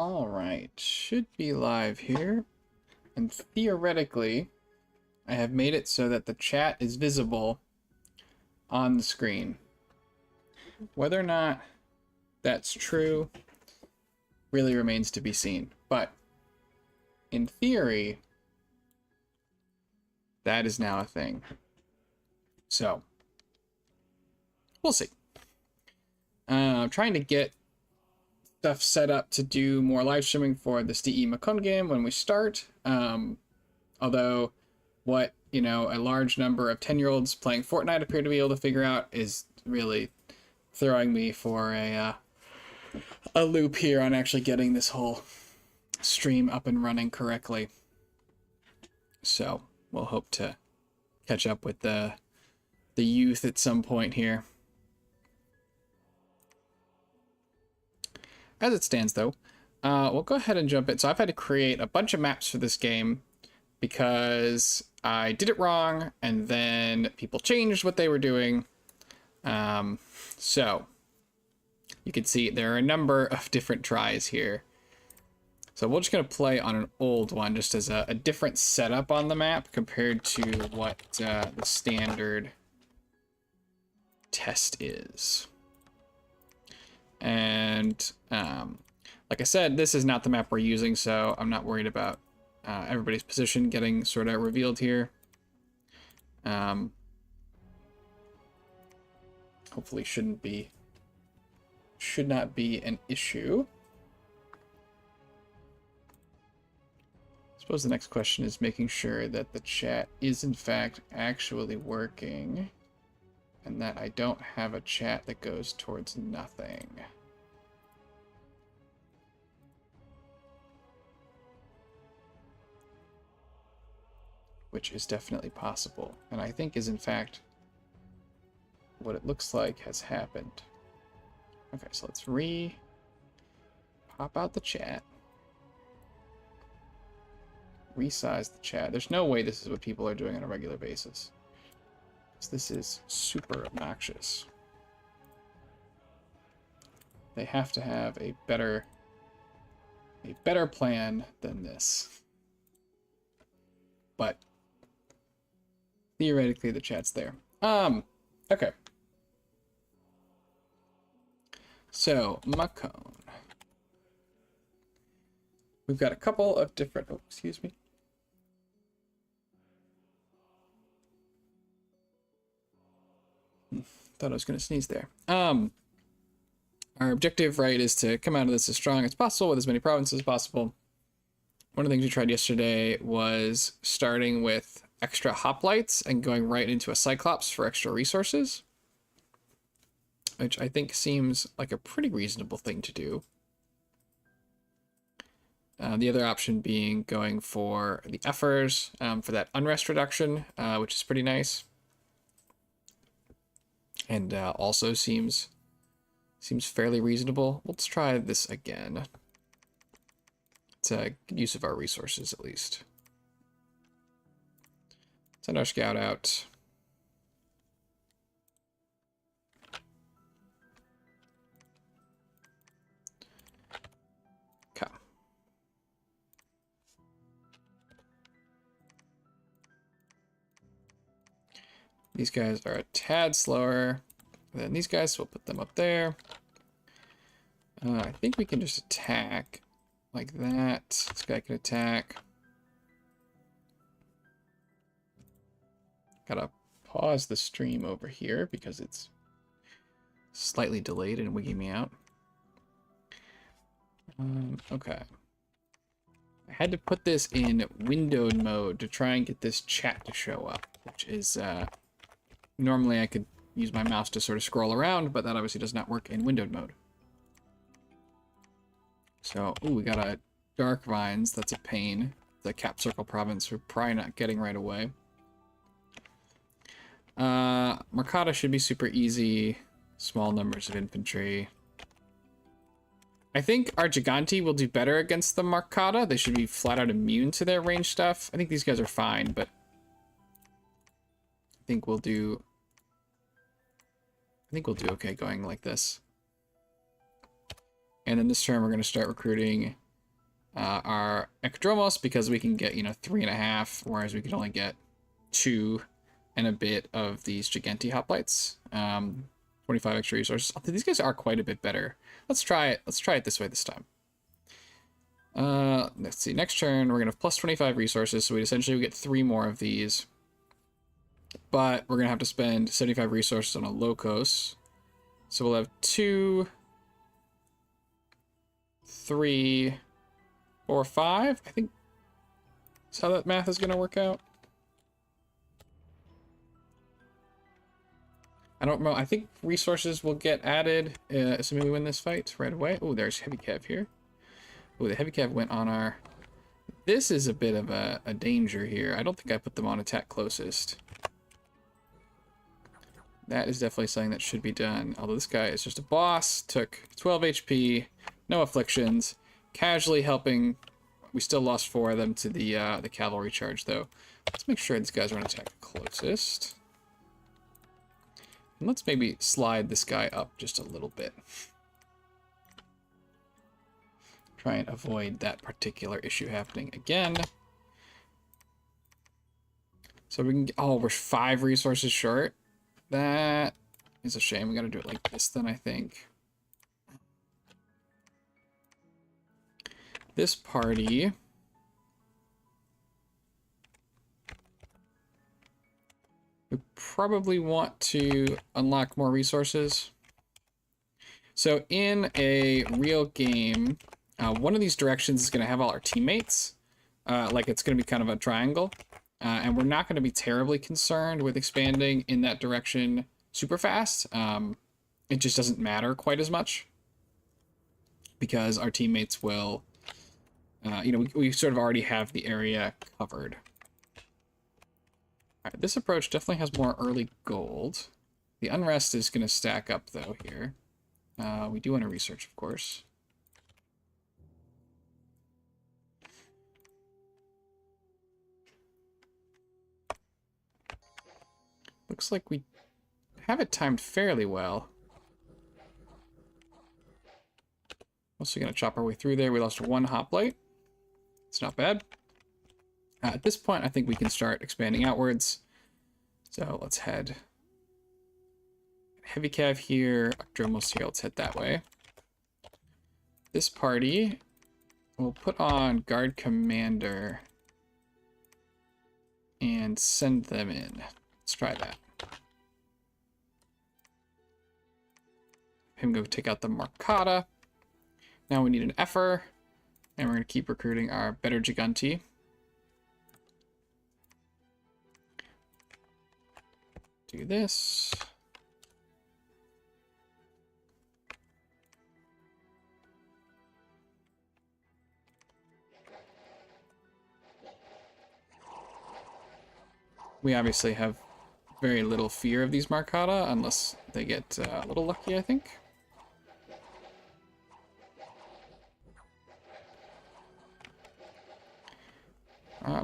All right, should be live here. And theoretically, I have made it so that the chat is visible on the screen. Whether or not that's true really remains to be seen. But in theory, that is now a thing. So, we'll see. I'm trying to get stuff set up to do more live streaming for this DE Mekone game when we start. Although what, a large number of 10-year-olds playing Fortnite appear to be able to figure out is really throwing me for a loop here on actually getting this whole stream up and running correctly. So we'll hope to catch up with the youth at some point here. As it stands, though, we'll go ahead and jump in. So I've had to create a bunch of maps for this game because I did it wrong, and then people changed what they were doing. So you can see there are a number of different tries here. So we're just going to play on an old one just as a different setup on the map compared to what the standard test is. And like I said, this is not the map we're using, so I'm not worried about everybody's position getting sort of revealed here. Hopefully should not be an issue. I suppose the next question is making sure that the chat is in fact actually working and that I don't have a chat that goes towards nothing. Which is definitely possible, and I think is in fact what it looks like has happened. Okay, so let's pop out the chat. Resize the chat. There's no way this is what people are doing on a regular basis. This is super obnoxious. They have to have a better plan than this. But theoretically the chat's there. Okay. So, Mekone. We've got a couple of different, oh, excuse me. Thought I was going to sneeze there. Our objective, right, is to come out of this as strong as possible with as many provinces as possible. One of the things we tried yesterday was starting with extra hoplites and going right into a Cyclops for extra resources, which I think seems like a pretty reasonable thing to do. The other option being going for the Effers for that unrest reduction, which is pretty nice. And also seems fairly reasonable. Let's try this again. It's a good use of our resources, at least. Send our scout out. Okay. These guys are a tad slower than these guys, so we'll put them up there. I think we can just attack like that. This guy can attack. Gotta pause the stream over here because it's slightly delayed and wigging me out. Okay. I had to put this in windowed mode to try and get this chat to show up, which is, normally I could use my mouse to sort of scroll around, but that obviously does not work in windowed mode. So, ooh, we got a Dark Vines. That's a pain. The Cap Circle province we're probably not getting right away. Mercata should be super easy. Small numbers of infantry. I think our Giganti will do better against the Mercata. They should be flat out immune to their range stuff. I think these guys are fine, but I think we'll do okay going like this. And then this turn we're going to start recruiting our Ecdromos because we can get, 3.5, whereas we could only get 2 and a bit of these Giganti hoplites. 25 extra resources. These guys are quite a bit better. Let's try it. Let's try it this way this time. Let's see. Next turn, we're going to have plus 25 resources, so we essentially get 3 more of these. But we're going to have to spend 75 resources on a Locos. So we'll have 2, 3, 4, 5. I think that's how that math is going to work out. I don't know. I think resources will get added, assuming we win this fight right away. Oh, there's Heavy Cav here. Oh, the Heavy Cav went on our... This is a bit of a danger here. I don't think I put them on attack closest. That is definitely something that should be done. Although this guy is just a boss. Took 12 HP, no afflictions, casually helping. We still lost 4 of them to the cavalry charge, though. Let's make sure these guys are on attack closest. And let's maybe slide this guy up just a little bit. Try and avoid that particular issue happening again. So we can get, oh, we're 5 resources short. That is a shame. We gotta do it like this then, I think. This party... we probably want to unlock more resources. So in a real game, one of these directions is going to have all our teammates. Like it's going to be kind of a triangle. And we're not going to be terribly concerned with expanding in that direction super fast. It just doesn't matter quite as much. Because our teammates will... we sort of already have the area covered. All right, this approach definitely has more early gold. The unrest is going to stack up, though, here. We do want to research, of course. Looks like we have it timed fairly well. Also going to chop our way through there. We lost 1 hoplite. It's not bad. At this point, I think we can start expanding outwards. So let's head Heavy Cav here, Octromos here. Let's head that way. This party will put on Guard Commander and send them in. Let's try that. Him go take out the Marcata. Now we need an Effer, and we're going to keep recruiting our better Giganti. Do this. We obviously have very little fear of these Marcata, unless they get a little lucky, I think.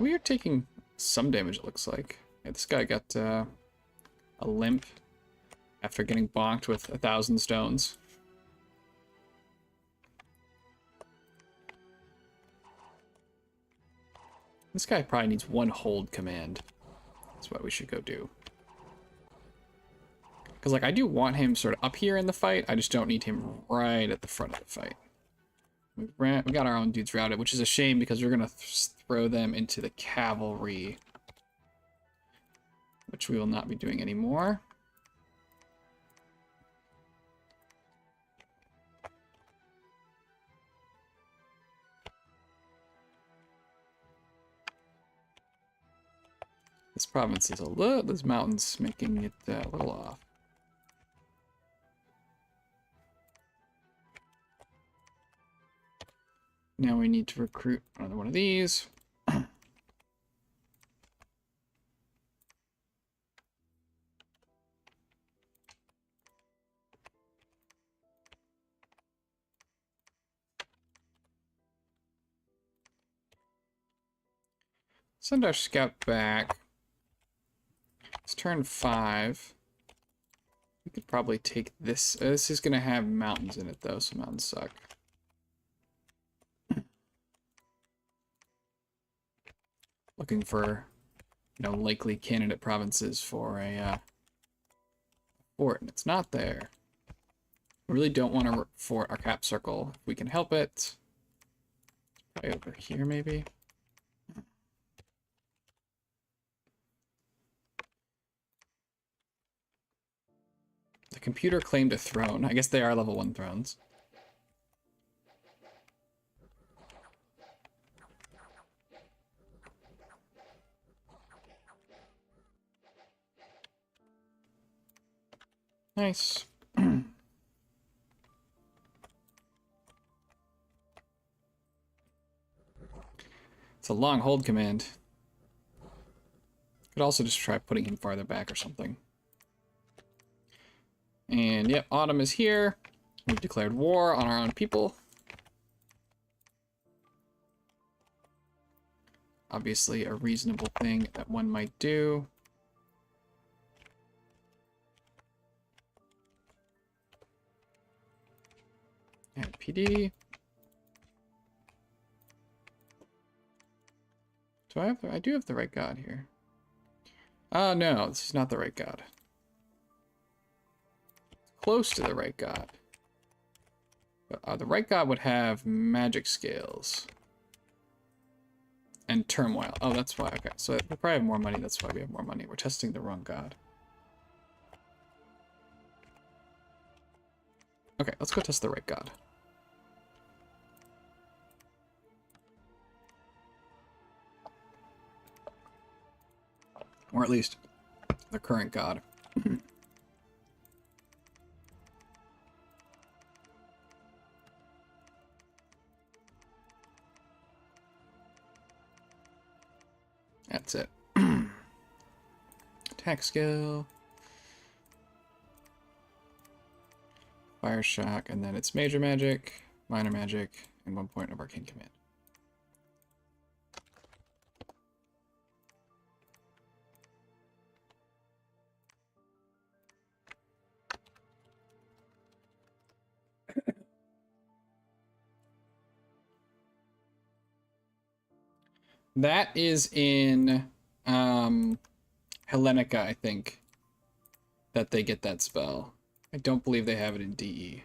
We are taking some damage, it looks like. Yeah, this guy got... a limp after getting bonked with 1,000 stones. This guy probably needs 1 hold command. That's what we should go do. Because, like, I do want him sort of up here in the fight. I just don't need him right at the front of the fight. We got our own dudes routed, which is a shame because we're going to throw them into the cavalry, which we will not be doing anymore. This province is a little, this mountain's making it a little off. Now we need to recruit another one of these. Send our scout back. It's turn 5. We could probably take this. This is going to have mountains in it, though, so mountains suck. Looking for, likely candidate provinces for a fort, and it's not there. We really don't want to fort our cap circle if we can help it. Probably over here, maybe. The computer claimed a throne. I guess they are level 1 thrones. Nice. It's a long hold command. Could also just try putting him farther back or something. And yep, autumn is here. We've declared war on our own people. Obviously a reasonable thing that one might do. And PD. I do have the right god here. Oh no, this is not the right god. Close to the right god. But the right god would have magic scales. And turmoil. Oh, that's why. Okay, so we probably have more money. That's why we have more money. We're testing the wrong god. Okay, let's go test the right god. Or at least the current god. That's it. Attack skill. Fire shock, and then it's major magic, minor magic, and 1 point of arcane command. That is in Hellenica, I think, that they get that spell. I don't believe they have it in DE.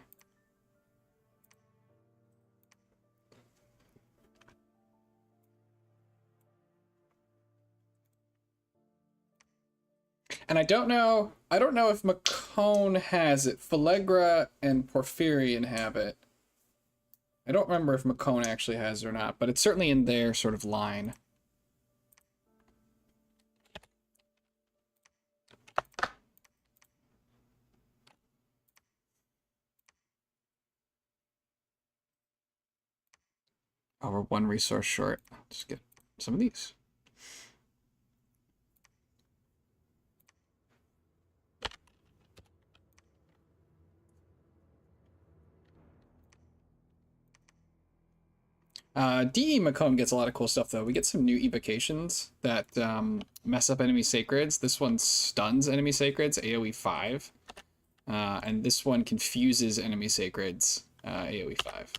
And I don't know if Mekone has it. Phalegra and Porphyrion have it. I don't remember if Mekone actually has it or not, but it's certainly in their sort of line. Oh, we're 1 resource short. Just get some of these. DE Mekone gets a lot of cool stuff, though. We get some new evocations that mess up enemy sacreds. This one stuns enemy sacreds, AoE 5. And this one confuses enemy sacreds, AoE 5.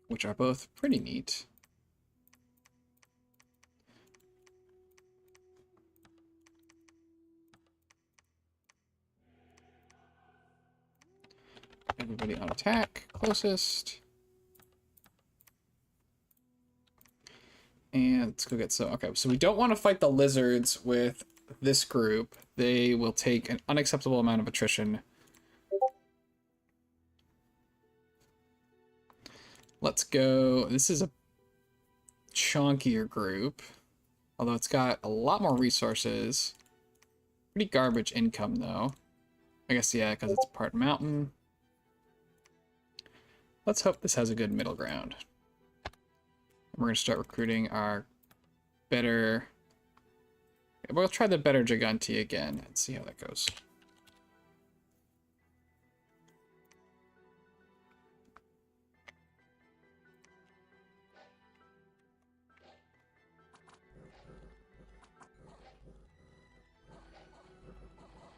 Which are both pretty neat. Everybody on attack, closest. And let's go get okay, so we don't want to fight the lizards with this group. They will take an unacceptable amount of attrition. Let's go. This is a chunkier group, although it's got a lot more resources. Pretty garbage income, though. I guess, yeah, because it's part mountain. Let's hope this has a good middle ground. We're going to start recruiting our better... We'll try the better Giganti again and see how that goes.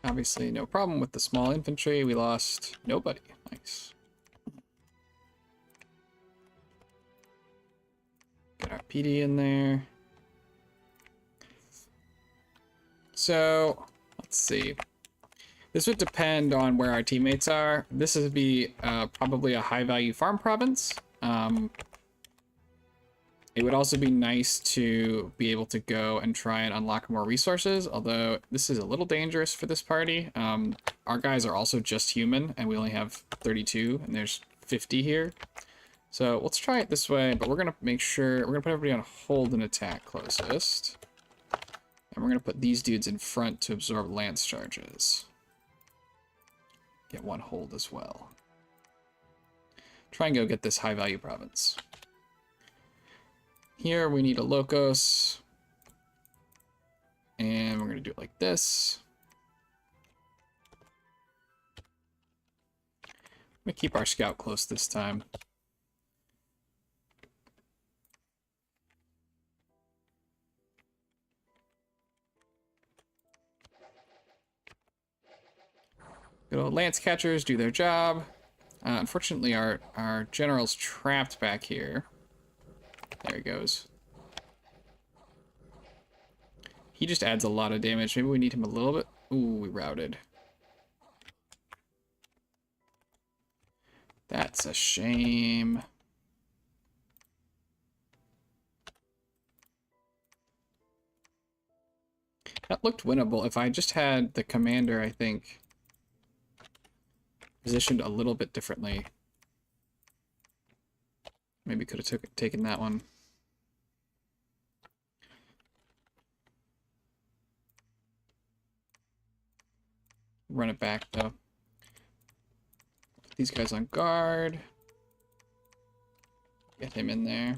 Obviously, no problem with the small infantry. We lost nobody. Nice. Get our PD in there. So, let's see. This would depend on where our teammates are. This would be probably a high-value farm province. It would also be nice to be able to go and try and unlock more resources, although this is a little dangerous for this party. Our guys are also just human, and we only have 32, and there's 50 here. So let's try it this way, but we're going to make sure, we're going to put everybody on hold and attack closest. And we're going to put these dudes in front to absorb lance charges. Get one hold as well. Try and go get this high-value province. Here we need a locos. And we're going to do it like this. I'm going to keep our scout close this time. Good old lance catchers do their job. Unfortunately, our general's trapped back here. There he goes. He just adds a lot of damage. Maybe we need him a little bit. Ooh, we routed. That's a shame. That looked winnable if I just had the commander, I think, positioned a little bit differently. Maybe could have taken that one. Run it back, though. Put these guys on guard. Get him in there.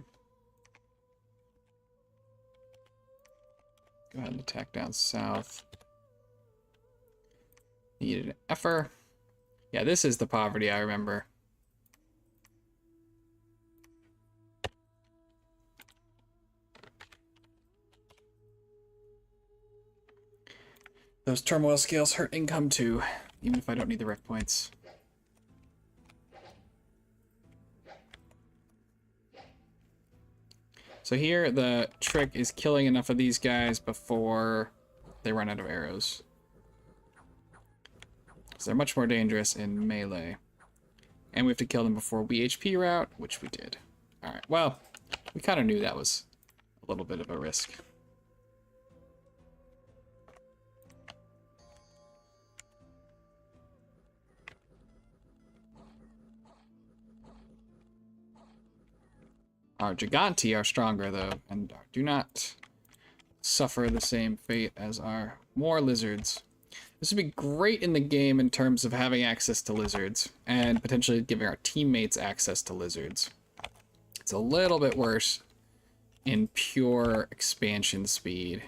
Go ahead and attack down south. Needed an effer. Yeah, this is the poverty I remember. Those turmoil scales hurt income too, even if I don't need the rec points. So here, the trick is killing enough of these guys before they run out of arrows. So they're much more dangerous in melee. And we have to kill them before we HP route, which we did. Alright, well, we kind of knew that was a little bit of a risk. Our Giganti are stronger, though, and do not suffer the same fate as our more lizards. This would be great in the game in terms of having access to lizards, and potentially giving our teammates access to lizards. It's a little bit worse in pure expansion speed,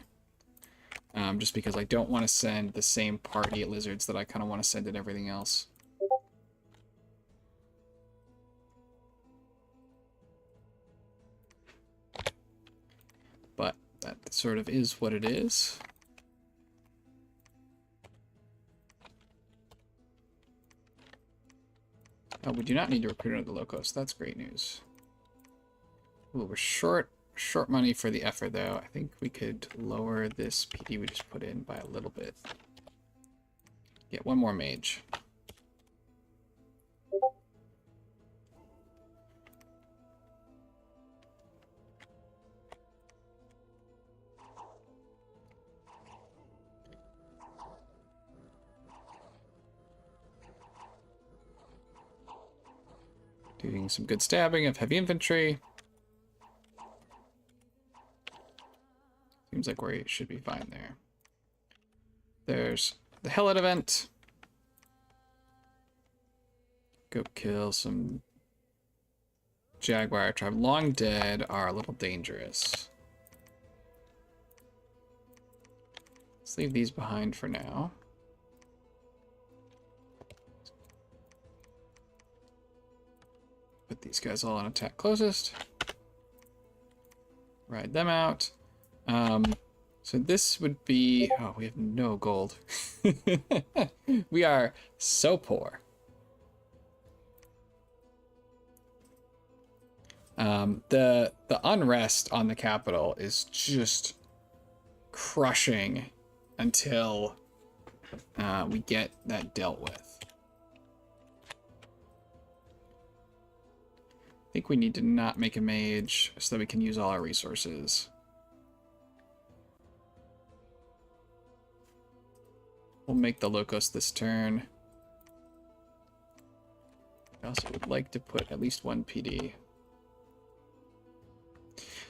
just because I don't want to send the same party at lizards that I kind of want to send at everything else. But that sort of is what it is. Oh, we do not need to recruit another locos. That's great news. Ooh, we're short money for the effort, though. I think we could lower this PD we just put in by a little bit. Get one more mage. Doing some good stabbing of heavy infantry. Seems like we should be fine there. There's the Hellet event. Go kill some Jaguar tribe. Long dead are a little dangerous. Let's leave these behind for now. Put these guys all on attack closest. Ride them out. So this would be... Oh, we have no gold. We are so poor. The unrest on the capital is just crushing until we get that dealt with. I think we need to not make a mage so that we can use all our resources. We'll make the Locust this turn. I also would like to put at least one PD.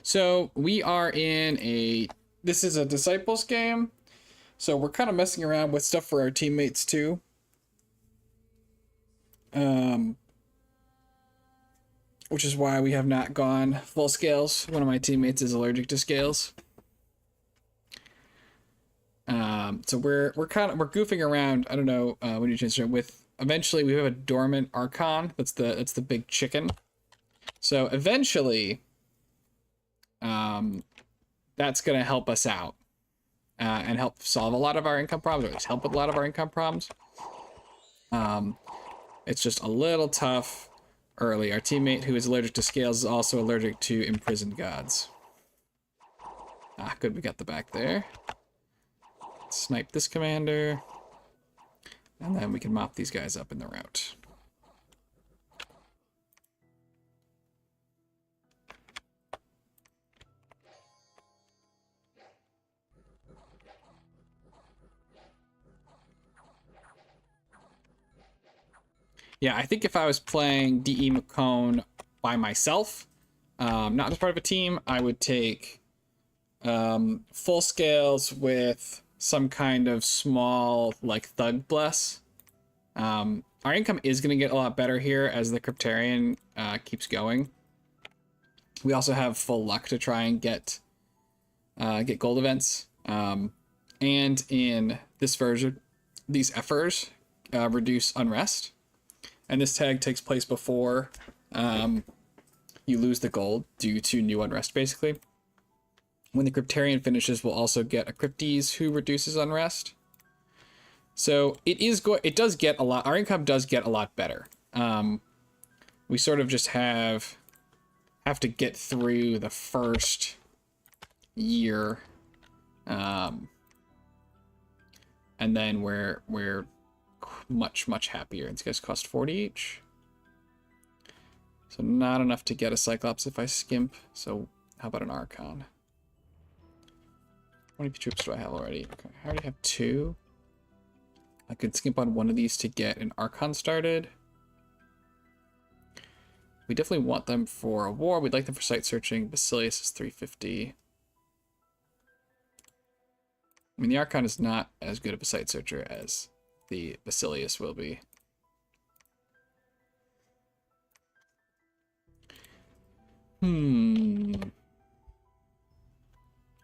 So we are in a... This is a Disciples game. So we're kind of messing around with stuff for our teammates too. Which is why we have not gone full scales. One of my teammates is allergic to scales. So we're goofing around. I don't know when you change it with. Eventually, we have a dormant Archon. That's the big chicken. So eventually, that's gonna help us out and help solve a lot of our income problems, or at least help with a lot of our income problems. It's just a little tough early. Our teammate who is allergic to scales is also allergic to imprisoned gods. Ah, good, we got the back there. Snipe this commander. And then we can mop these guys up in the route. Yeah, I think if I was playing DE Mekone by myself, not as part of a team, I would take full scales with some kind of small, like, Thug Bless. Our income is going to get a lot better here as the Cryptarian keeps going. We also have full luck to try and get gold events. And in this version, these effers reduce unrest. And this tag takes place before you lose the gold due to new unrest, basically. When the Cryptarian finishes, we'll also get a Cryptes who reduces unrest. So it does get a lot. Our income does get a lot better. We sort of just have to get through the first year, and then we're much happier. These guys cost 40 each, so not enough to get a Cyclops if I skimp. So how about an Archon? How many troops do I have already? Okay, I already have 2. I could skimp on one of these to get an Archon started. We definitely want them for a war. We'd like them for site searching. Basilius is 350. I mean, the Archon is not as good of a site searcher as the Basilius will be.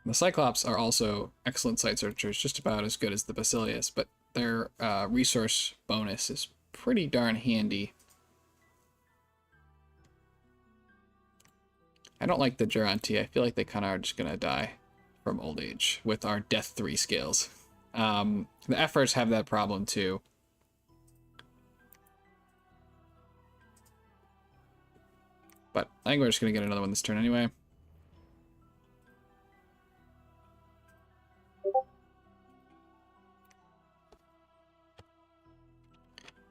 The Cyclops are also excellent site searchers, just about as good as the Basilius, but their resource bonus is pretty darn handy. I don't like the Geronti. I feel like they kind of are just going to die from old age with our Death 3 scales. The Effers have that problem too. But I think we're just going to get another one this turn anyway.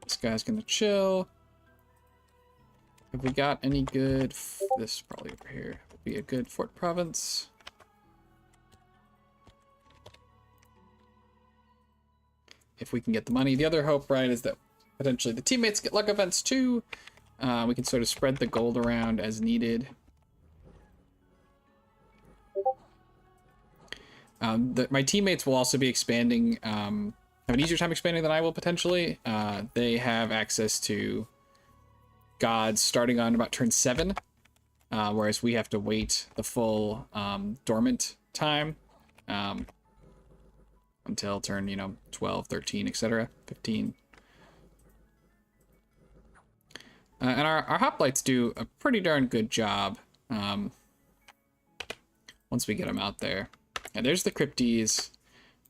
This guy's going to chill. Have we got any good... This is probably over here. Would be a good Fort Province. If we can get the money. The other hope, right, is that potentially the teammates get luck events too. We can sort of spread the gold around as needed. My teammates will also be expanding, have an easier time expanding than I will potentially. They have access to gods starting on about turn 7, whereas we have to wait the full dormant time until turn, 12, 13, etc., 15. And our hoplites do a pretty darn good job once we get them out there. And there's the Cryptes.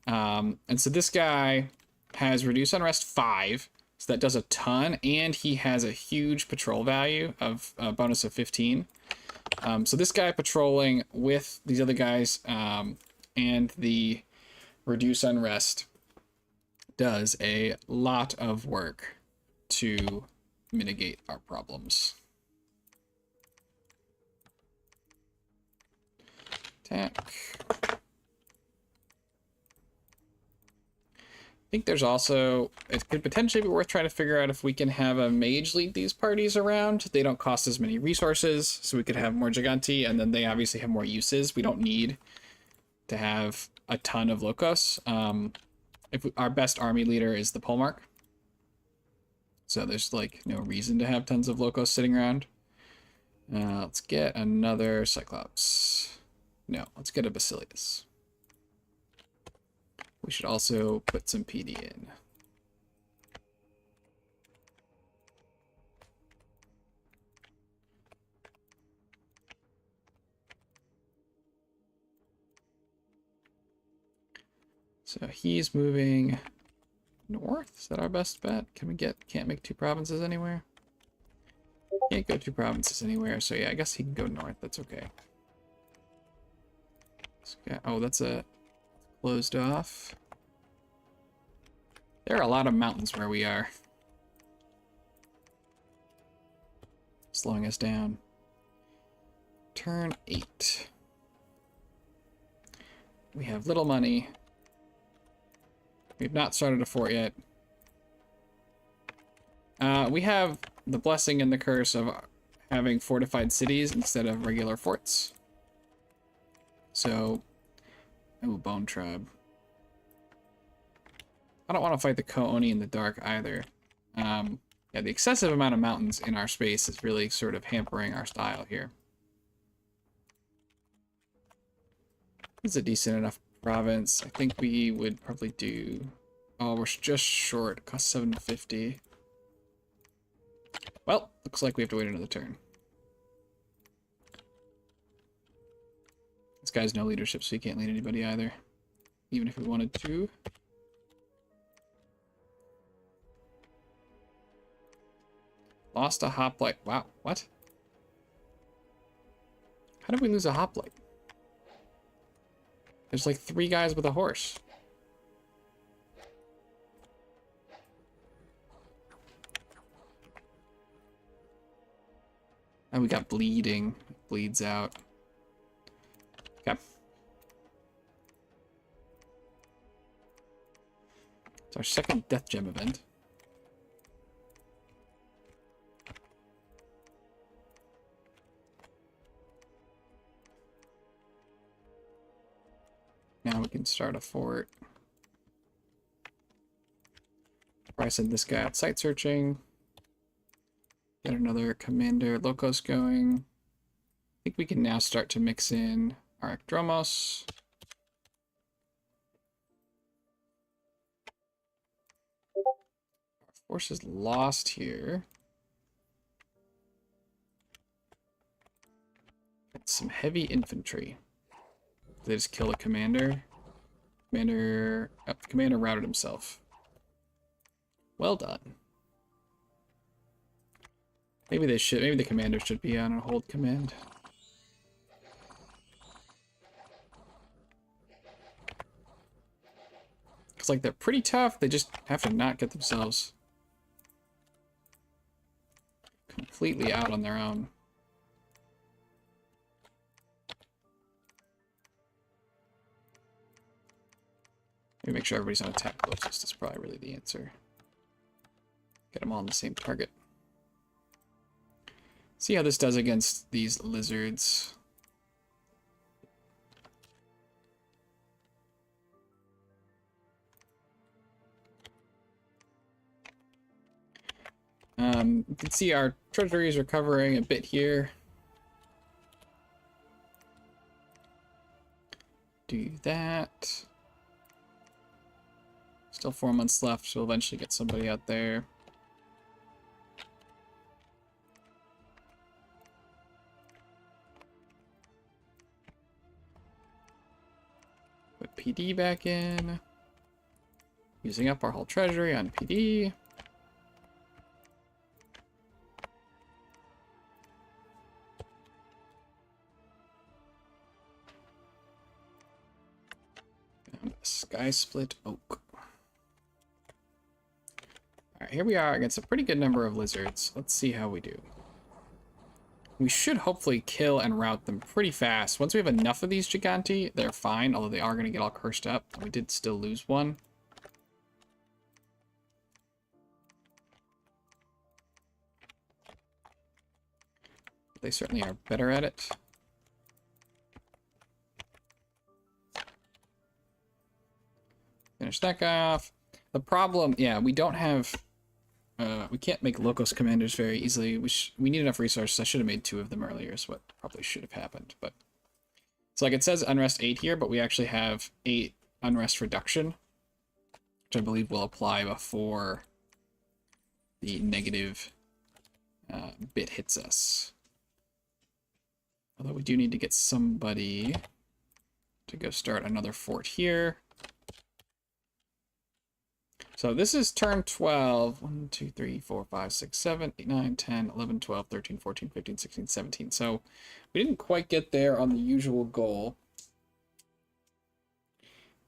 And so this guy has reduced unrest 5, so that does a ton, and he has a huge patrol value of a bonus of 15. So this guy patrolling with these other guys and the reduce unrest does a lot of work to mitigate our problems. Attack. I think there's also, it could potentially be worth trying to figure out if we can have a mage lead these parties around. They don't cost as many resources, so we could have more Giganti, and then they obviously have more uses. We don't need to have a ton of Locos. Our best army leader is the Polemarch. So there's like no reason to have tons of Locos sitting around. Let's get another Cyclops. No, let's get a Basilius. We should also put some PD in. So he's moving north. Is that our best bet? Can't make 2 provinces anywhere? Can't go 2 provinces anywhere, so yeah, I guess he can go north. That's okay. Oh, that's a closed off. There are a lot of mountains where we are. Slowing us down. Turn 8. We have little money. We've not started a fort yet. We have the blessing and the curse of having fortified cities instead of regular forts. So, ooh, Bone Tribe. I don't want to fight the Kooni in the dark either. Yeah, the excessive amount of mountains in our space is really sort of hampering our style here. It's a decent enough province. I think we would probably do... Oh, we're just short. It costs 750. Well, looks like we have to wait another turn. This guy's no leadership, so he can't lead anybody either. Even if we wanted to. Lost a hoplite. Wow, what? How did we lose a hoplite? There's like 3 guys with a horse. And we got bleeding. Bleeds out. Okay. It's our second Death Gem event. Now we can start a fort. Or I send this guy out site searching. Get another commander Locos going. I think we can now start to mix in our Ekdromos. Our force is lost here. Got some heavy infantry. They just kill a commander. The commander routed himself. Well done. Maybe the commander should be on a hold command. It's like they're pretty tough, they just have to not get themselves completely out on their own. Maybe make sure everybody's on attack closest. That's probably really the answer. Get them all on the same target. See how this does against these lizards. You can see our treasury is recovering a bit here. Do that. Still 4 months left, so we'll eventually get somebody out there. Put PD back in. Using up our whole treasury on PD. Sky Split Oak. Alright, here we are against a pretty good number of lizards. Let's see how we do. We should hopefully kill and rout them pretty fast. Once we have enough of these Giganti, they're fine, although they are going to get all cursed up. We did still lose one. They certainly are better at it. Finish that guy off. The problem, yeah, we don't have... we can't make Locos Commanders very easily. We need enough resources. I should have made 2 of them earlier, is what probably should have happened. But so like it says Unrest 8 here, but we actually have 8 Unrest Reduction, which I believe will apply before the negative bit hits us. Although we do need to get somebody to go start another fort here. So this is turn 12. 1, 2, 3, 4, 5, 6, 7, 8, 9, 10, 11, 12, 13, 14, 15, 16, 17. So we didn't quite get there on the usual goal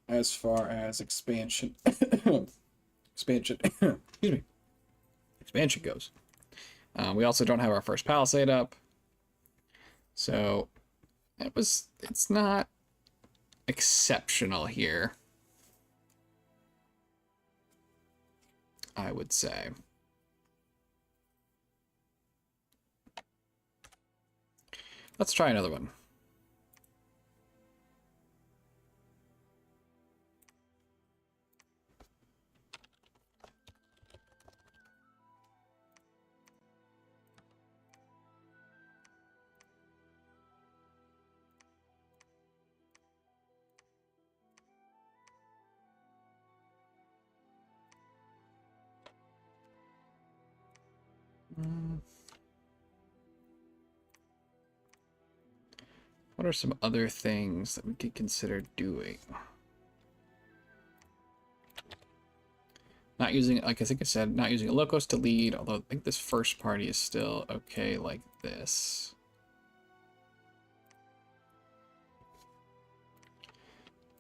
as far as expansion excuse me, expansion goes. We also don't have our first palisade up. So it's not exceptional here, I would say. Let's try another one. What are some other things that we could consider doing? Not using, like I think I said, not using a Locos to lead, although I think this first party is still okay like this.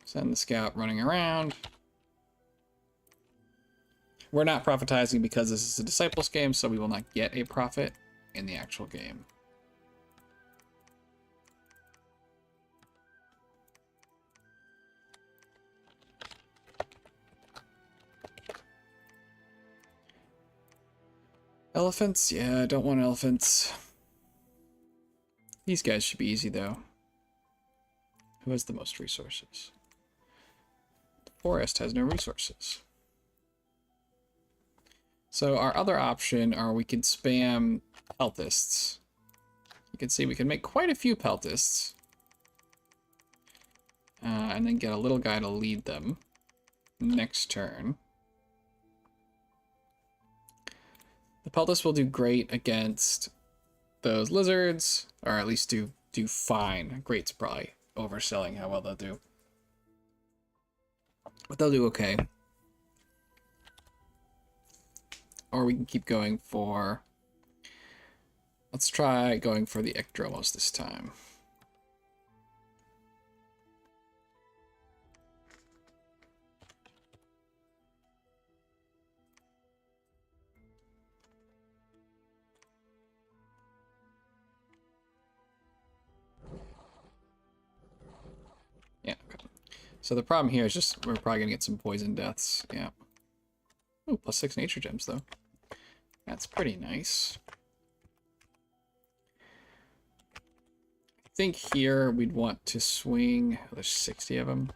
Send the scout running around. We're not prophetizing because this is a Disciples game, so we will not get a prophet in the actual game. Elephants? Yeah, I don't want elephants. These guys should be easy, though. Who has the most resources? The forest has no resources. So our other option are we could spam peltists. You can see we can make quite a few peltists. And then get a little guy to lead them next turn. The peltist will do great against those lizards, or at least do fine. Great's probably overselling how well they'll do. But they'll do okay. Or we can keep going for... Let's try going for the Ecdromos this time. Yeah, okay. So the problem here is just we're probably going to get some poison deaths. Yeah. Ooh, +6 nature gems, though. That's pretty nice. I think here we'd want to swing... Oh, there's 60 of them.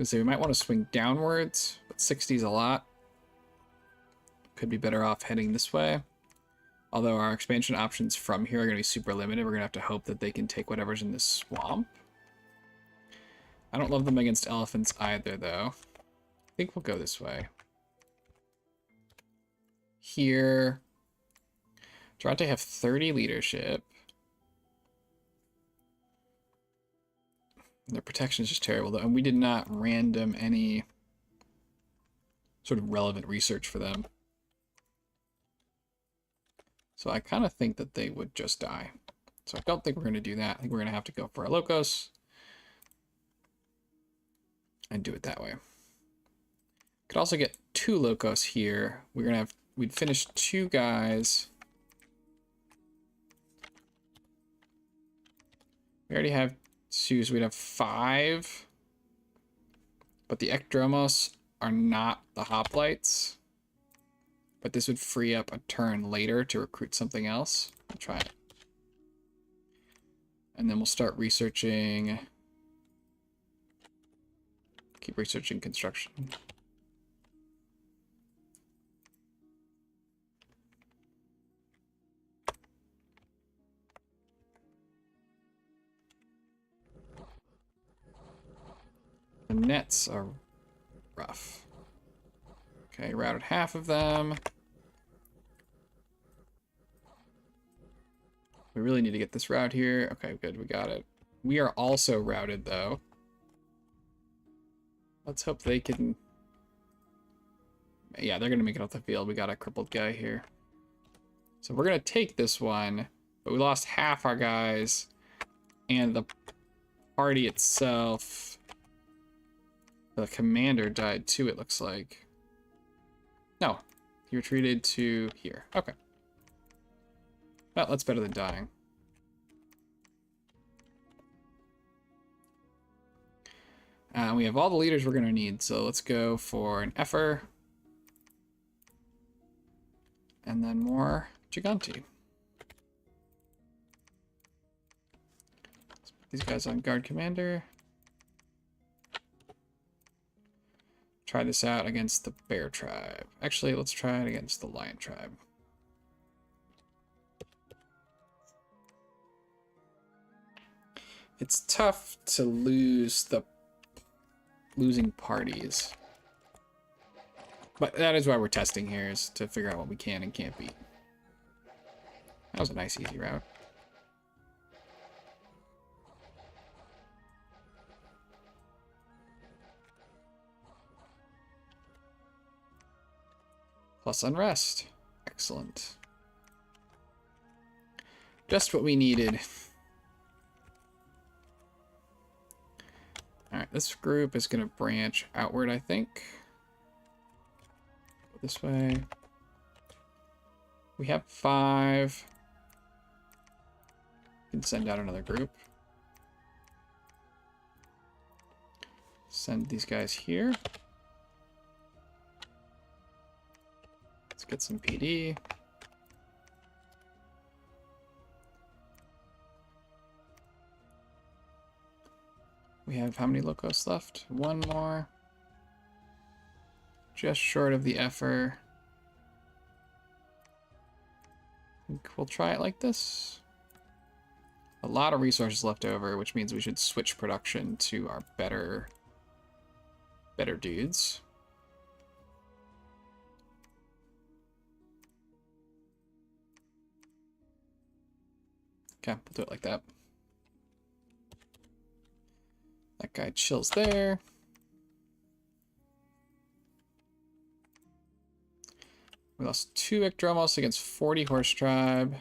So we might want to swing downwards, but 60 is a lot. Could be better off heading this way. Although our expansion options from here are going to be super limited. We're going to have to hope that they can take whatever's in this swamp. I don't love them against elephants either, though. I think we'll go this way. Here, Durante have 30 leadership. Their protection is just terrible, though, and we did not random any sort of relevant research for them. So I kind of think that they would just die. So I don't think we're going to do that. I think we're going to have to go for our Locos. and do it that way. Could also get 2 locos here. We'd finish 2 guys. We already have 2, so we'd have 5. But the Ekdromos are not the hoplites. But this would free up a turn later to recruit something else. I'll try it. And then we'll start researching. Keep researching construction. The nets are rough. Okay, routed half of them. We really need to get this route here. Okay, good, we got it. We are also routed, though. Let's hope they can... Yeah, they're going to make it off the field. We got a crippled guy here. So we're going to take this one, but we lost half our guys. And the party itself... The commander died too, it looks like. No, he retreated to here. Okay. Well, that's better than dying. We have all the leaders we're going to need, so let's go for an Effer. And then more Gigante. Let's put these guys on guard commander. Try this out against the bear tribe. Actually, let's try it against the lion tribe. It's tough to lose the losing parties. But that is why we're testing here, is to figure out what we can and can't beat. That was a nice, easy route. Plus unrest. Excellent. Just what we needed. Alright, this group is going to branch outward, I think. Go this way. We have 5. We can send out another group. Send these guys here. Let's get some PD. We have how many locos left? 1 more. Just short of the Effer. I think we'll try it like this. A lot of resources left over, which means we should switch production to our better dudes. Okay, we'll do it like that. That guy chills there. We lost 2 Ekdromos against 40 Horse Tribe.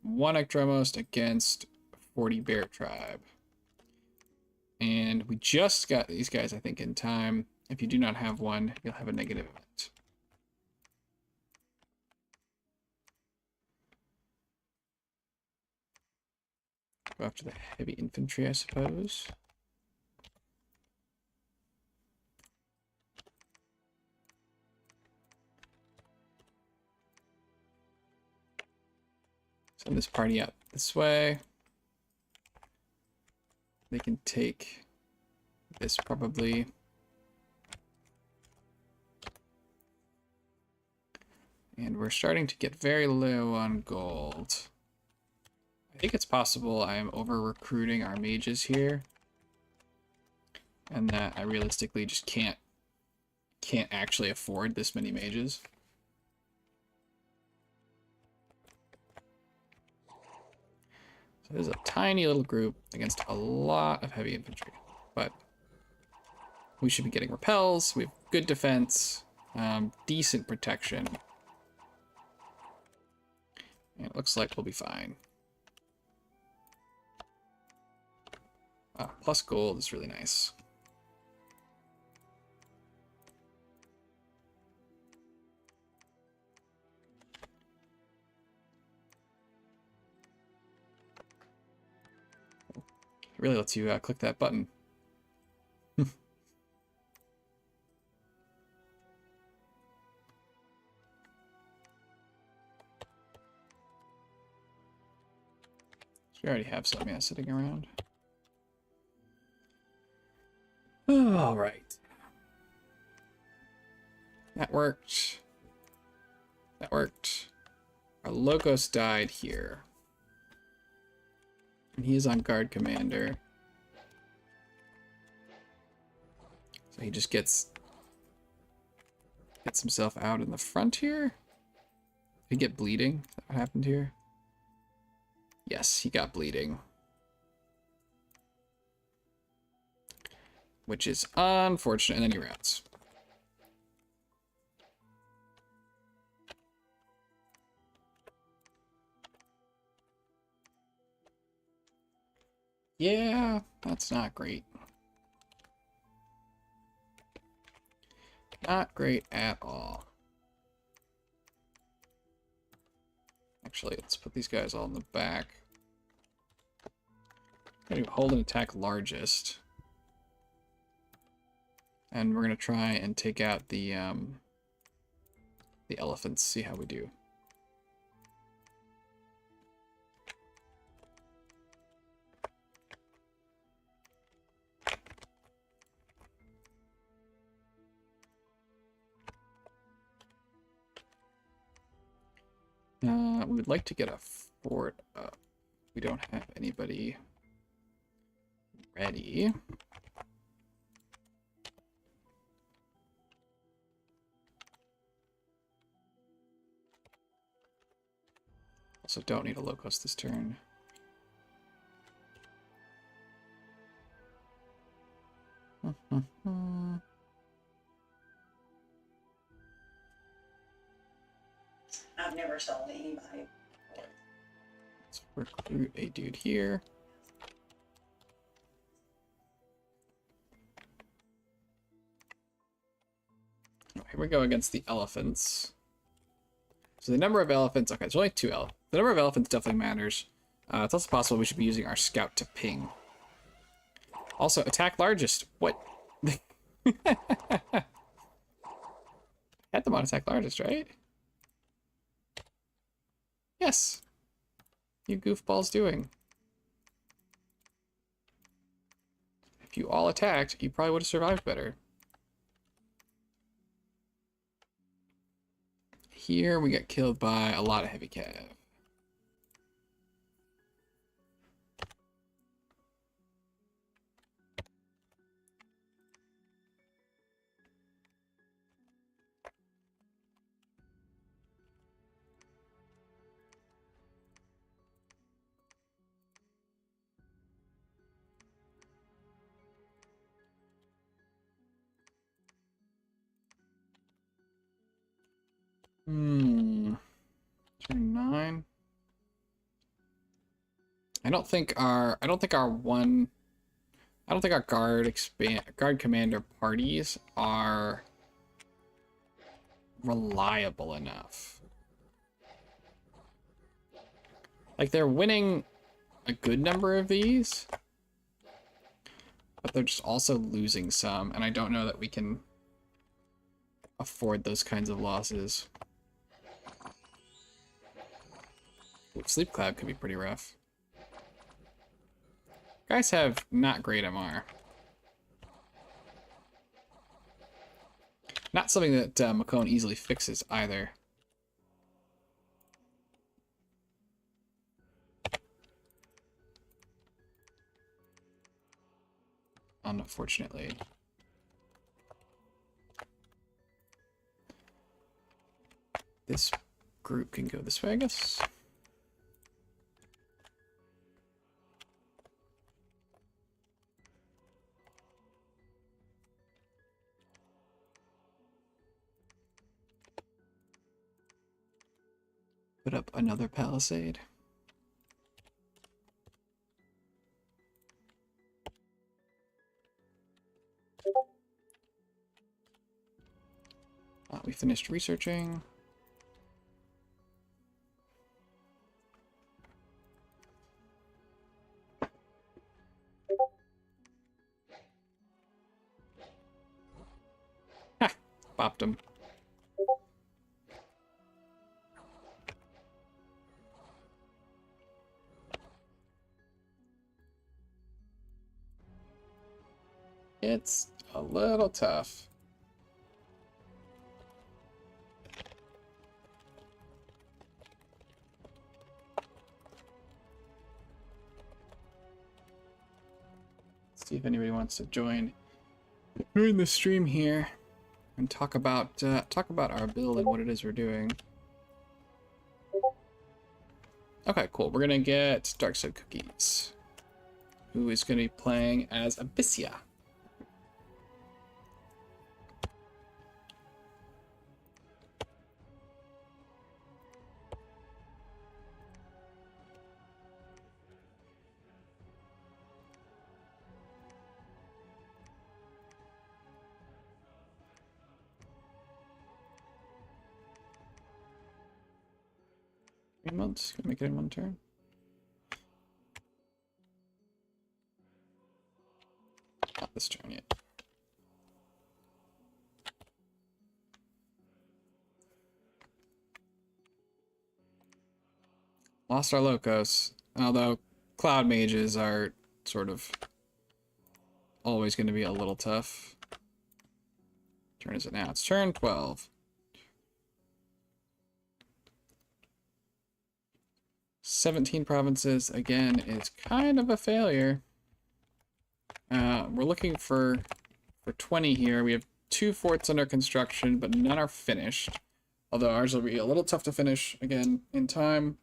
1 Ekdromos against 40 Bear Tribe. And we just got these guys, I think, in time. If you do not have one, you'll have a negative event. Go after the heavy infantry, I suppose. Send this party out this way. They can take this probably. And we're starting to get very low on gold. I think it's possible I am over-recruiting our mages here. And that I realistically just can't actually afford this many mages. So there's a tiny little group against a lot of heavy infantry. But we should be getting repels. We have good defense, decent protection. And it looks like we'll be fine. Plus gold is really nice. really lets you click that button. We already have some, yeah, sitting around. All right. That worked. That worked. Our Locos died here. And he is on guard commander. So he just gets himself out in the front here. Did he get bleeding? Is that what happened here? Yes, he got bleeding. Which is unfortunate, and then he routes. Yeah, that's not great. Not great at all. Actually, let's put these guys all in the back. Gonna do hold and attack largest. And we're gonna try and take out the elephants, see how we do. We would like to get a fort up. We don't have anybody ready. Also don't need a Locos this turn. I've never sold anybody. Let's recruit a dude here. Oh, here we go against the elephants. So the number of elephants, okay, there's only 2 elephants. The number of elephants definitely matters. It's also possible we should be using our scout to ping. Also, attack largest. What? Had them on attack largest, right? Yes. You goofballs doing. If you all attacked, you probably would have survived better. Here we got killed by a lot of heavy cav. Turn 9. I don't think our guard commander parties are reliable enough. Like, they're winning a good number of these, but they're just also losing some, and I don't know that we can afford those kinds of losses. Ooh, Sleep Cloud could be pretty rough. Guys have not great MR. Not something that Mekone easily fixes either. Unfortunately. This group can go this way, I guess. Put up another palisade. We finished researching. bopped him. It's a little tough. Let's see if anybody wants to join the stream here and talk about our build and what it is we're doing. Okay, cool. We're gonna get Dark Side Cookies, who is gonna be playing as Abyssia. 3 months. Gonna make it in 1 turn. Not this turn yet. Lost our Locos, although Cloud Mages are sort of always going to be a little tough. Turn is it now? It's turn 12. 17 provinces, again, is kind of a failure. We're looking for 20 here. We have 2 forts under construction, but none are finished. Although ours will be a little tough to finish, again, in time,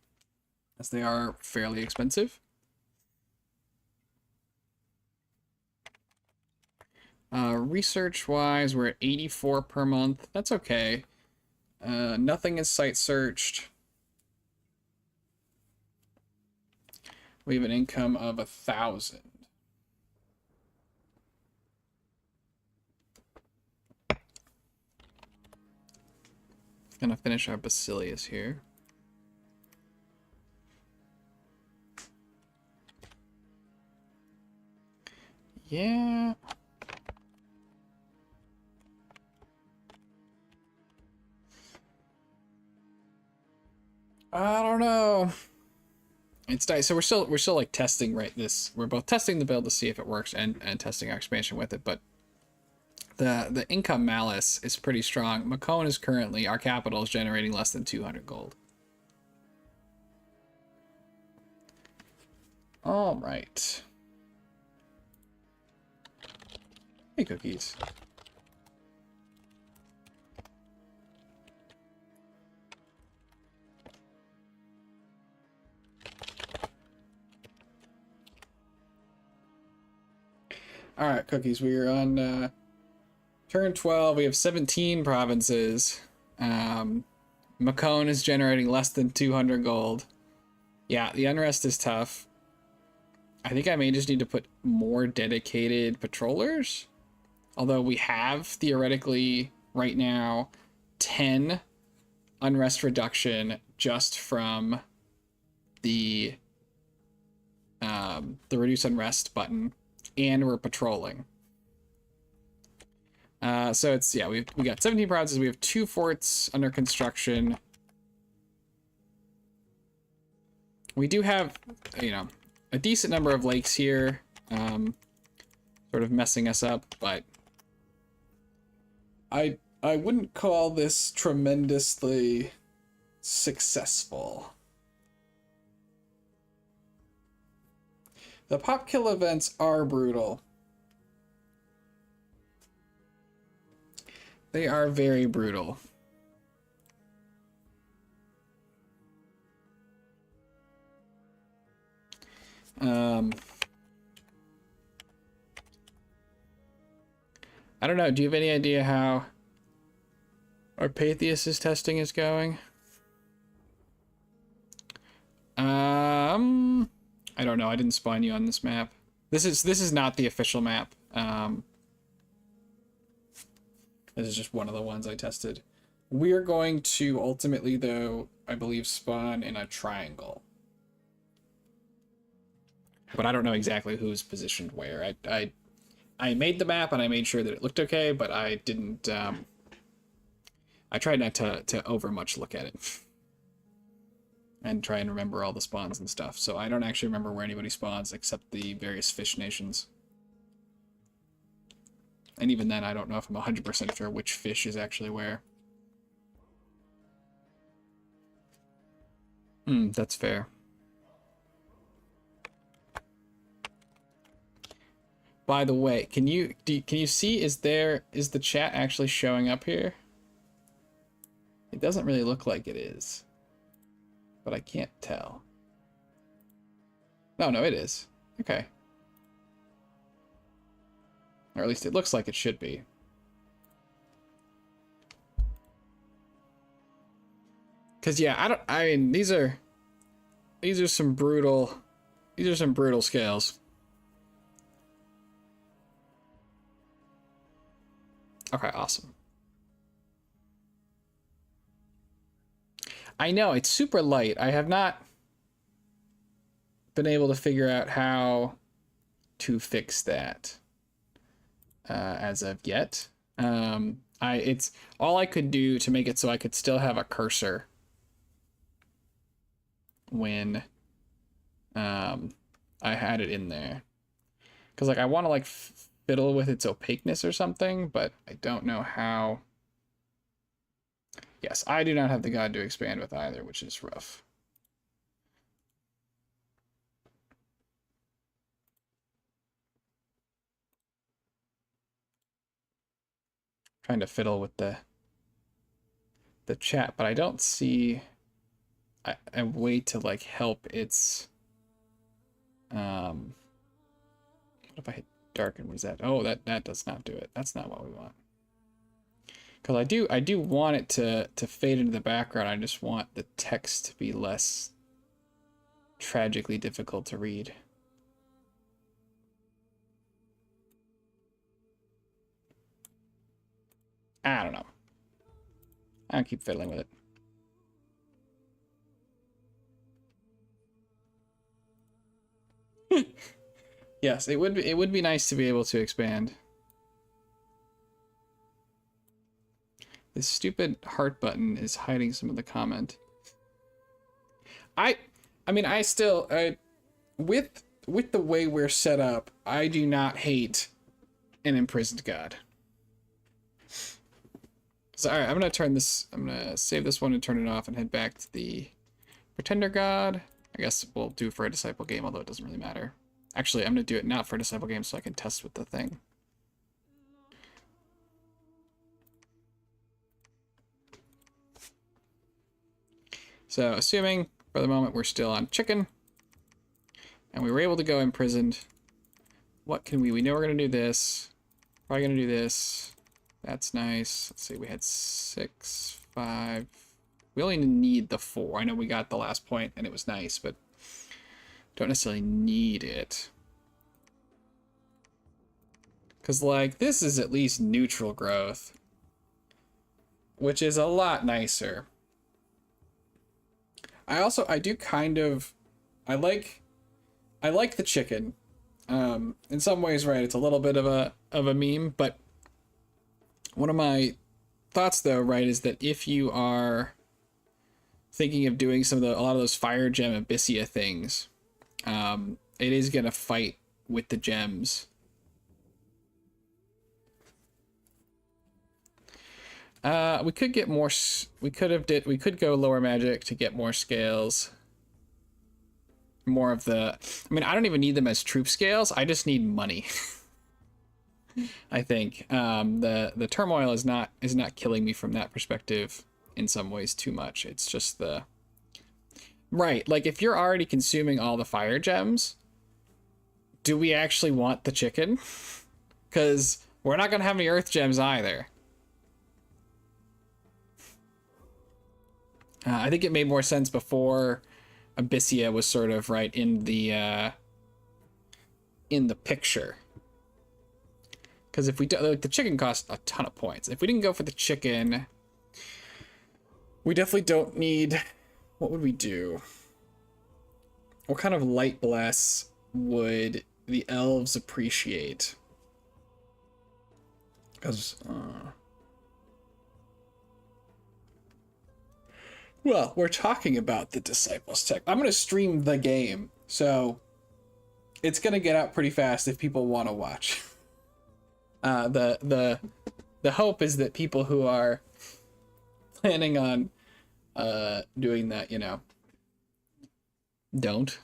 as they are fairly expensive. Research-wise, we're at 84 per month. That's okay. Nothing is site searched. We have an income of 1,000. Gonna finish our Basilius here. Yeah. I don't know. It's nice. So we're still like testing we're both testing the build to see if it works and testing our expansion with it, but the income malice is pretty strong. Mekone is currently, our capital is generating less than 200 gold. All right. Hey, cookies. All right, cookies. We are on turn 12. We have 17 provinces. Mekone is generating less than 200 gold. Yeah, the unrest is tough. I think I may just need to put more dedicated patrollers. Although we have, theoretically, right now, 10 unrest reduction just from the reduce unrest button, and we're patrolling. So it's, yeah, we got 17 provinces. We have 2 forts under construction. We do have, you know, a decent number of lakes here, sort of messing us up, but I wouldn't call this tremendously successful. The pop kill events are brutal. They are very brutal. I don't know. Do you have any idea how our Patheus' testing is going? I don't know. I didn't spawn you on this map. This is not the official map. This is just one of the ones I tested. We're going to ultimately, though, I believe, spawn in a triangle. But I don't know exactly who's positioned where. I made the map and I made sure that it looked okay, but I didn't I try not to over much look at it. And try and remember all the spawns and stuff. So I don't actually remember where anybody spawns except the various fish nations. And even then, I don't know if I'm 100% sure which fish is actually where. That's fair. By the way, can you see, is the chat actually showing up here? It doesn't really look like it is. But I can't tell. No, it is. Okay. Or at least it looks like it should be. Cause yeah, I mean these are some brutal scales. Okay, awesome. I know, it's super light. I have not been able to figure out how to fix that as of yet. It's all I could do to make it so I could still have a cursor when I had it in there. Because like I want to like fiddle with its opaqueness or something, but I don't know how. Yes, I do not have the god to expand with either, which is rough. Trying to fiddle with the chat, but I don't see a way to like help its what if I hit darken? What is that? Oh, that does not do it. That's not what we want. Because I do want it to fade into the background. I just want the text to be less tragically difficult to read. I don't know. I'll keep fiddling with it. Yes, it would be nice to be able to expand. This stupid heart button is hiding some of the comment. I mean, I still, with the way we're set up, I do not hate an imprisoned god. So, all right, I'm gonna save this one and turn it off and head back to the pretender god. I guess we'll do for a disciple game, although it doesn't really matter. Actually, I'm gonna do it not for a disciple game so I can test with the thing. So, assuming for the moment we're still on chicken, and we were able to go imprisoned, what can we know we're gonna do this. Probably gonna do this. That's nice. Let's see, we had 6, 5. We only need the 4. I know we got the last point and it was nice, but don't necessarily need it. Because, like, this is at least neutral growth, which is a lot nicer. I do kind of, I like the chicken. In some ways, right, it's a little bit of a meme, but one of my thoughts, though, right, is that if you are thinking of doing a lot of those fire gem Abyssea things, it is gonna fight with the gems. We could get more. We could go lower magic to get more scales. More of the. I mean, I don't even need them as troop scales. I just need money. I think the turmoil is not killing me from that perspective in some ways too much. It's just the right. Like if you're already consuming all the fire gems, do we actually want the chicken? Because we're not gonna have any earth gems either. I think it made more sense before Abyssea was sort of right in the picture. Because if we do, like, the chicken costs a ton of points. If we didn't go for the chicken, we definitely don't need. What would we do? What kind of light bless would the elves appreciate? Because Well, we're talking about the Disciples tech. I'm going to stream the game, so it's going to get out pretty fast if people want to watch. The hope is that people who are planning on doing that, you know, don't.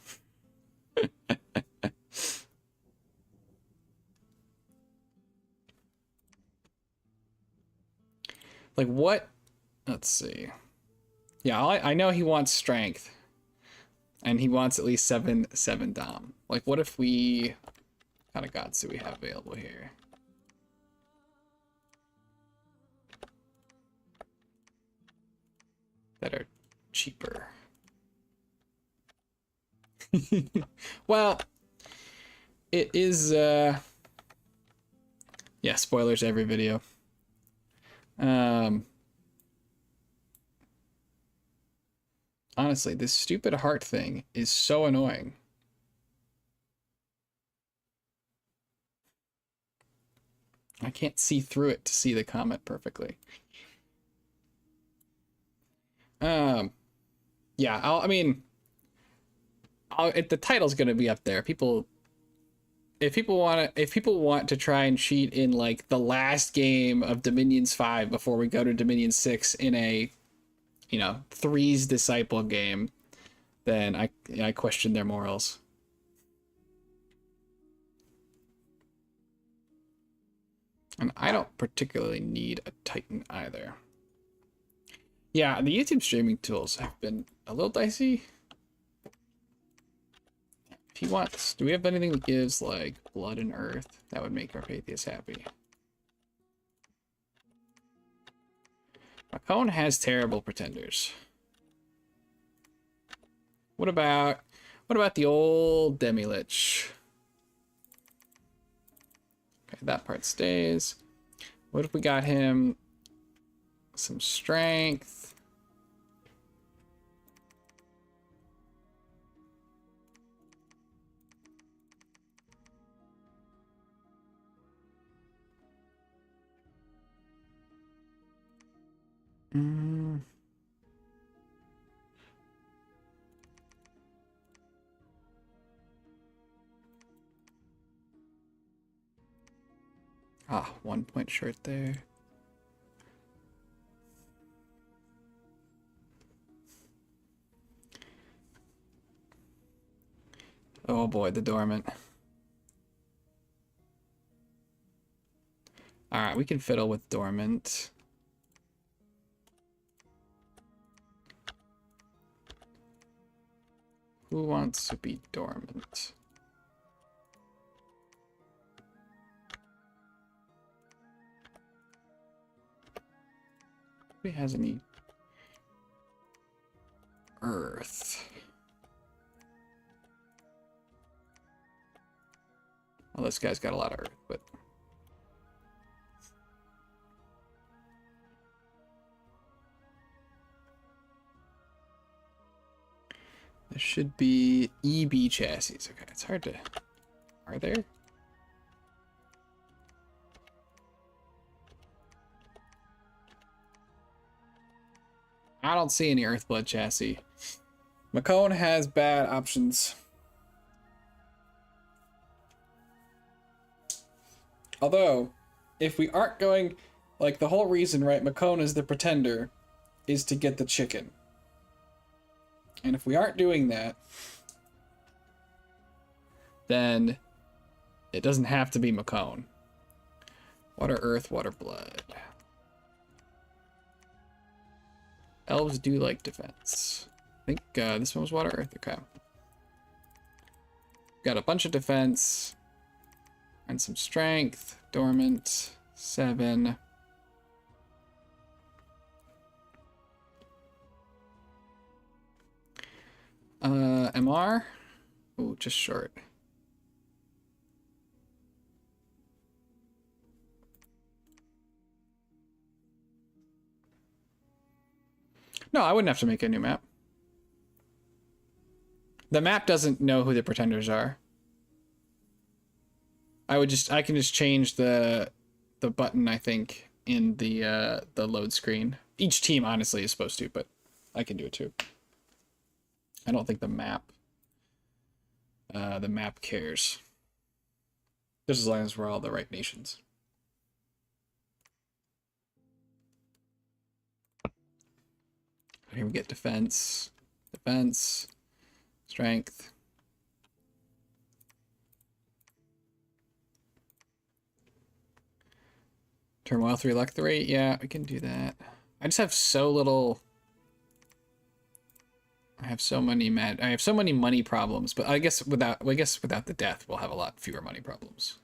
Like what? Let's see. Yeah, I know he wants strength, and he wants at least 7 dom. Like, what if we? What kind of gods do we have available here? That are cheaper. Well, it is. Yeah, spoilers every video. Honestly, this stupid heart thing is so annoying. I can't see through it to see the comment perfectly. Yeah, I mean, the title's gonna be up there. If people want to try and cheat in like the last game of Dominions 5 before we go to Dominion 6 in a, you know, Three's Disciple game, then I question their morals. And I don't particularly need a Titan either. Yeah, the YouTube streaming tools have been a little dicey. If he wants, do we have anything that gives like blood and earth? That would make Carpathius happy. Mekone has terrible pretenders. What about the old Demi-Lich? Okay, that part stays. What if we got him some strength? Ah, 1 point short there. Oh boy, the dormant. Alright, we can fiddle with dormant. Who wants to be dormant? Who has any earth? Well, this guy's got a lot of earth, but there should be EB chassis. Okay, it's hard to... Are there? I don't see any Earthblood chassis. Mekone has bad options. Although, if we aren't going... Like, the whole reason, right, Mekone is the pretender, is to get the chicken. And if we aren't doing that, then it doesn't have to be Mekone. Water, earth, water, blood. Elves do like defense. I think this one was water, earth. Okay. Got a bunch of defense. And some strength. Dormant. 7. MR? Ooh, just short. No, I wouldn't have to make a new map. The map doesn't know who the pretenders are. I can just change the button, I think, in the load screen. Each team honestly is supposed to, but I can do it too. I don't think the map cares. Just as long as we're all the right nations. Here we get defense, strength. Turmoil 3, luck 3. Yeah, we can do that. I just have so little. I have so many money problems, but I guess without the death, we'll have a lot fewer money problems.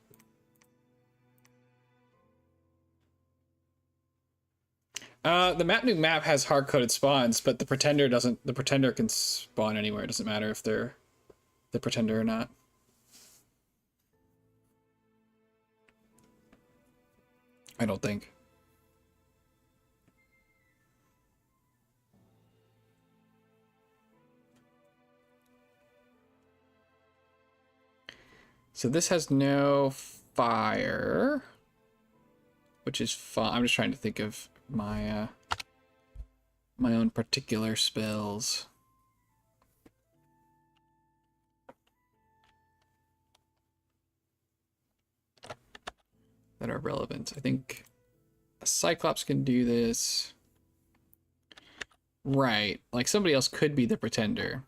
The new map has hard-coded spawns, but the pretender doesn't. The pretender can spawn anywhere. It doesn't matter if they're the pretender or not. I don't think. So this has no fire, which is fun. I'm just trying to think of my my own particular spells. That are relevant. I think a Cyclops can do this. Right. Like somebody else could be the pretender.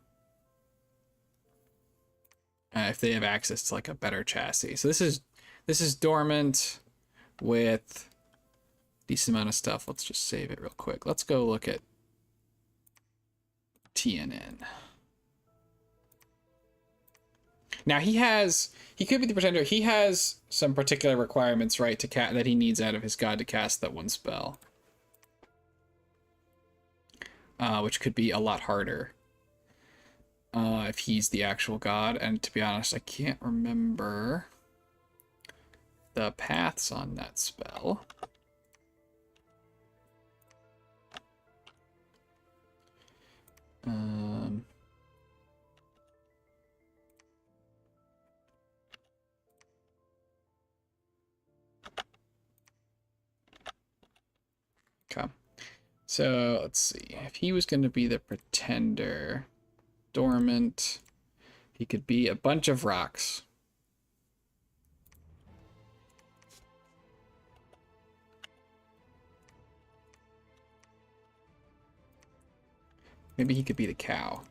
If they have access to like a better chassis. So this is dormant with decent amount of stuff. Let's just save it real quick. Let's go look at TNN. Now he could be the pretender. He has some particular requirements, right, to that he needs out of his god to cast that one spell, which could be a lot harder if he's the actual god. And to be honest, I can't remember the paths on that spell. Okay. So let's see. If he was going to be the pretender, dormant, he could be a bunch of rocks. Maybe he could be the cow.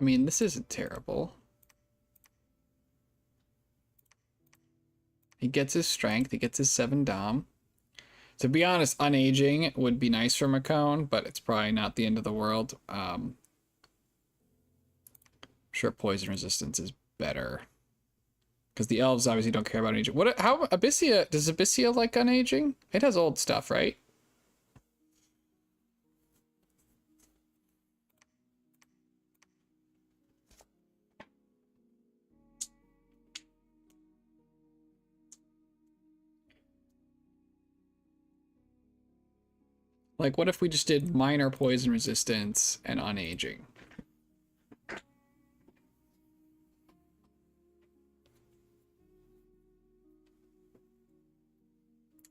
I mean, this isn't terrible. He gets his strength. He gets his 7 dom. To be honest, unaging would be nice for Mekone, but it's probably not the end of the world. I'm sure poison resistance is better. Because the elves obviously don't care about aging. How Abyssia, does Abyssia like unaging? It has old stuff, right? Like, what if we just did minor poison resistance and unaging?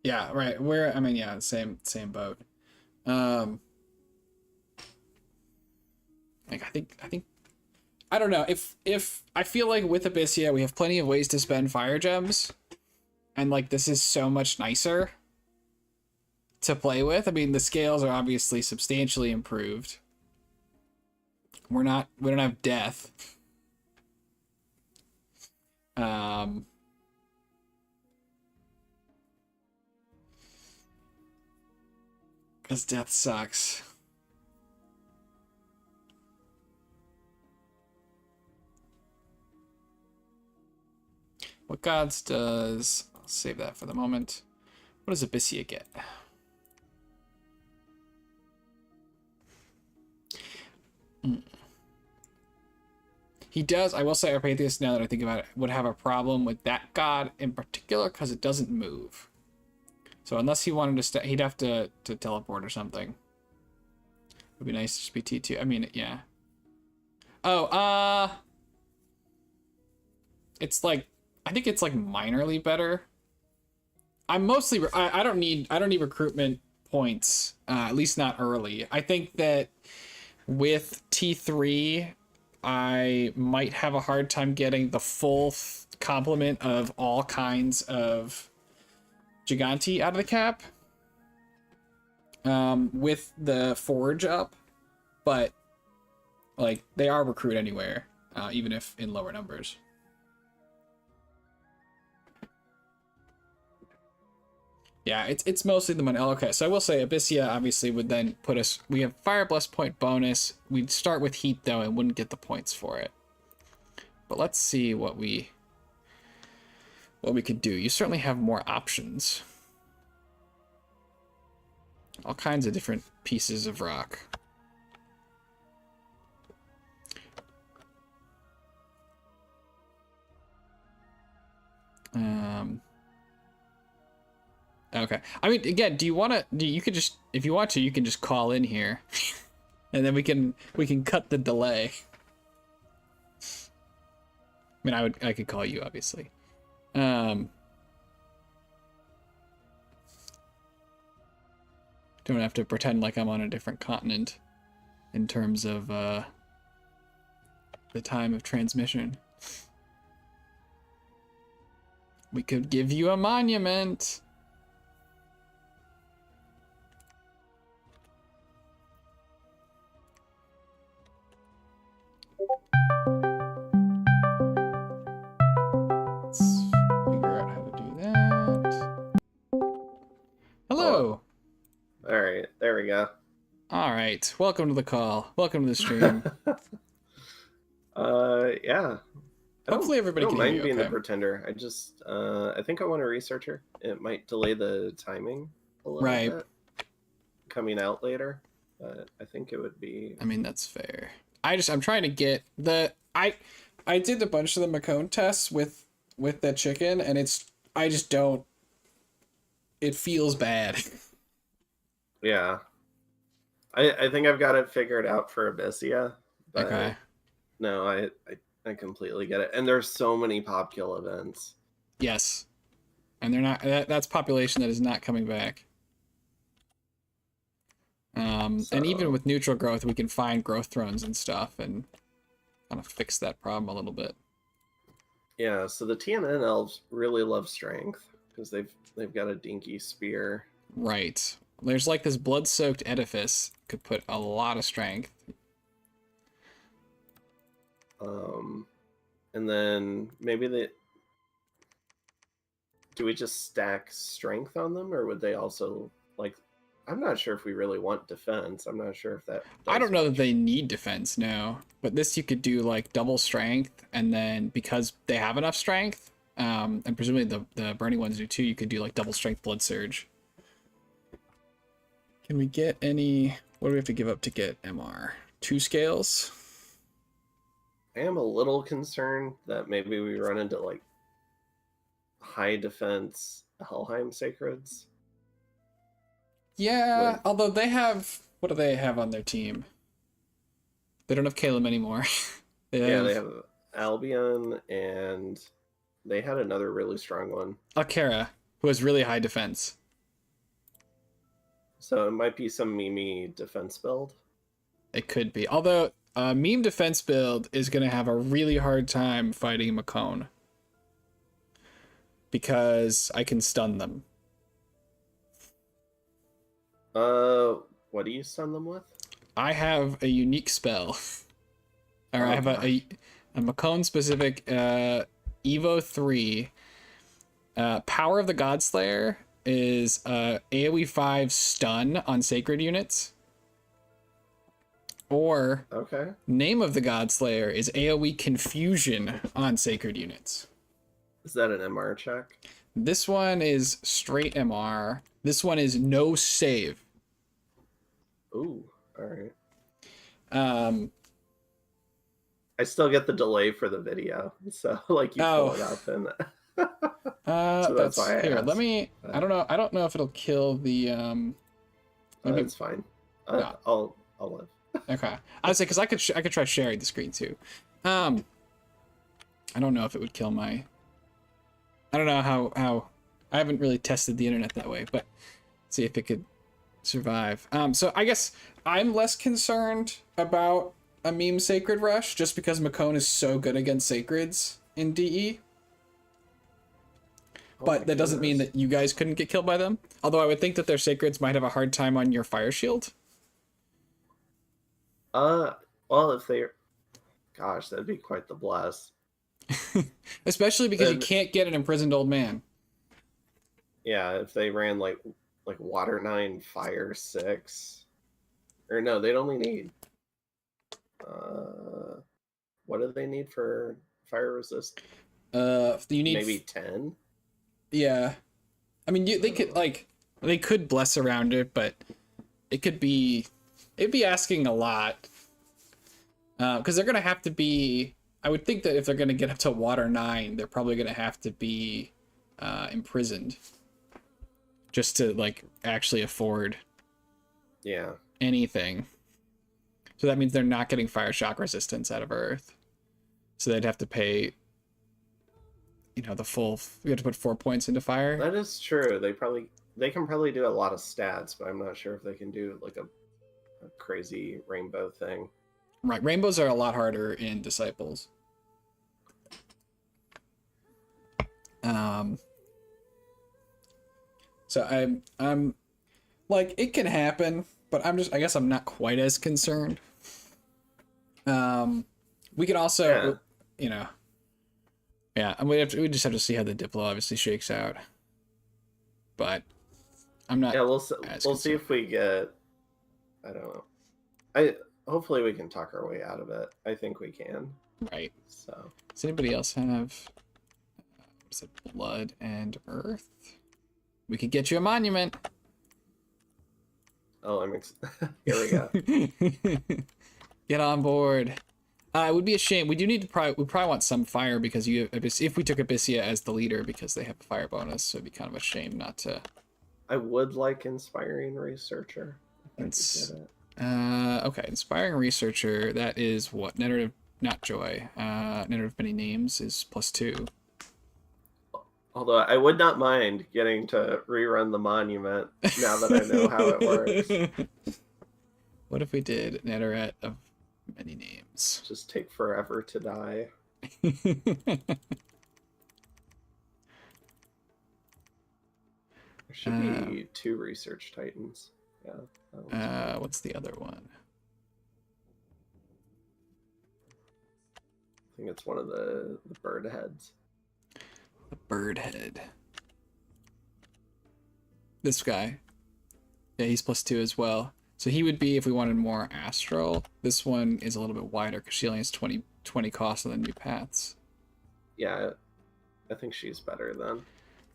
Yeah, right. I mean, yeah, same boat. Like I think I don't know. If I feel like with Abyssia we have plenty of ways to spend fire gems, and like this is so much nicer to play with. I mean, the scales are obviously substantially improved. We don't have death. Because death sucks. What gods does... I'll save that for the moment. What does Abyssia get? He does, I will say, Arpatheus, now that I think about it, would have a problem with that god in particular because it doesn't move. So unless he wanted to stay, he'd have to teleport or something. It would be nice to just be T2. I mean, yeah. Oh, it's like, I think it's like minorly better. I'm mostly, I don't need recruitment points, at least not early. I think that with T3, I might have a hard time getting the full complement of all kinds of Giganti out of the cap with the Forge up, but like they are recruit anywhere, even if in lower numbers. Yeah, it's mostly the money. Oh, okay, so I will say Abyssia obviously would then put us. We have Fire Bless point bonus. We'd start with Heat though, and wouldn't get the points for it. But let's see what we could do. You certainly have more options. All kinds of different pieces of rock. Okay. I mean, again, do you want to? You could just, if you want to, you can just call in here, and then we can cut the delay. I mean, I could call you, obviously. Don't have to pretend like I'm on a different continent in terms of the time of transmission. We could give you a monument. Let's figure out how to do that. Hello. All right, there we go. All right, welcome to the call. Welcome to the stream. Yeah. Hopefully everybody can hear mind you being okay. the pretender. I just, I think I want to research her. It might delay the timing a little bit. Coming out later, but I think it would be. I mean, that's fair. I'm trying to get the I did a bunch of the Mekone tests with that chicken, and I just don't. It feels bad. Yeah. I think I've got it figured out for Abyssia. But Okay. No, I completely get it. And there's so many pop kill events. Yes. And they're not. That's population that is not coming back. And even with neutral growth, we can find growth thrones and stuff, and kind of fix that problem a little bit. Yeah. So the TNN elves really love strength because they've got a dinky spear. Right. There's like this blood-soaked edifice could put a lot of strength. And then maybe do we just stack strength on them, or would they also like? I'm not sure if we really want defense. I'm not sure if that. I don't know that they need defense, no. But this you could do like double strength, and then because they have enough strength, and presumably the burning ones do too, you could do like double strength blood surge. Can we get any? What do we have to give up to get MR? 2 scales? I am a little concerned that maybe we run into like high defense Helheim Sacreds. Yeah, although they have, what do they have on their team? They don't have Caleb anymore. They have Albion, and they had another really strong one. Akira, who has really high defense. So it might be some Mimi defense build. It could be. Although, meme defense build is going to have a really hard time fighting Mekone. Because I can stun them. What do you stun them with? I have a unique spell. Or I have a Mekone specific Evo 3. Power of the Godslayer is AoE 5 stun on sacred units. Or Name of the Godslayer is AoE confusion on sacred units. Is that an MR check? This one is straight MR. This one is no save. Ooh, all right. I still get the delay for the video, so like you pull it up and. So that's why I here. Let asked. me. I don't know. I don't know if it'll kill the. Maybe. That's fine. No. I'll live. Okay. I would say because I could try sharing the screen too. I don't know if it would kill my. I don't know how. I haven't really tested the internet that way, but see if it could survive. So I guess I'm less concerned about a meme Sacred Rush just because Mekone is so good against Sacreds in DE. Oh But that doesn't mean goodness. that you guys couldn't get killed by them. Although I would think that their Sacreds might have a hard time on your Fire Shield. Well, if they, gosh, that'd be quite the bless. Especially because you Then- can't get an imprisoned old man. Yeah, if they ran like Water 9, Fire 6, or no, they'd only need. What do they need for fire resist? You need Maybe 10. Yeah, I mean, they could bless around it, but it'd be asking a lot. Because they're gonna have to be. I would think that if they're gonna get up to Water 9, they're probably gonna have to be imprisoned, just to like actually afford Yeah. anything. So that means they're not getting fire shock resistance out of Earth. So they'd have to pay. The full. We have to put 4 points into fire. That is true. They can probably do a lot of stats, but I'm not sure if they can do like a crazy rainbow thing. Right, rainbows are a lot harder in Disciples. So I'm like, it can happen, but I guess I'm not quite as concerned. We could also, and we just have to see how the Diplo obviously shakes out. But I'm not. Yeah, we'll as see concerned. if we get. I don't know. Hopefully we can talk our way out of it. I think we can. Right. So. Does anybody else have? Is it blood and earth? We could get you a monument. Oh, here we go. Get on board. It would be a shame. We do need to we probably want some fire because if we took Abyssia as the leader because they have a fire bonus, so it'd be kind of a shame not to. I would like inspiring researcher. Okay, inspiring researcher. That is what narrative, not joy. Narrative many names is +2. Although I would not mind getting to rerun the monument now that I know how it works. What if we did Netaret of many names? Just take forever to die. There should be 2 research titans. Yeah. What's the other one? I think it's one of the bird heads. The bird head. This guy. Yeah, he's +2 as well. So he would be if we wanted more astral. This one is a little bit wider because she only has 20 cost on the new paths. Yeah, I think she's better then,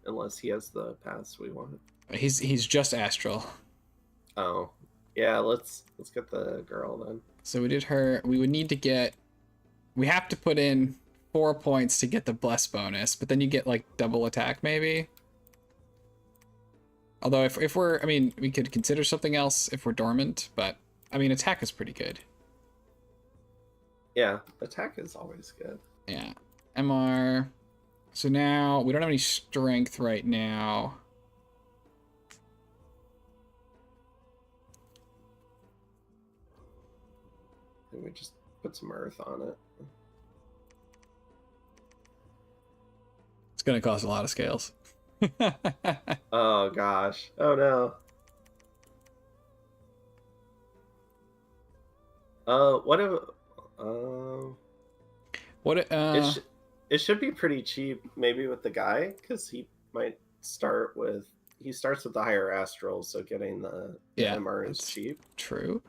unless he has the paths we want. He's just astral. Oh, yeah. Let's get the girl then. So we did her. We would need to get. We have to put in 4 points to get the bless bonus, but then you get like double attack maybe. Although if we're, I mean, we could consider something else if we're dormant, but I mean, attack is pretty good. Yeah, attack is always good. Yeah. MR. So now we don't have any strength right now. And we just put some earth on it. It's gonna cost a lot of scales. Oh gosh. Oh no. What if What it should be pretty cheap maybe with the guy, because he starts with the higher astral, so getting the MR is cheap. True.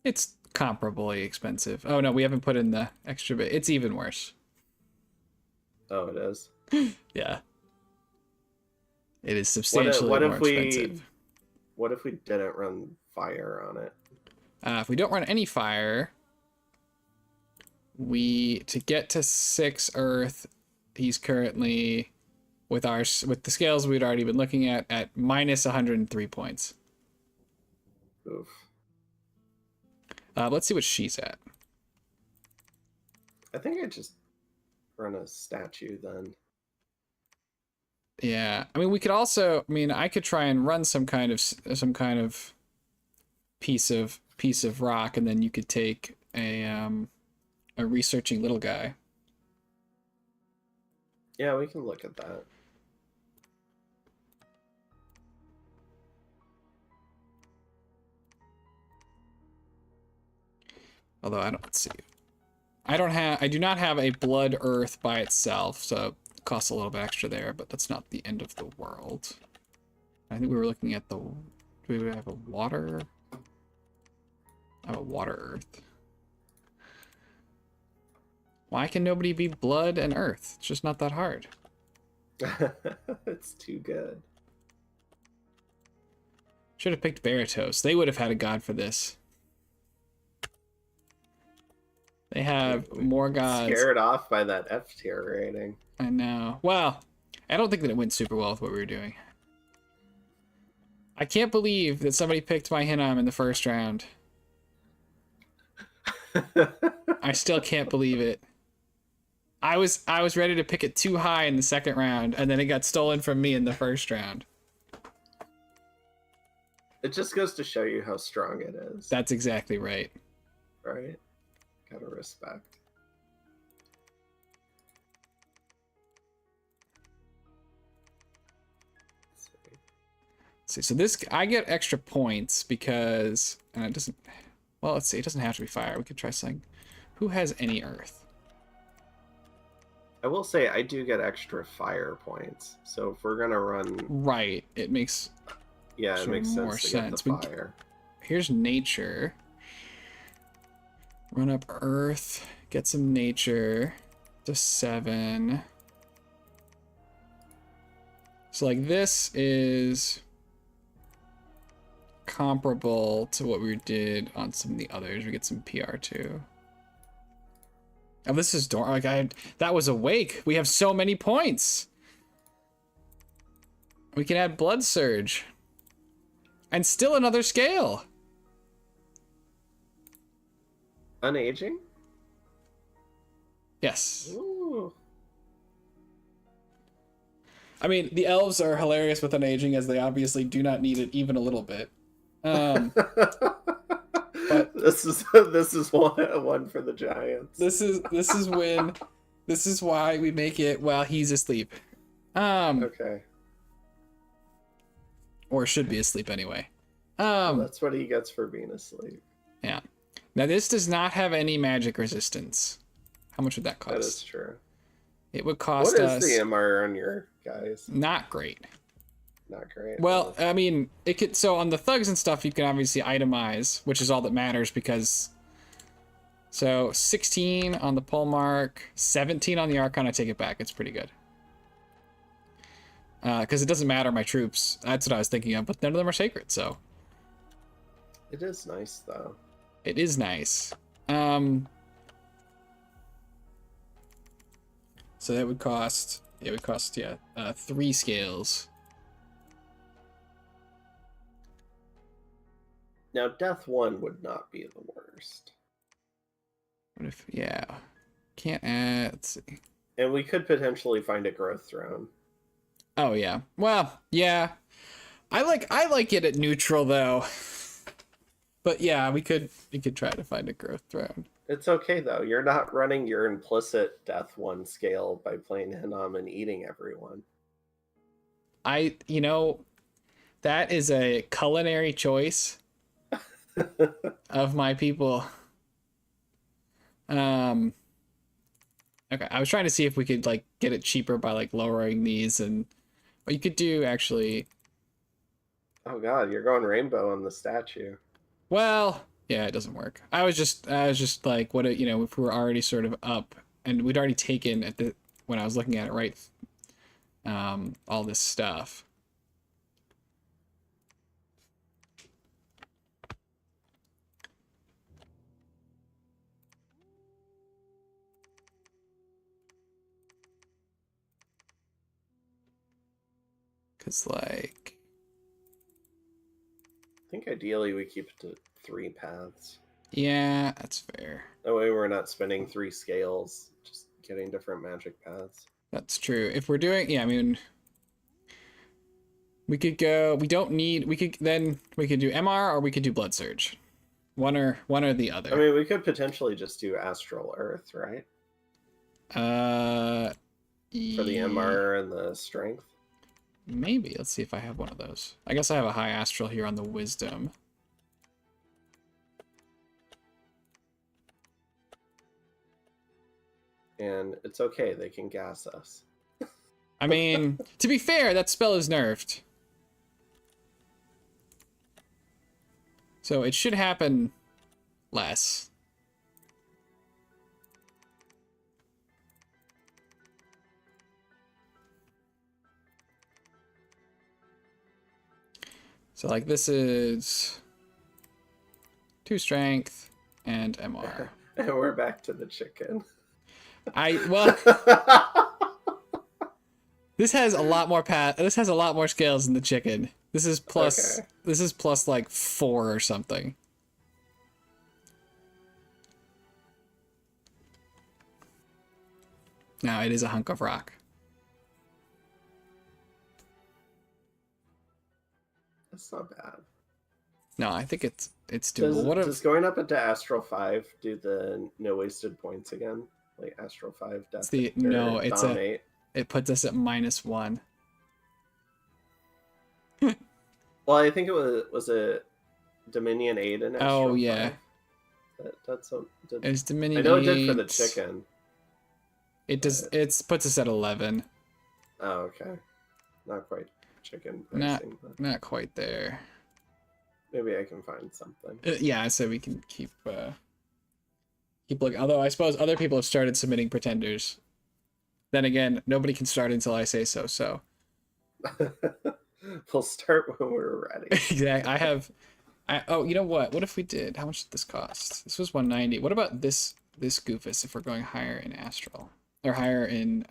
It's comparably expensive. Oh no, we haven't put in the extra bit. It's even worse. Oh, it is. Yeah. It is substantially more expensive. What if we didn't run fire on it? If we don't run any fire, to get to 6 Earth, he's currently with the scales we'd already been looking at minus 103 points. Oof. Let's see what she's at. I think I just run a statue then. Yeah, I mean, we could also. I mean, I could try and run some kind of piece of rock, and then you could take a researching little guy. Yeah, we can look at that. Although let's see. I do not have a blood earth by itself, so it costs a little bit extra there, but that's not the end of the world. I think we were looking at do we have a water? I have a water earth. Why can nobody be blood and earth? It's just not that hard. It's too good. Should have picked Baratos. They would have had a god for this. They have more gods. Scared off by that F tier rating. I know. Well, I don't think that it went super well with what we were doing. I can't believe that somebody picked my Hinnom in the first round. I still can't believe it. I was ready to pick it too high in the second round, and then it got stolen from me in the first round. It just goes to show you how strong it is. That's exactly right. Right? Gotta respect. See, so this, I get extra points because, and it doesn't, well, let's see, it doesn't have to be fire. We could try something. Who has any earth? I will say I do get extra fire points. So if we're gonna run, Right, it makes, yeah, it makes more sense to sense. get the fire. Here's nature. Run up earth, get some nature to 7. So like this is comparable to what we did on some of the others. We get some PR too. Oh, this is that was awake. We have so many points. We can add blood surge. And still another scale. Unaging? Yes. Ooh. I mean, the elves are hilarious with unaging, as they obviously do not need it even a little bit. But this is one for the giants. this is why we make it while he's asleep. Okay. Or should be asleep anyway. Well, that's what he gets for being asleep. Yeah. Now this does not have any magic resistance. How much would that cost? That is true. It would cost us. What is the MR on your guys? Not great. Not great. Well, I mean, it could. So on the thugs and stuff, you can obviously itemize, which is all that matters because. So 16 on the pole mark, 17 on the Archon. I take it back. It's pretty good. Because it doesn't matter my troops. That's what I was thinking of, but none of them are sacred, so. It is nice though. It is nice. So that would cost. It would cost 3 scales. Now, Death 1 would not be the worst. What if, yeah. Can't add, let's see. And we could potentially find a growth throne. Oh, yeah. Well, yeah. I like it at neutral, though. But yeah, we could try to find a growth throne. It's okay, though. You're not running your implicit Death 1 scale by playing Hinnom and eating everyone. That is a culinary choice of my people. Okay, I was trying to see if we could like get it cheaper by like lowering these, and what you could do actually. Oh god, you're going rainbow on the statue. Well, yeah, it doesn't work. I was just like, what if we were already sort of up, and we'd already taken when I was looking at it, right? All this stuff. Because, like... I think ideally we keep it to 3 paths. Yeah, that's fair. That way we're not spending 3 scales, just getting different magic paths. That's true. If we're doing... Yeah, I mean... We could go... We don't need... We could do MR or we could do Blood Surge. One or the other. I mean, we could potentially just do Astral Earth, right? For the MR and the Strength. Maybe. Let's see if I have one of those. I guess I have a high Astral here on the Wisdom. And it's okay, they can gas us. I mean, to be fair, that spell is nerfed. So it should happen less. So like this is 2 strength and MR. And we're back to the chicken. Well, this has a lot more this has a lot more scales than the chicken. This is plus Okay. This is plus like 4 or something. Now it is a hunk of rock. That's not bad. No, I think it's doable. Does going up into Astral 5 do the no wasted points again? Like Astral 5 death? No, it's Dominate? it puts us at -1. Well, I think it was a Dominion 8 and Astral 5. Yeah. That's It's Dominion. I know it did for the 8. chicken. It does. It puts us at 11. Oh, okay. Not quite chicken Not pricing, but not quite there. maybe I can find something. Yeah, so we can keep looking. Although I suppose other people have started submitting pretenders. Then again, nobody can start until I say so. So We'll start when we're ready. exactly. Oh, you know what? What if we did? How much did this cost? This was 190. What about this Goofus if we're going higher in Astral or higher in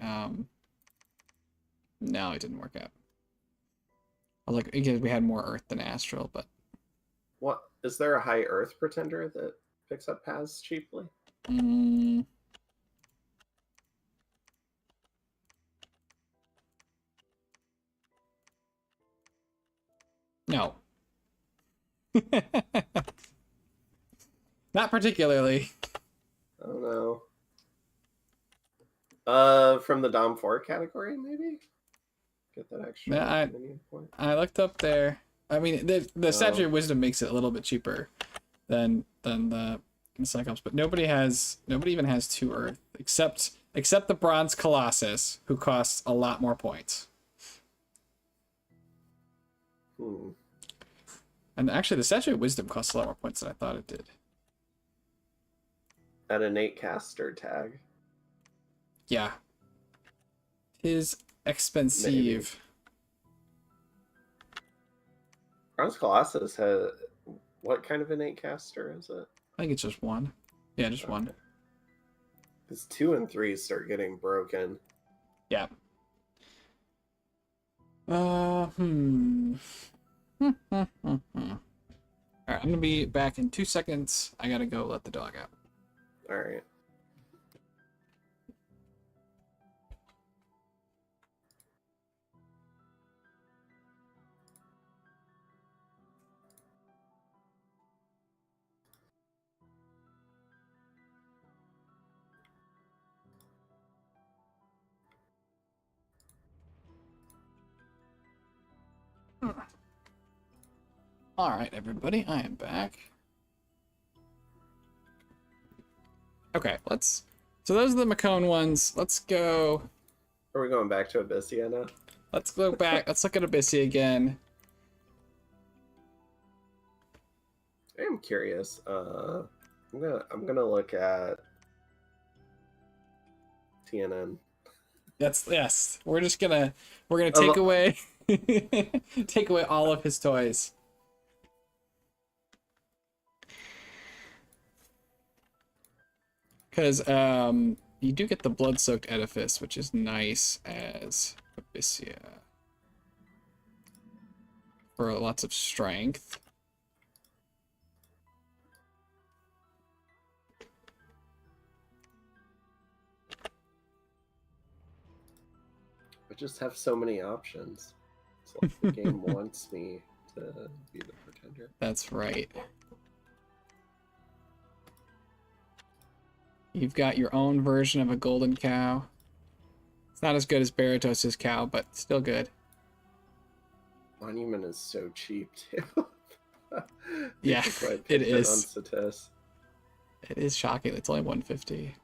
No, it didn't work out. Like because we had more Earth than Astral, but What is there a high Earth pretender that picks up paths cheaply? No. Not particularly. I don't know. From the Dom 4 category, maybe? Get that extra Yeah, mini point. I looked up there. I mean, the Statue of Wisdom makes it a little bit cheaper than the Cyclops, but nobody even has 2 Earth except the Bronze Colossus, who costs a lot more points. And actually, the Statue of Wisdom costs a lot more points than I thought it did. At an 8 caster tag. Yeah. Is expensive. Maybe. Bronze Colossus has what kind of an 8 caster is it? I think it's just 1. Yeah, just 1. Because 2 and 3 start getting broken. Yeah. Alright, I'm gonna be back in 2 seconds. I gotta go let the dog out. Alright. Alright, everybody, I am back. Okay, so those are the Mekone ones. Let's go. Are we going back to Abyssia now? Let's go back. Let's look at Abyssia again. I am curious. I'm gonna look at TNN. Yes. We're gonna take away take away all of his toys. Because you do get the blood-soaked edifice, which is nice as Abyssia. for lots of strength. I just have so many options. It's like the game wants me to be the pretender. That's right. You've got your own version of a golden cow. It's not as good as Baratos' cow, but still good. Monument is so cheap too. Yeah, That's why I it picked is. on Satis. It is shocking. It's only 150.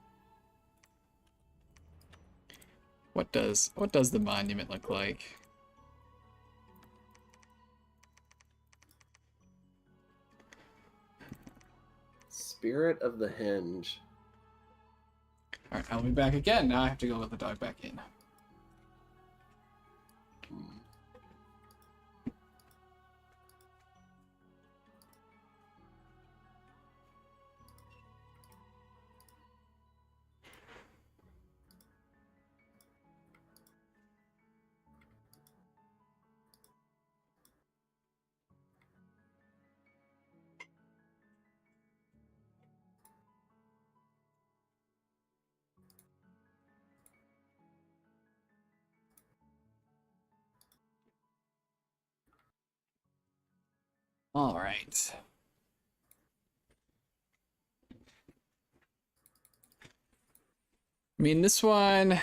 What does the monument look like? Spirit of the Hinge. All right, I'll be back again. Now I have to go let the dog back in. All right. I mean, this one,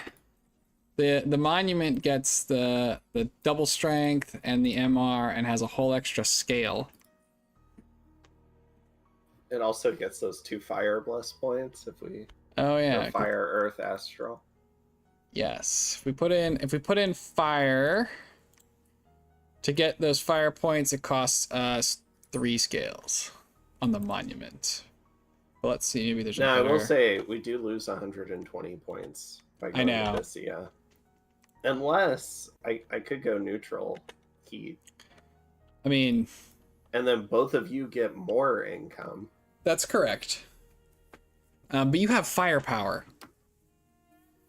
the monument gets the double strength and the MR and has a whole extra scale. It also gets those 2 fire bless points if we Oh yeah. go fire, earth, astral. Yes. If we put in fire to get those fire points, it costs us 3 scales on the monument. But let's see, maybe there's a Now, better... I will say we do lose 120 points by going know. with this, yeah. Unless I could go neutral heat. I mean, And then both of you get more income. that's correct. But you have firepower.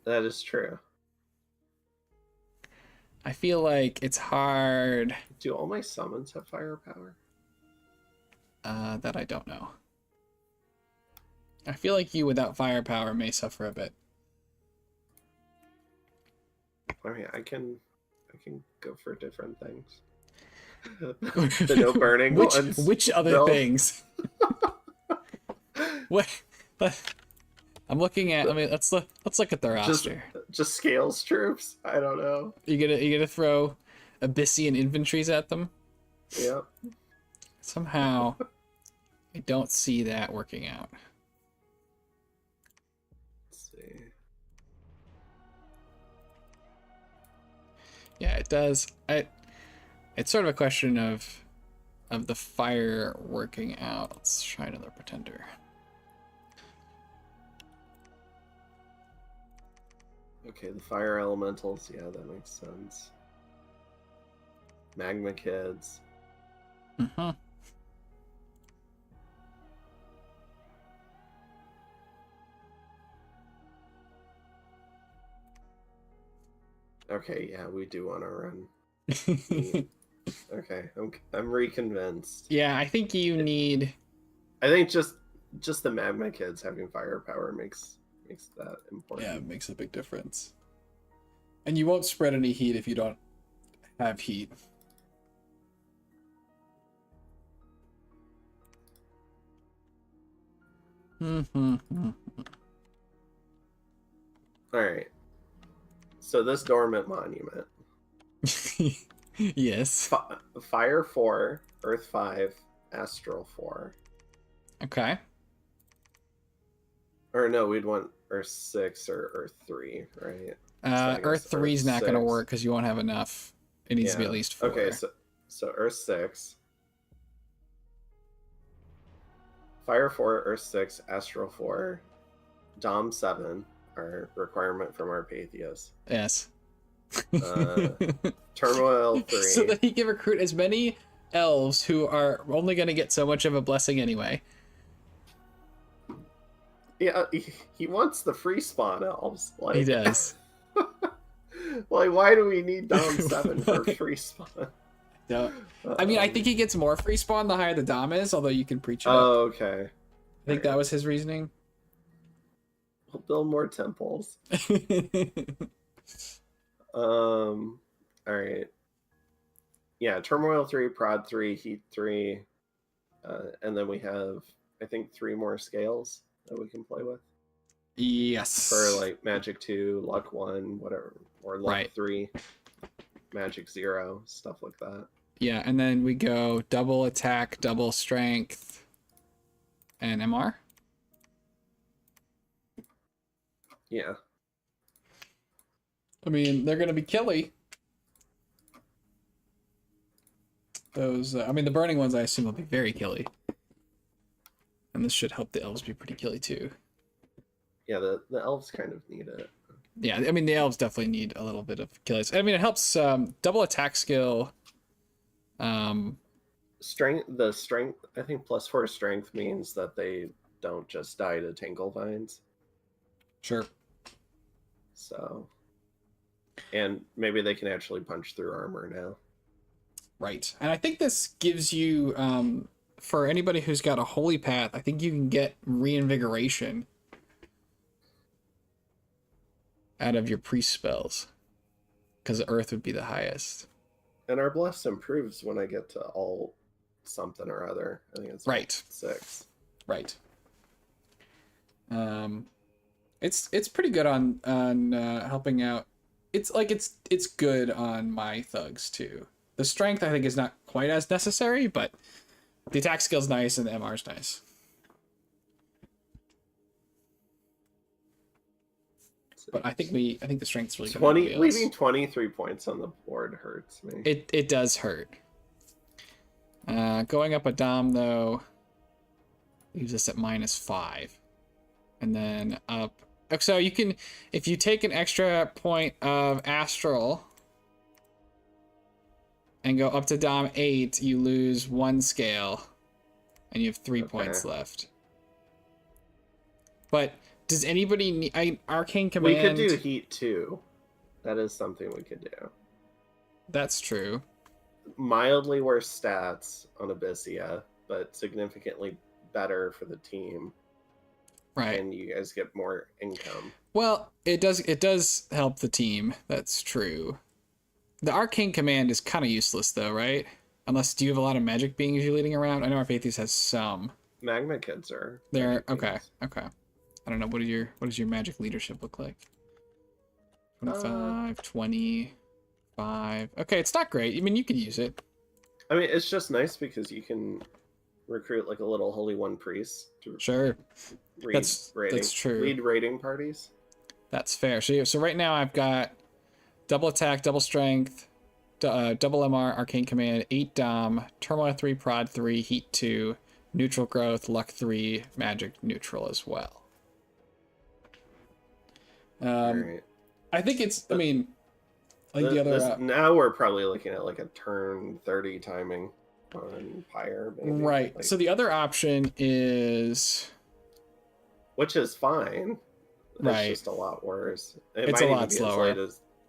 That is true. I feel like it's hard. Do all my summons have firepower? That I don't know. I feel like you without firepower may suffer a bit. I mean, I can go for different things. The no burning ones. Which other No. things? What? I'm looking at. Let's look at the roster. Just scales troops. I don't know. You gonna throw Abyssian infantries at them? Yep. Somehow, I don't see that working out. Let's see. Yeah, it does. It's sort of a question of the fire working out. Let's try another pretender. Okay, the fire elementals. Yeah, that makes sense. Magma kids. Mm-hmm. Okay, yeah, we do want to run. Okay, I'm reconvinced. Yeah, I think you need. I think just the magma kids having firepower makes that important. Yeah, it makes a big difference. And you won't spread any heat if you don't have heat. Mm-hmm. All right. So this dormant monument. Yes. Fire 4, Earth 5, Astral 4. Okay. Or no, we'd want Earth 6 or Earth 3, right? Earth 3 is not going to 6. work because you won't have enough. It needs to be at least 4. Okay, so Earth 6. Fire 4, Earth 6, Astral 4, Dom 7, our requirement from our Patheos. Yes. Turmoil 3. So that he can recruit as many elves who are only going to get so much of a blessing anyway. Yeah, he wants the free spawn elves. Like, He does. Like, why do we need Dom 7 for free spawn? Yeah. I mean, I think he gets more free spawn the higher the dom is, although you can preach it up. Oh, okay. I think that was his reasoning. We'll build more temples. All right. Yeah, Turmoil 3, Prod 3, Heat 3, and then we have, I think, 3 more scales that we can play with. Yes. For like Magic 2, Luck 1, whatever, or Luck 3, Magic 0, stuff like that. Yeah, and then we go double attack, double strength, and MR. Yeah. I mean, they're going to be killy. Those, I mean, the burning ones I assume will be very killy. And this should help the elves be pretty killy too. Yeah, the elves kind of need it. Yeah, I mean, the elves definitely need a little bit of kills. I mean, it helps double attack skill. Strength, I think +4 strength means that they don't just die to Tangle Vines. Sure. So, and maybe they can actually punch through armor now. Right. And I think this gives you, for anybody who's got a holy path, I think you can get reinvigoration out of your priest spells, because earth would be the highest. And our bless improves when I get to all something or other. I think it's right. 6. Right. It's pretty good on helping out. It's like it's good on my thugs too. The strength I think is not quite as necessary, but the attack skill's nice and the MR's nice. But I think the strength's really 20. Leaving 23 points on the board hurts me. It does hurt. Going up a dom though leaves us at -5, and then up. So you can, if you take an extra point of astral and go up to dom 8, you lose 1 scale, and you have 3 points left. But does anybody need arcane command? We could do heat 2. That is something we could do. That's true. Mildly worse stats on Abyssia, but significantly better for the team. Right. And you guys get more income. Well, it does help the team. That's true. The arcane command is kind of useless though, right? Unless, do you have a lot of magic beings you're leading around? I know our Faithies has some. Magma kids are. They're okay. Okay. I don't know. What does your magic leadership look like? 25, 25. Okay, it's not great. I mean, you could use it. I mean, it's just nice because you can recruit like a little Holy One priest to sure. That's true. Lead raiding parties. That's fair. So right now I've got double attack, double strength, double MR, arcane command, 8 dom, turmoil 3, prod 3, heat 2, neutral growth, luck 3, magic neutral as well. Right. I think it's. I mean, like the other. Now we're probably looking at like a turn 30 timing on Pyre. Maybe. Right. Like, so the other option is. Which is fine. Right. It's just a lot worse. It's a lot slower.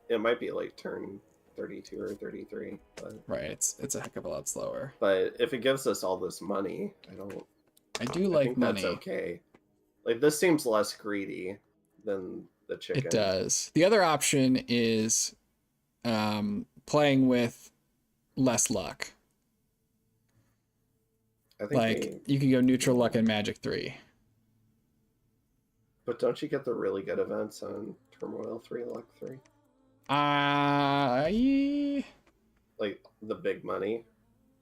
It might be like turn 32 or 33. But, right. It's a heck of a lot slower. But if it gives us all this money, I think money. That's okay. Like this seems less greedy than the chicken. It does. The other option is playing with less luck. I think like you can go neutral luck and magic 3. But don't you get the really good events on Turmoil 3, Luck 3? Like the big money?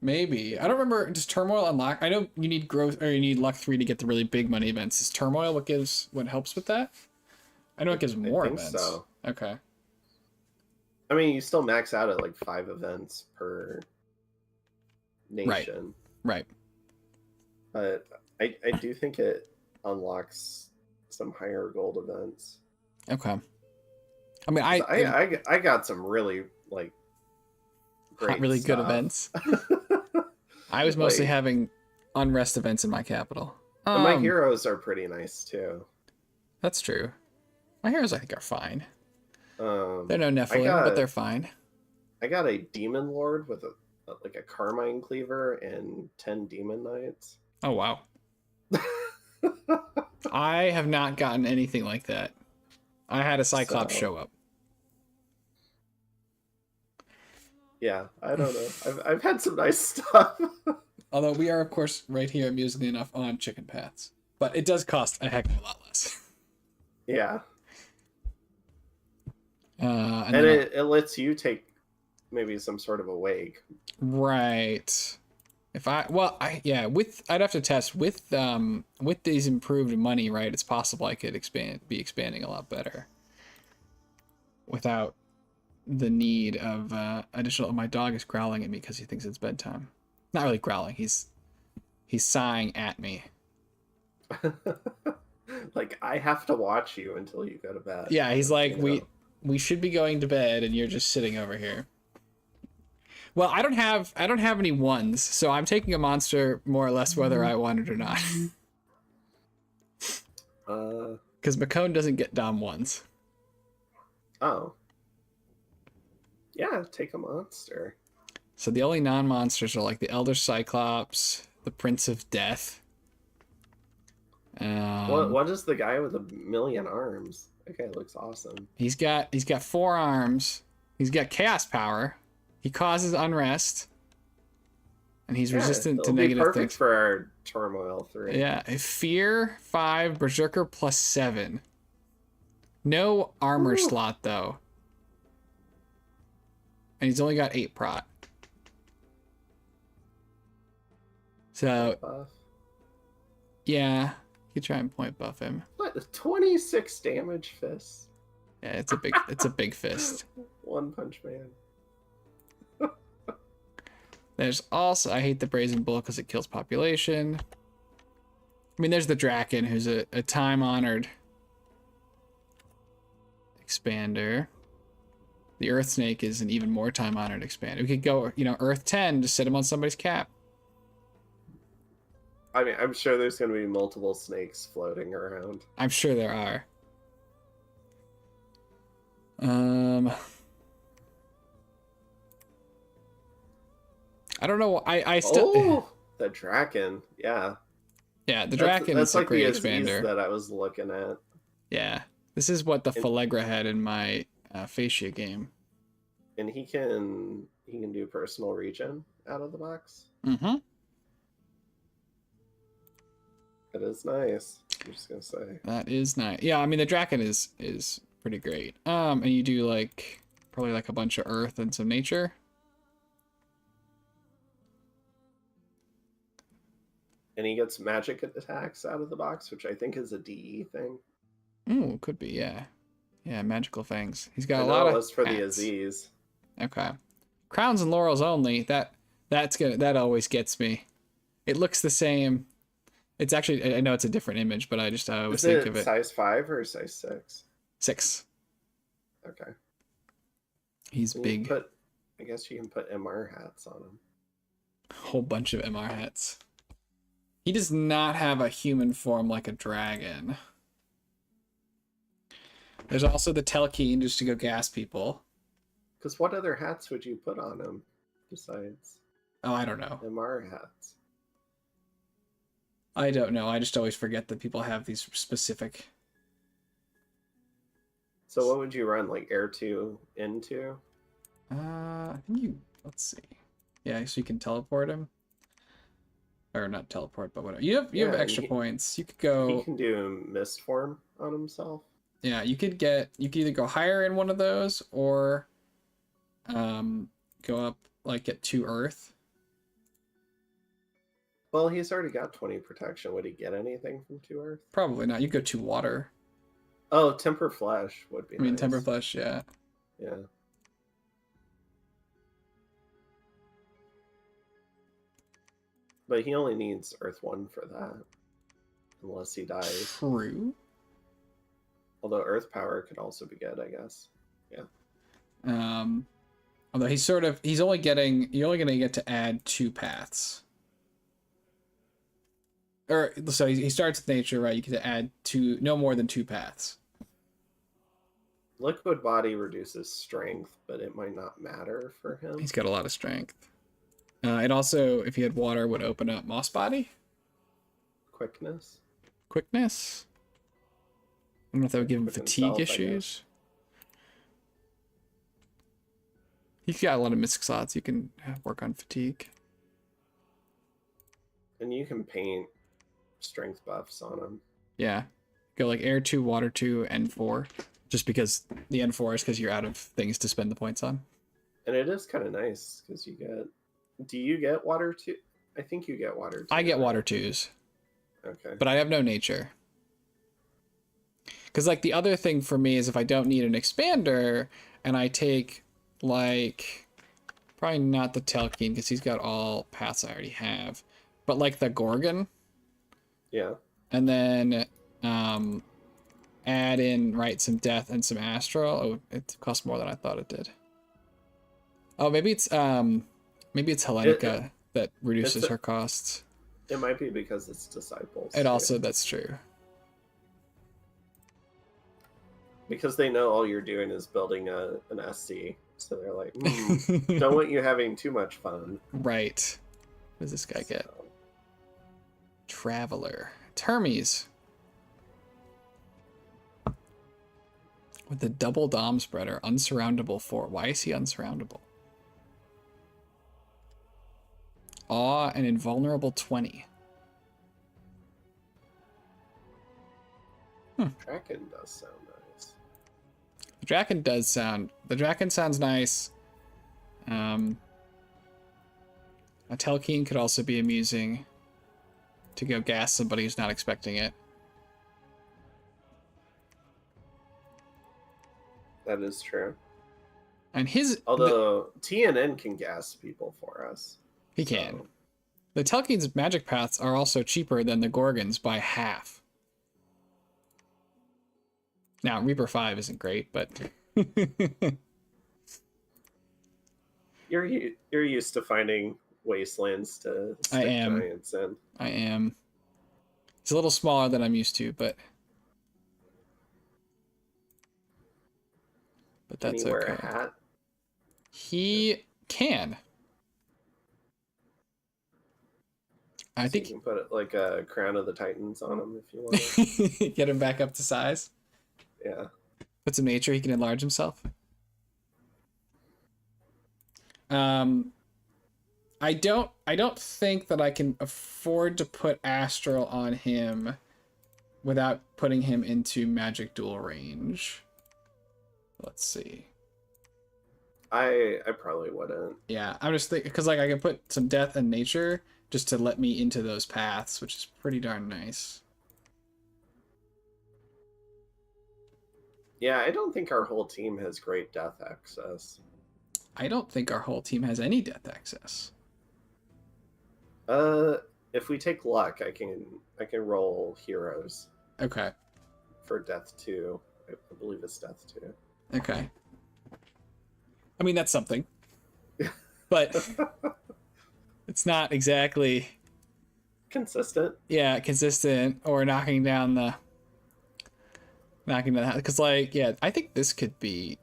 Maybe. I don't remember. Does Turmoil unlock? I know you need growth or you need luck 3 to get the really big money events. Is Turmoil what helps with that? I know it gives more events. So. Okay. I mean, you still max out at like 5 events per nation. Right. But I do think it unlocks some higher gold events. Okay. I mean, I got some really like great really stuff. Good events. I was mostly having unrest events in my capital. My heroes are pretty nice too. That's true. My heroes, I think, are fine. They're no Nephilim, but they're fine. I got a demon lord with like a Carmine Cleaver and 10 Demon Knights. Oh, wow. I have not gotten anything like that. I had a Cyclops So- show up. Yeah, I don't know. I've had some nice stuff. Although we are, of course, right here, amusingly enough, on Chicken Paths. But it does cost a heck of a lot less. Yeah. And And then it lets you take maybe some sort of a wake. right. If I I'd have to test with these improved money, right? It's possible I could be expanding a lot better without the need of additional. My dog is growling at me because he thinks it's bedtime. Not really growling. He's sighing at me. Like, I have to watch you until you go to bed. Yeah, he's like, You know? we should be going to bed, and you're just sitting over here. Well, I don't have any ones, so I'm taking a monster more or less whether I want it or not. Because Mekone doesn't get Dom ones. Oh. Yeah, take a monster. So the only non-monsters are like the Elder Cyclops, the Prince of Death. What is the guy with 1,000,000 arms? That guy looks awesome. He's got 4 arms. He's got chaos power. He causes unrest. And he's resistant to negative perfect things. for our Turmoil 3. Yeah, a Fear 5, Berserker +7. No armor Ooh. slot though. And he's only got 8 prot. So Buff. yeah, you could try and point buff him. What? 26 damage fists. Yeah, it's a big fist. One Punch Man. There's also, I hate the Brazen Bull because it kills population. I mean, there's the Draken, who's a time-honored expander. The Earth Snake is an even more time-honored expander. We could go, Earth 10, just set him on somebody's cap. I mean, I'm sure there's going to be multiple snakes floating around. I'm sure there are. I don't know. I still. Oh, the Draken. Yeah. Yeah, the Draken that's is a like great the Aziz expander. that I was looking at. Yeah, this is what the Phalegra had in my Fascia game. And he can do personal regen out of the box. Mm-hmm. That is nice. I'm just gonna say. That is nice. Yeah, I mean the Draken is pretty great. And you do like probably like a bunch of earth and some nature. And he gets magic attacks out of the box, which I think is a DE thing. Ooh, could be, yeah. Yeah, magical fangs. He's got I a know lot it of was for the hats. Aziz. Okay. Crowns and laurels only. That always gets me. It looks the same. It's actually, I know it's a different image, but I always Is think it of it. size 5 or size 6? 6. Okay. He's And big. I guess you can put MR hats on him. Whole bunch of MR hats. He does not have a human form like a dragon. There's also the Telkeen just to go gas people. Because what other hats would you put on him besides Oh, I don't know. MR hats? I don't know. I just always forget that people have these specific. So what would you run, like Air 2 into? I think let's see. Yeah, so you can teleport him. Or not teleport, but whatever. You have Yeah, extra points. You could go. He can do mist form on himself. Yeah, you could either go higher in one of those or go up like get 2 earth. Well, he's already got 20 protection. Would he get anything from 2 Earth? Probably not. You go 2 water. Oh, Temper Flesh would be I mean, nice. Temper Flesh, yeah. Yeah. But he only needs Earth 1 for that. Unless he dies. True. Although Earth Power could also be good, I guess. Yeah. Although you're only gonna get to add 2 paths. Or so he starts with nature, right? You get to add no more than 2 paths. Liquid Body reduces strength, but it might not matter for him. He's got a lot of strength. It also, if you had water, would open up Moss Body. Quickness. Quickness. I don't know if that would give him Quick fatigue himself, I guess. issues. He's got a lot of mystic slots. You can work on fatigue. And you can paint strength buffs on him. Yeah. Go like air 2, water 2, N4. Just because the N4 is because you're out of things to spend the points on. And it is kind of nice because you get. Do you get water too? I think you get water too. I get right? water 2s, Okay. but I have no nature. Because like the other thing for me is if I don't need an expander and I take like probably not the Telkine because he's got all paths I already have, but like the Gorgon, Yeah. and then add in right some death and some astral. Oh, it costs more than I thought it did. Oh, maybe it's Hellenica that reduces her costs. It might be because it's disciples. It too. also, that's true. Because they know all you're doing is building an SC, so they're like, don't want you having too much fun. Right. What does this guy get? So, Traveler. Termes. With the double dom spreader, unsurroundable 4. Why is he unsurroundable? Awe and invulnerable 20. Kraken does sound nice. The Draken does sound... The Draken sounds nice. A Telkine could also be amusing. To go gas somebody who's not expecting it. That is true. And his... Although TNN can gas people for us. He can. So, The Telkine's magic paths are also cheaper than the Gorgons by half. Now, Reaper 5 isn't great, but... you're used to finding wastelands to stick giants in. I am. He's a little smaller than I'm used to, but that's Can he wear okay. a hat? He can. I So think you can put it like a Crown of the Titans on him if you want. get him back up to size. Yeah. Put some nature, he can enlarge himself. I don't think that I can afford to put Astral on him without putting him into magic duel range. Let's see. I probably wouldn't. Yeah, I'm just thinking because like I can put some death and nature just to let me into those paths, which is pretty darn nice. Yeah, I don't think our whole team has great death access. I don't think our whole team has any death access. If we take luck, I can roll heroes Okay. for death 2. I believe it's death 2. Okay. I mean that's something. But it's not exactly Consistent. consistent or knocking down the because like I think this could be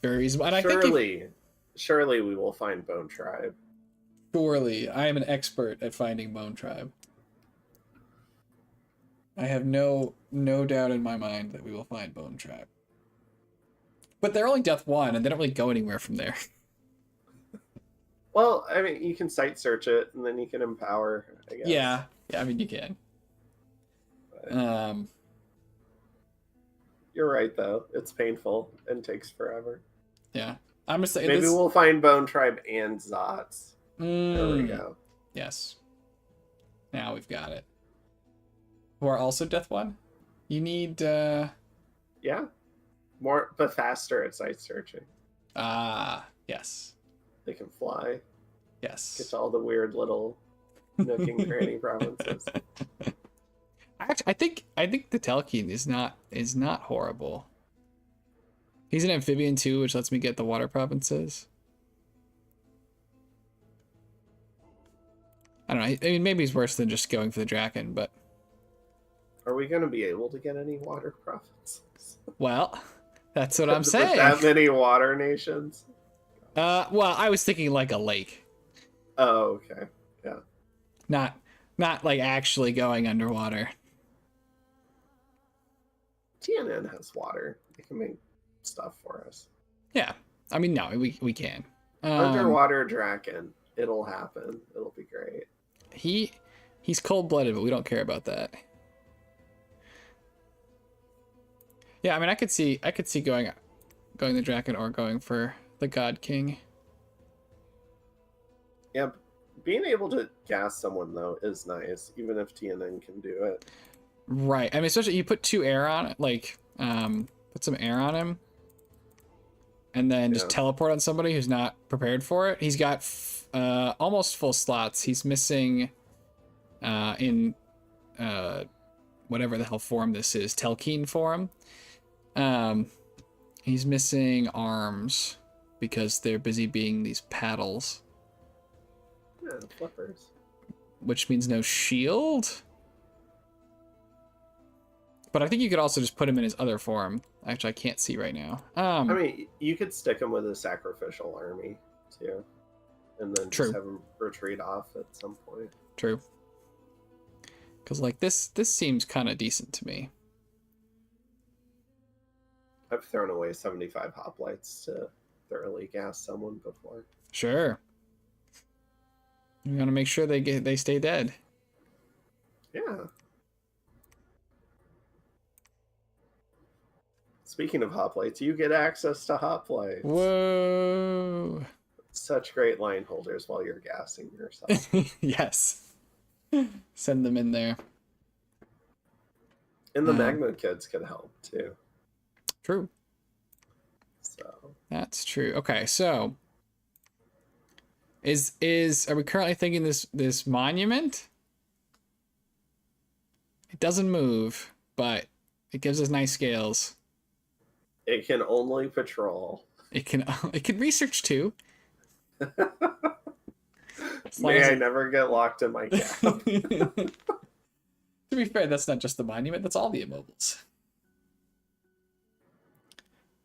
very reasonable. And I think surely we will find Bone Tribe. surely I am an expert at finding Bone Tribe. I have no doubt in my mind that we will find Bone Tribe. But they're only death 1 and they don't really go anywhere from there. Well, I mean, you can site search it and then you can empower, I guess. Yeah, I mean you can. But you're right though. It's painful and takes forever. Yeah. I'm just saying Maybe we'll find Bone Tribe and Zots. There we go. Yes. Now we've got it. Who are also death 1? You need Yeah. More but faster at site searching. Yes. They can fly. Yes. Get to all the weird little nook and cranny provinces. I think the Telkine is not horrible. He's an amphibian too, which lets me get the water provinces. I don't know. I mean, maybe he's worse than just going for the Draken, but Are we going to be able to get any water provinces? well, that's what I'm With saying. that many water nations? Well, I was thinking like a lake. Oh, okay. Yeah. Not like actually going underwater. TNN has water. They can make stuff for us. Yeah. I mean, no, we can. Underwater Draken. It'll happen. It'll be great. He's cold-blooded, but we don't care about that. Yeah, I mean, I could see going the Draken or going for the God King. Yeah, being able to gas someone though is nice, even if TNN can do it. Right. I mean, especially you put 2 air on it, like put some air on him, and then just teleport on somebody who's not prepared for it. He's got almost full slots. He's missing in whatever the hell form this is, Telkeen form. He's missing arms because they're busy being these paddles. Yeah, flippers. Which means no shield. But I think you could also just put him in his other form. Actually, I can't see right now. I mean, you could stick him with a sacrificial army too, and then just have him retreat off at some point. True. Because like this seems kind of decent to me. I've thrown away 75 hoplites to thoroughly gas someone before. Sure. You want to make sure they stay dead. Yeah. Speaking of hoplites, you get access to hoplites. Whoa. Such great line holders while you're gassing yourself. Yes. Send them in there. And the magma kids could help too. True. So that's true. Okay, so are we currently thinking this monument? It doesn't move, but it gives us nice scales. It can only patrol. It can research too. May I never get locked in my cab. To be fair, that's not just the monument, that's all the immobiles.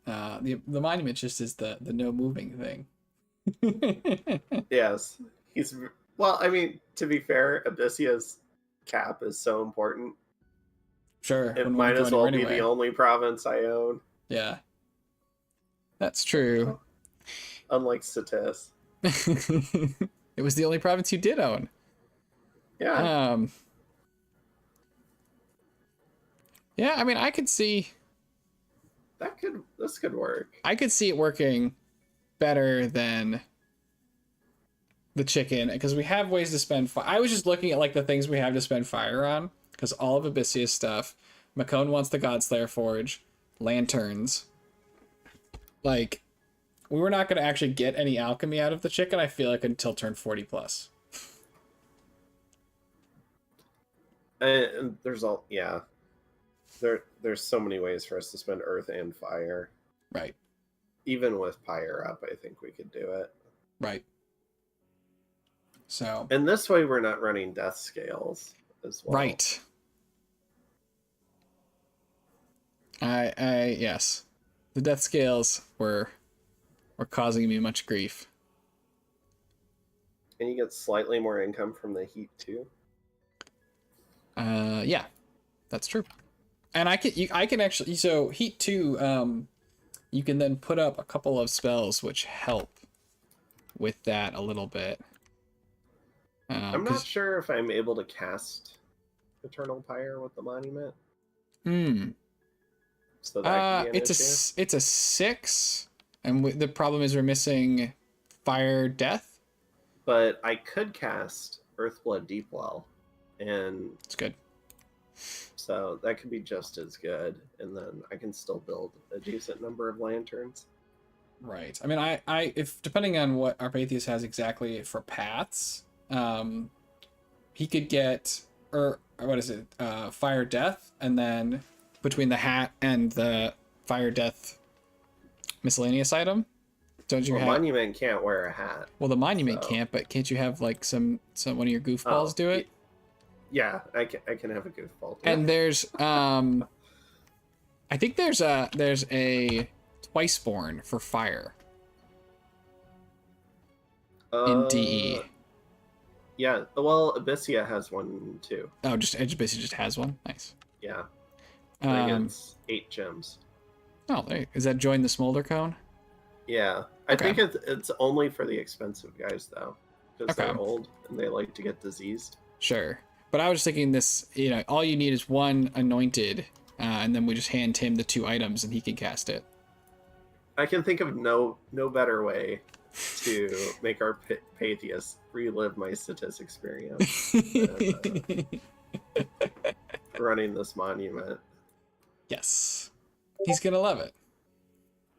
The monument just is the no moving thing. Yes. Well, I mean, to be fair, Abyssia's cap is so important. Sure. It might as well be the only province I own. Yeah. That's true. Unlike Satis. It was the only province you did own. Yeah. Yeah, I mean, I could see this could work. I could see it working better than the chicken because we have ways to spend I was just looking at like the things we have to spend fire on because all of Abyssia's stuff. Mekone wants the Godslayer Forge, lanterns. Like, we were not going to actually get any alchemy out of the chicken, I feel like, until turn 40 plus. And there's there's so many ways for us to spend earth and fire. Right. Even with Pyre up, I think we could do it. Right. So. And this way we're not running death scales as well. Right. Yes. The death scales were causing me much grief. And you get slightly more income from the heat too. Yeah. That's true. And I can actually, so heat 2, you can then put up a couple of spells which help with that a little bit. I'm not sure if I'm able to cast Eternal Pyre with the monument. So that could be an issue. It's a 6, and the problem is we're missing Fire Death. But I could cast Earthblood Deepwell, and it's good. So that could be just as good, and then I can still build a decent number of lanterns. Right. I mean, I if depending on what Arpaithius has exactly for paths, he could get or what is it? Fire Death, and then between the hat and the Fire Death miscellaneous item, don't you have? Monument can't wear a hat. Well, the monument can't, but can't you have like some one of your goofballs do it? Yeah, I can have a goofball. And there's I think there's a Twiceborn for fire in DE. Yeah, well, Abyssia has one too. Oh, just Edge basically just has one. Nice. Yeah, I think Um, it's 8 gems. oh, there, is that join the smolder cone? Yeah, I Okay. think it's only for the expensive guys though, because Okay. they're old and they like to get diseased. Sure. But I was just thinking this, you know, all you need is one anointed, and then we just hand him the 2 items and he can cast it. I can think of no better way to make our Patheus relive my statis experience than running this monument. Yes. He's gonna love it.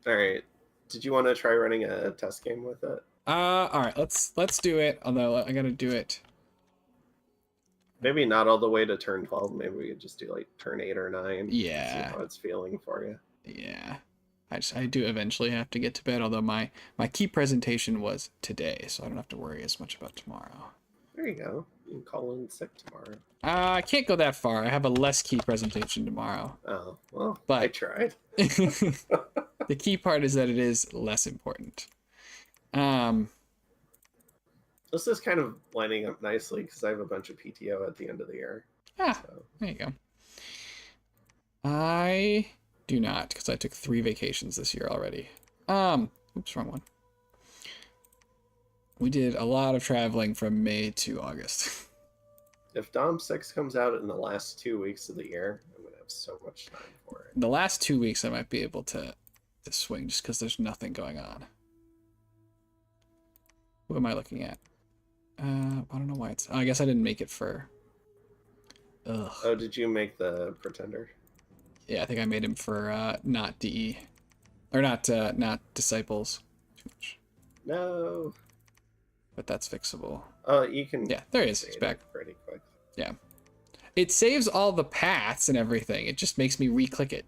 All right. Did you want to try running a test game with it? All right, let's do it. Although I gotta do it. Maybe not all the way to turn 12. Maybe we could just do like turn 8 or 9. Yeah. See how it's feeling for you. Yeah. I do eventually have to get to bed, although my key presentation was today, so I don't have to worry as much about tomorrow. There you go. You can call in sick tomorrow. I can't go that far. I have a less key presentation tomorrow. Oh, well, But I tried. the key part is that it is less important. This is kind of lining up nicely because I have a bunch of PTO at the end of the year. So. There you go. I do not, because I took 3 vacations this year already. Oops, wrong one. We did a lot of traveling from May to August. If Dom 6 comes out in the last 2 weeks of the year, I'm going to have so much time for it. The last 2 weeks I might be able to swing just because there's nothing going on. Who am I looking at? I don't know why it's... I guess I didn't make it for... Ugh. Oh, did you make the Pretender? Yeah, I think I made him for not DE. Or not Disciples. Too much. No. But that's fixable. Oh, you can... Yeah, there he is. He's back. Pretty quick. Yeah. It saves all the paths and everything. It just makes me re-click it.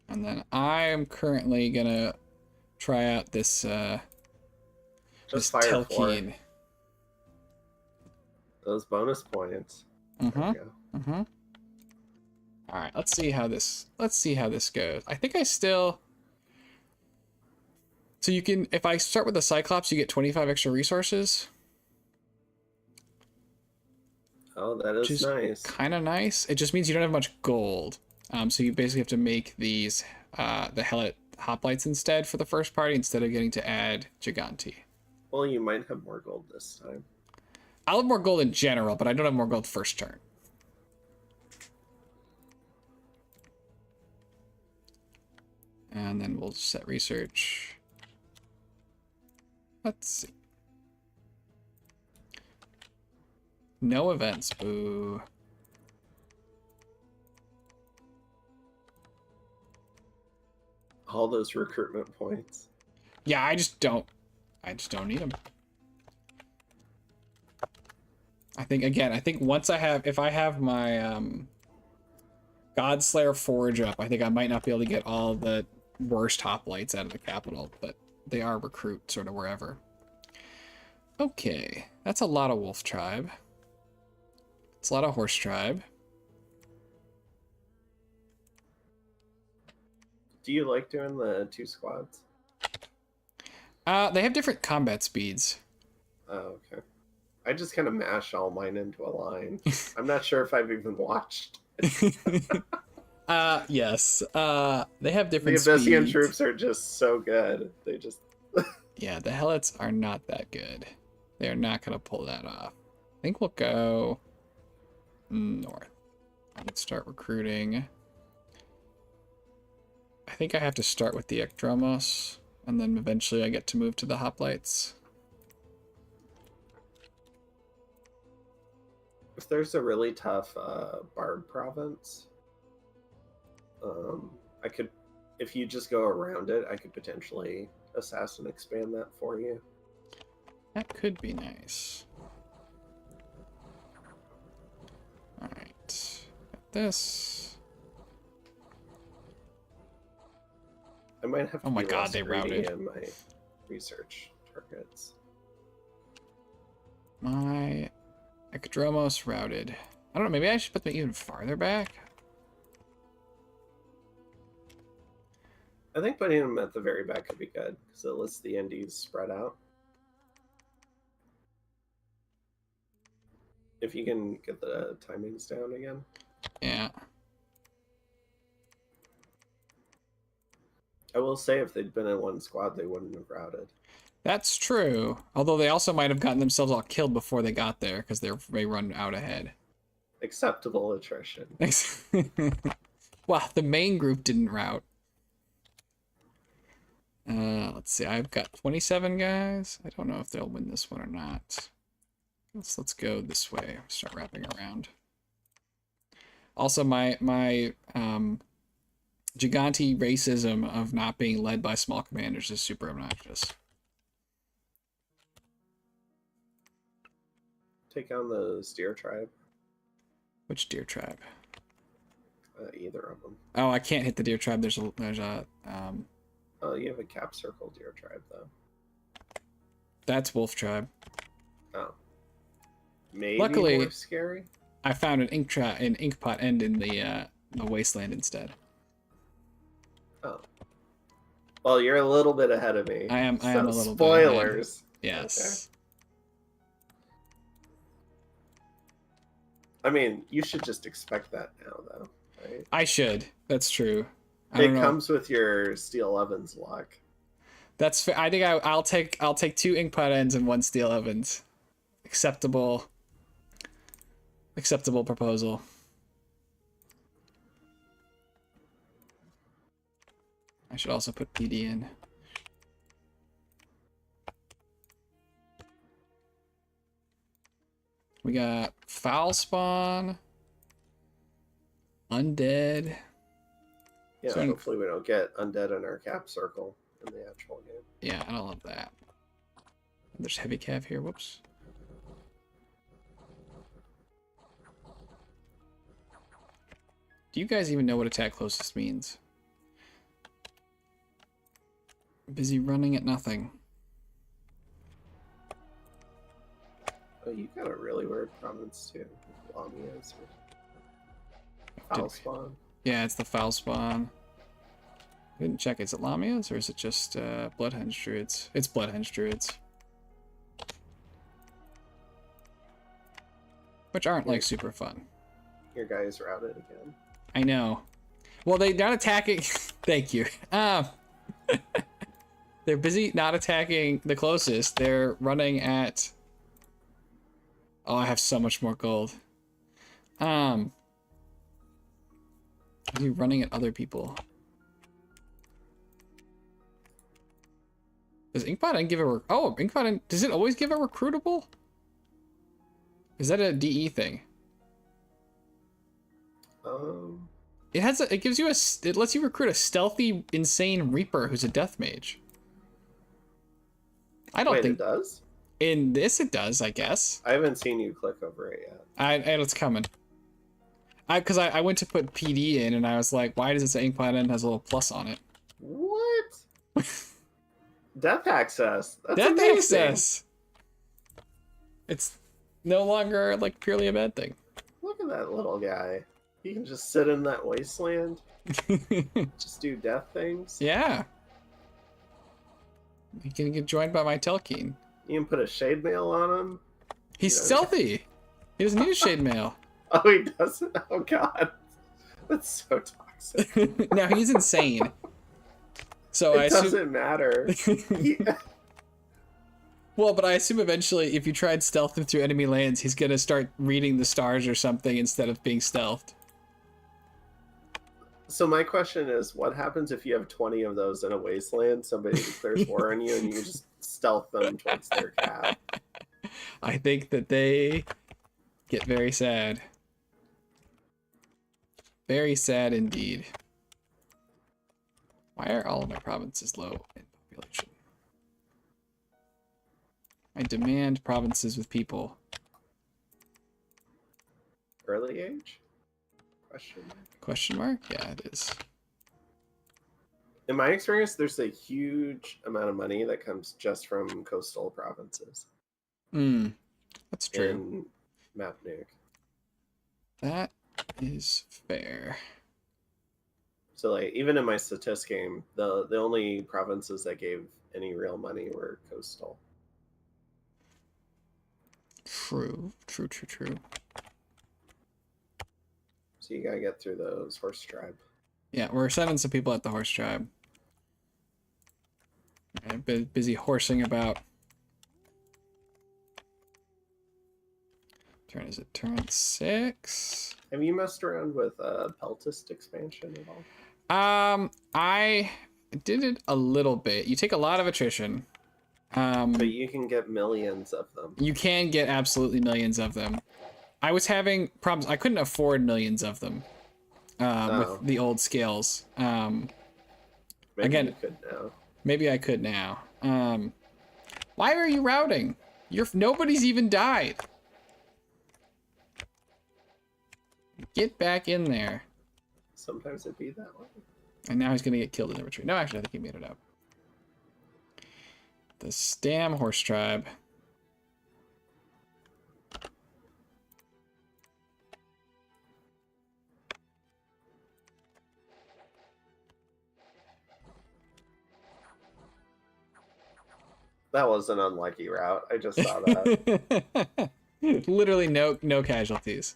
And then I am currently gonna try out this this Fire Telkeen. Those bonus points. Mm-hmm. All right, let's see how this goes. I think I still. So you can, if I start with the Cyclops, you get 25 extra resources. Oh, that is nice. Kind of nice. It just means you don't have much gold. So you basically have to make these the Hellet hoplites instead for the first party instead of getting to add Gigante. Well, you might have more gold this time. I'll have more gold in general, but I don't have more gold first turn. And then we'll set research. Let's see. No events, boo. All those recruitment points. Yeah, I just don't need them. I think once if I have my Godslayer Forge up, I think I might not be able to get all the worst hoplites out of the capital, but they are recruit sort of wherever. Okay, that's a lot of wolf tribe. It's a lot of horse tribe. Do you like doing the 2 squads? They have different combat speeds. Oh, okay. I just kind of mash all mine into a line. I'm not sure if I've even watched. Yes. They have different The Abyssian speeds. troops are just so good. They just... Yeah, the Helots are not that good. They're not going to pull that off. I think we'll go north. Let's start recruiting. I think I have to start with the Ekdromos, and then eventually I get to move to the hoplites. If there's a really tough Bard province, I could, if you just go around it, I could potentially assassin expand that for you. That could be nice. Alright. Got this. I might have to Oh my be god, less they greedy routed. in my research targets. My Ekdromos routed. I don't know, maybe I should put them even farther back. I think putting them at the very back could be good because it lets the NDs spread out. If you can get the timings down again. Yeah. I will say if they'd been in one squad, they wouldn't have routed. That's true. Although they also might have gotten themselves all killed before they got there because they run out ahead. Acceptable attrition. Well, the main group didn't route. Let's see. I've got 27 guys. I don't know if they'll win this one or not. Let's go this way. Start wrapping around. Also, my Gigante racism of not being led by small commanders is super obnoxious. Take on the Steer tribe. Which deer tribe? Either of them. Oh, I can't hit the deer tribe. There's a Oh, you have a cap circle Deer tribe though. that's wolf tribe. Oh. Maybe Luckily, more scary. I found an ink pot end in the wasteland instead. Oh. Well, you're a little bit ahead of me. I am a little bit ahead. Spoilers. Yes. Okay. I mean, you should just expect that now, though, right? I should. That's true. I don't It know. comes with your Steel Evans luck. That's fair. I think I'll take 2 ink pot ends and 1 steel ovens. Acceptable proposal. I should also put PD in. We got foul spawn, undead. Yeah, So- hopefully we don't get undead in our cap circle in the actual game. Yeah, I don't love that. There's heavy cav here. Whoops. Do you guys even know what attack closest means? Busy running at nothing. Oh, you got a really weird province too. Lamias or foul spawn. Yeah, it's the foul spawn. I didn't check. Is it Lamias or is it just Bloodhenge Druids? It's Bloodhenge Druids. Which aren't like super fun. Your guys routed again. I know. Well, they're not attacking. Thank you. They're busy not attacking the closest. They're running at. Oh, I have so much more gold. Are you running at other people? Does Inkbot give a Inkbot does it always give a recruitable? Is that a DE thing? It gives you it lets you recruit a stealthy, insane Reaper who's a death mage. I don't think it does. In this it does, I guess. I haven't seen you click over it yet. It's coming. Because I went to put PD in and I was like, why does it say Inkbot End has a little plus on it? What? Death access. That's Death amazing. access. It's no longer like purely a bad thing. Look at that little guy. He can just sit in that wasteland. Just do death things. Yeah. He can get joined by my Telkeen. You can put a shade mail on him. He's stealthy. He doesn't need a shade mail. Oh, he doesn't? Oh, God. That's so toxic. No, he's insane. So It doesn't matter. Well, but I assume eventually if you tried stealth him through enemy lands, he's going to start reading the stars or something instead of being stealthed. So my question is, what happens if you have 20 of those in a wasteland? Somebody declares war on you and you just stealth them towards their cap. I think that they get very sad. Very sad indeed. Why are all of my provinces low in population? I demand provinces with people. Early age? Question mark? Yeah, it is. In my experience, there's a huge amount of money that comes just from coastal provinces. That's true. In Map Nuke. That is fair. So like even in my statist game, the only provinces that gave any real money were coastal. True. So you gotta get through those horse tribe. Yeah, we're sending some people at the horse tribe. I've been busy horsing about. Turn is it turn 6? Have you messed around with Peltist expansion at all? I did it a little bit. You take a lot of attrition. But you can get millions of them. You can get absolutely millions of them. I was having problems. I couldn't afford millions of them with the old scales. Maybe again, you could now. Maybe I could now. Why are you routing? Nobody's even died. Get back in there. Sometimes it'd be that way. And now he's gonna get killed in the retreat. No, actually, I think he made it up. The Stam Horse Tribe. That was an unlucky route. I just saw that. Literally no casualties.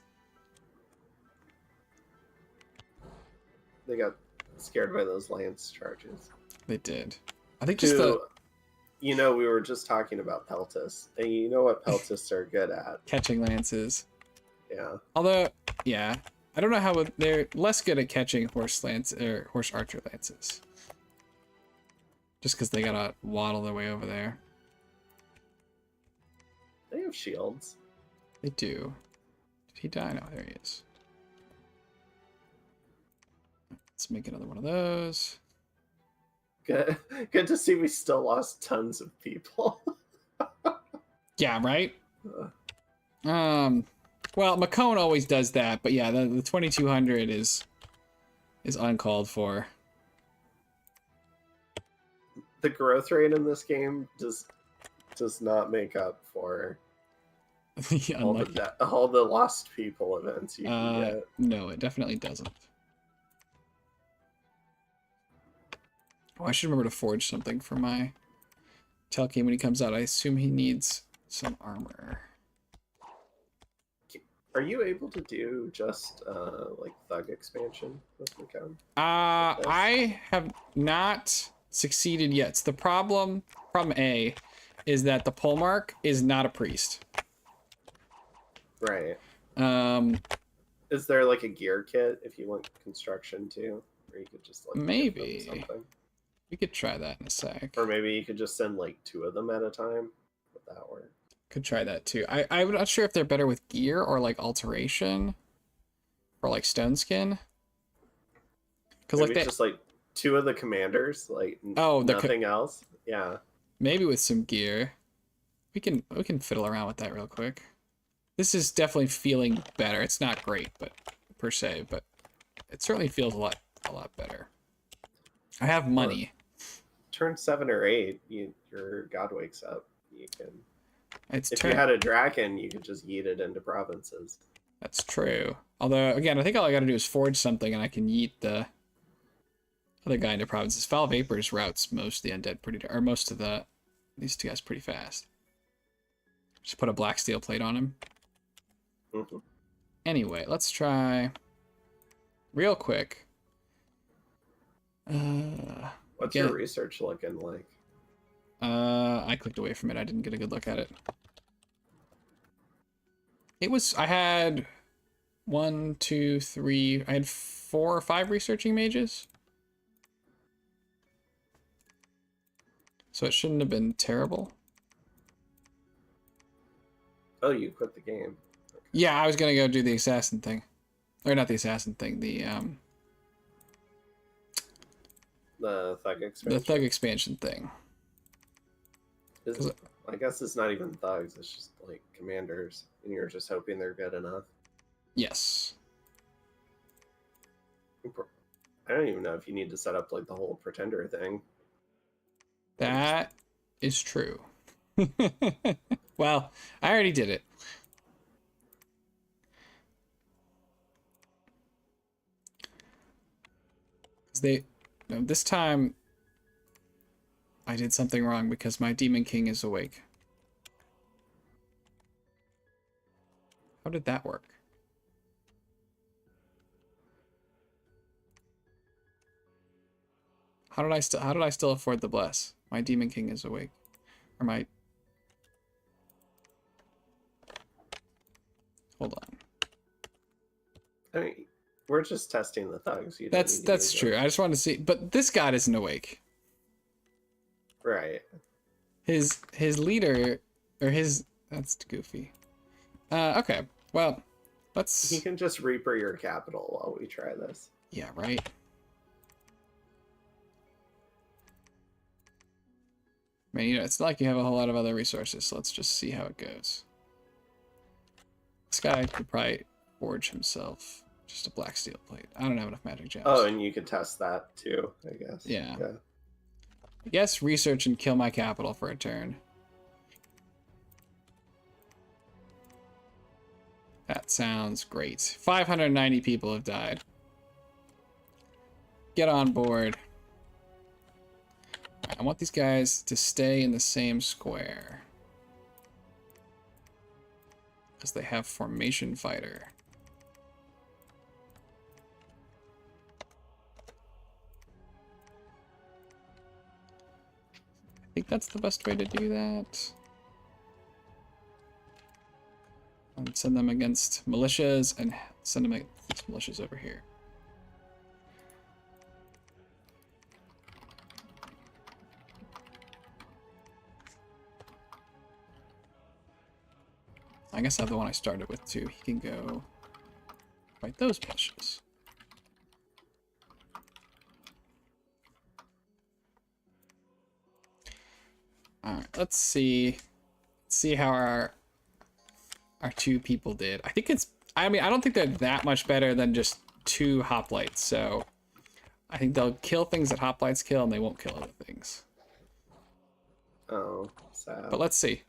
They got scared by those lance charges. They did. I think just the You know, we were just talking about Peltists, and you know what Peltists are good at. catching lances. Yeah. Although, yeah, I don't know how they're less good at catching horse archer lances. Just because they gotta waddle their way over there. They have shields. They do. Did he die? No, there he is. Let's make another one of those. Good to see we still lost tons of people. Yeah, right? Well, Mekone always does that, but yeah, the 2200 is uncalled for. The growth rate in this game does not make up for all the lost people events you can get. No, it definitely doesn't. Oh, I should remember to forge something for my Telkine when he comes out. I assume he needs some armor. Are you able to do just like Thug expansion with Mekone? I have not succeeded yet. So the problem A is that the polemark is not a priest. Right. Is there like a gear kit if you want construction too? Or you could just like maybe something? We could try that in a sec. Or maybe you could just send like 2 of them at a time. Would that work? Could try that too. I'm not sure if they're better with gear or like alteration or like stone skin. Because like just like 2 of the commanders, like nothing else. Yeah. Maybe with some gear. We can fiddle around with that real quick. This is definitely feeling better. It's not great, but per se, but it certainly feels a lot better. I have money. Turn 7 or 8, your god wakes up. You can. If you had a Draken, you could just yeet it into provinces. That's true. Although, again, I think all I gotta do is forge something and I can yeet the other guy into provinces. Foul Vapors routes most of the undead or most of these 2 guys pretty fast. Just put a black steel plate on him. Mm-hmm. Anyway, let's try real quick. What's your research looking like? I clicked away from it. I didn't get a good look at it. I had 1, 2, 3. I had 4 or 5 researching mages. So it shouldn't have been terrible. Oh, you quit the game. Okay. Yeah, I was gonna go do the assassin thing. Or not the assassin thing, the thug expansion. The thug expansion thing. I guess it's not even thugs, it's just like commanders, and you're just hoping they're good enough. Yes. I don't even know if you need to set up like the whole pretender thing. That is true. Well, I already did it. They, no, this time I did something wrong because my Demon King is awake. How did that work? How did I still afford the bless? My Demon King is awake. Or my... Hold on. I mean, we're just testing the thugs. You don't That's need to use true. them. I just wanted to see, but this god isn't awake. Right. His leader, or his... That's goofy. Okay. Well, let's... He can just Reaper your capital while we try this. Yeah, right. I mean, it's not like you have a whole lot of other resources, so let's just see how it goes. This guy could probably forge himself just a black steel plate. I don't have enough magic gems. Oh, and you could test that too, I guess. Yeah. Yeah. I guess research and kill my capital for a turn. That sounds great. 590 people have died. Get on board. I want these guys to stay in the same square. Because they have formation fighter. I think that's the best way to do that. And send them against militias and send them against militias over here. I guess I have the one I started with too. He can go fight those militias. Alright, let's see. Let's see how our two people did. I think it's... I mean, I don't think they're that much better than just 2 hoplites, so... I think they'll kill things that hoplites kill, and they won't kill other things. Oh, sad. But let's see.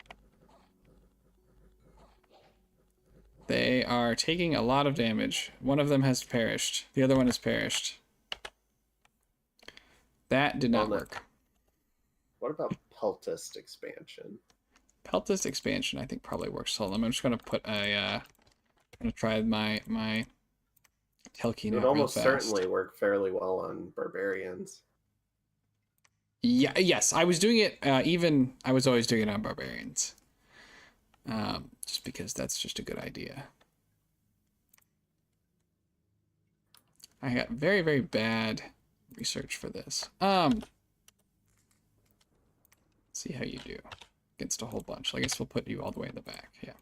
They are taking a lot of damage. One of them has perished. The other one has perished. That did not work. What about Peltist expansion? Peltist expansion, I think, probably works. Hold on, I'm just gonna put a. I'm gonna try my Telkine It would almost certainly work fairly well on barbarians. Yeah. Yes, I was doing it. I was always doing it on barbarians. Just because that's just a good idea. I got very, very bad research for this. Let's see how you do against a whole bunch. I guess we'll put you all the way in the back. Yeah.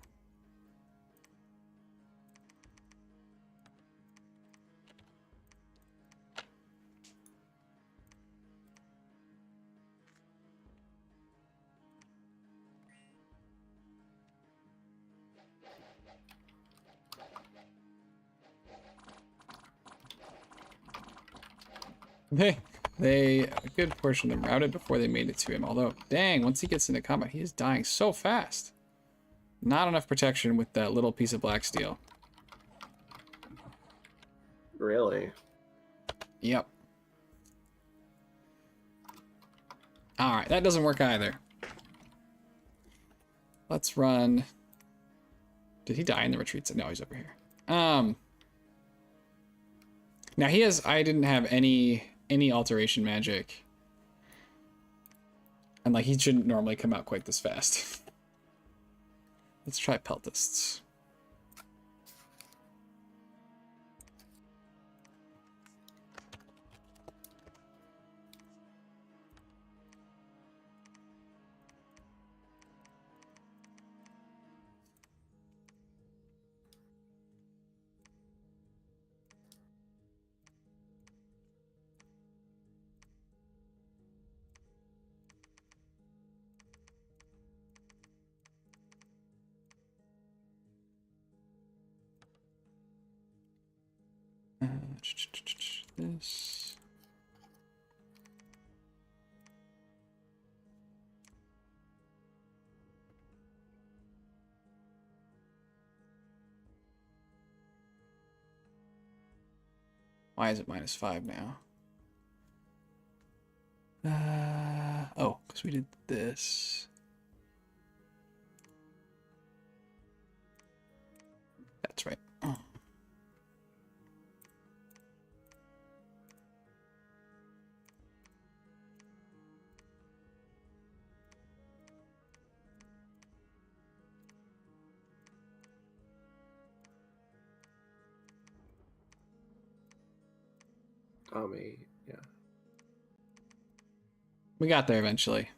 They a good portion of them routed before they made it to him. Although, dang, once he gets into combat, he is dying so fast. Not enough protection with that little piece of black steel. Really? Yep. Alright, that doesn't work either. Let's run. Did he die in the retreats? No, he's over here. Now he has, I didn't have any alteration magic. And like, he shouldn't normally come out quite this fast. Let's try Peltists. This. Why is it -5 now? Oh, because we did this. That's right. Oh. Yeah. We got there eventually.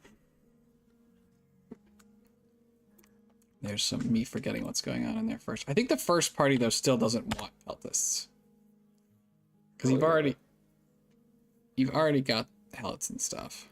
There's some me forgetting what's going on in there first. I think the first party though still doesn't want peltists. Because you've already got pellets and stuff.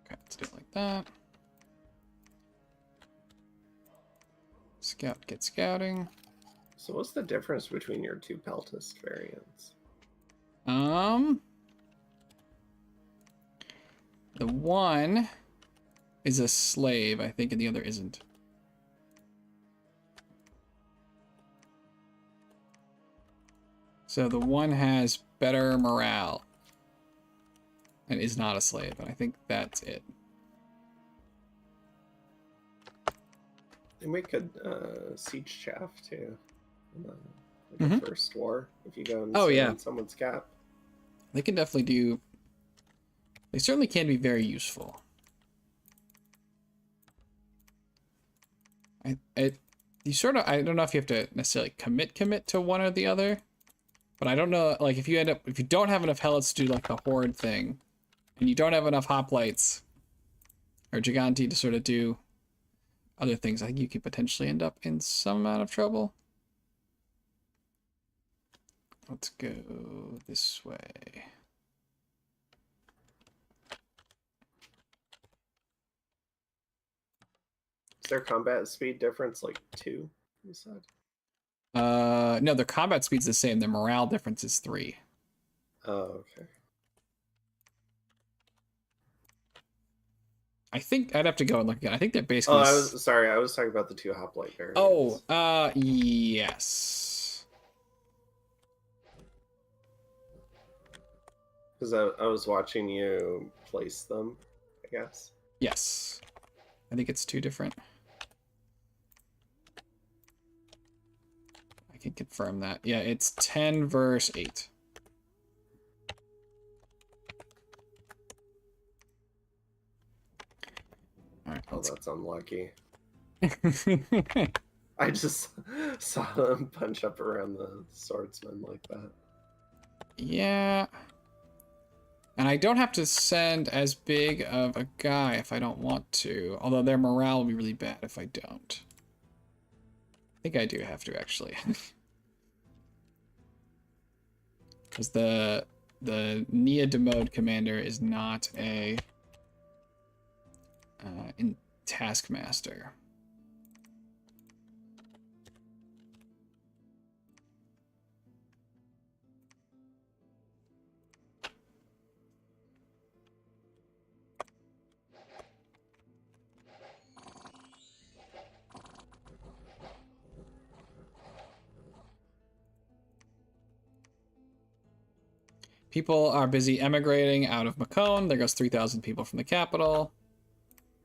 Okay, let's do it like that. Scout, get scouting. So what's the difference between your two Peltist variants? The one is a slave, I think, and the other isn't. So the one has better morale and is not a slave, and I think that's it. They make a siege chaff too. In the first war, if you go and sit on someone's cap. They can definitely do. They certainly can be very useful. You sort of, I don't know if you have to necessarily commit to one or the other, but I don't know, like if you don't have enough helots to do like the horde thing, and you don't have enough hoplites or giganti to sort of do other things, I think you could potentially end up in some amount of trouble. Let's go this way. Is their combat speed difference like 2, you said? No, their combat speed's the same. Their morale difference is 3. Oh, okay. I think I'd have to go and look again. I think they're basically. Oh, I was talking about the 2 hoplite variants. Oh, yes. Because I was watching you place them, I guess. Yes. I think it's 2 different. I can confirm that. Yeah, it's 10 verse 8. All right, oh, that's unlucky. I I just saw them punch up around the swordsman like that. Yeah. And I don't have to send as big of a guy if I don't want to. Although their morale will be really bad if I don't. I think I do have to, actually. Because the Nia Demode commander is not a in Taskmaster. People are busy emigrating out of Mekone. There goes 3,000 people from the capital.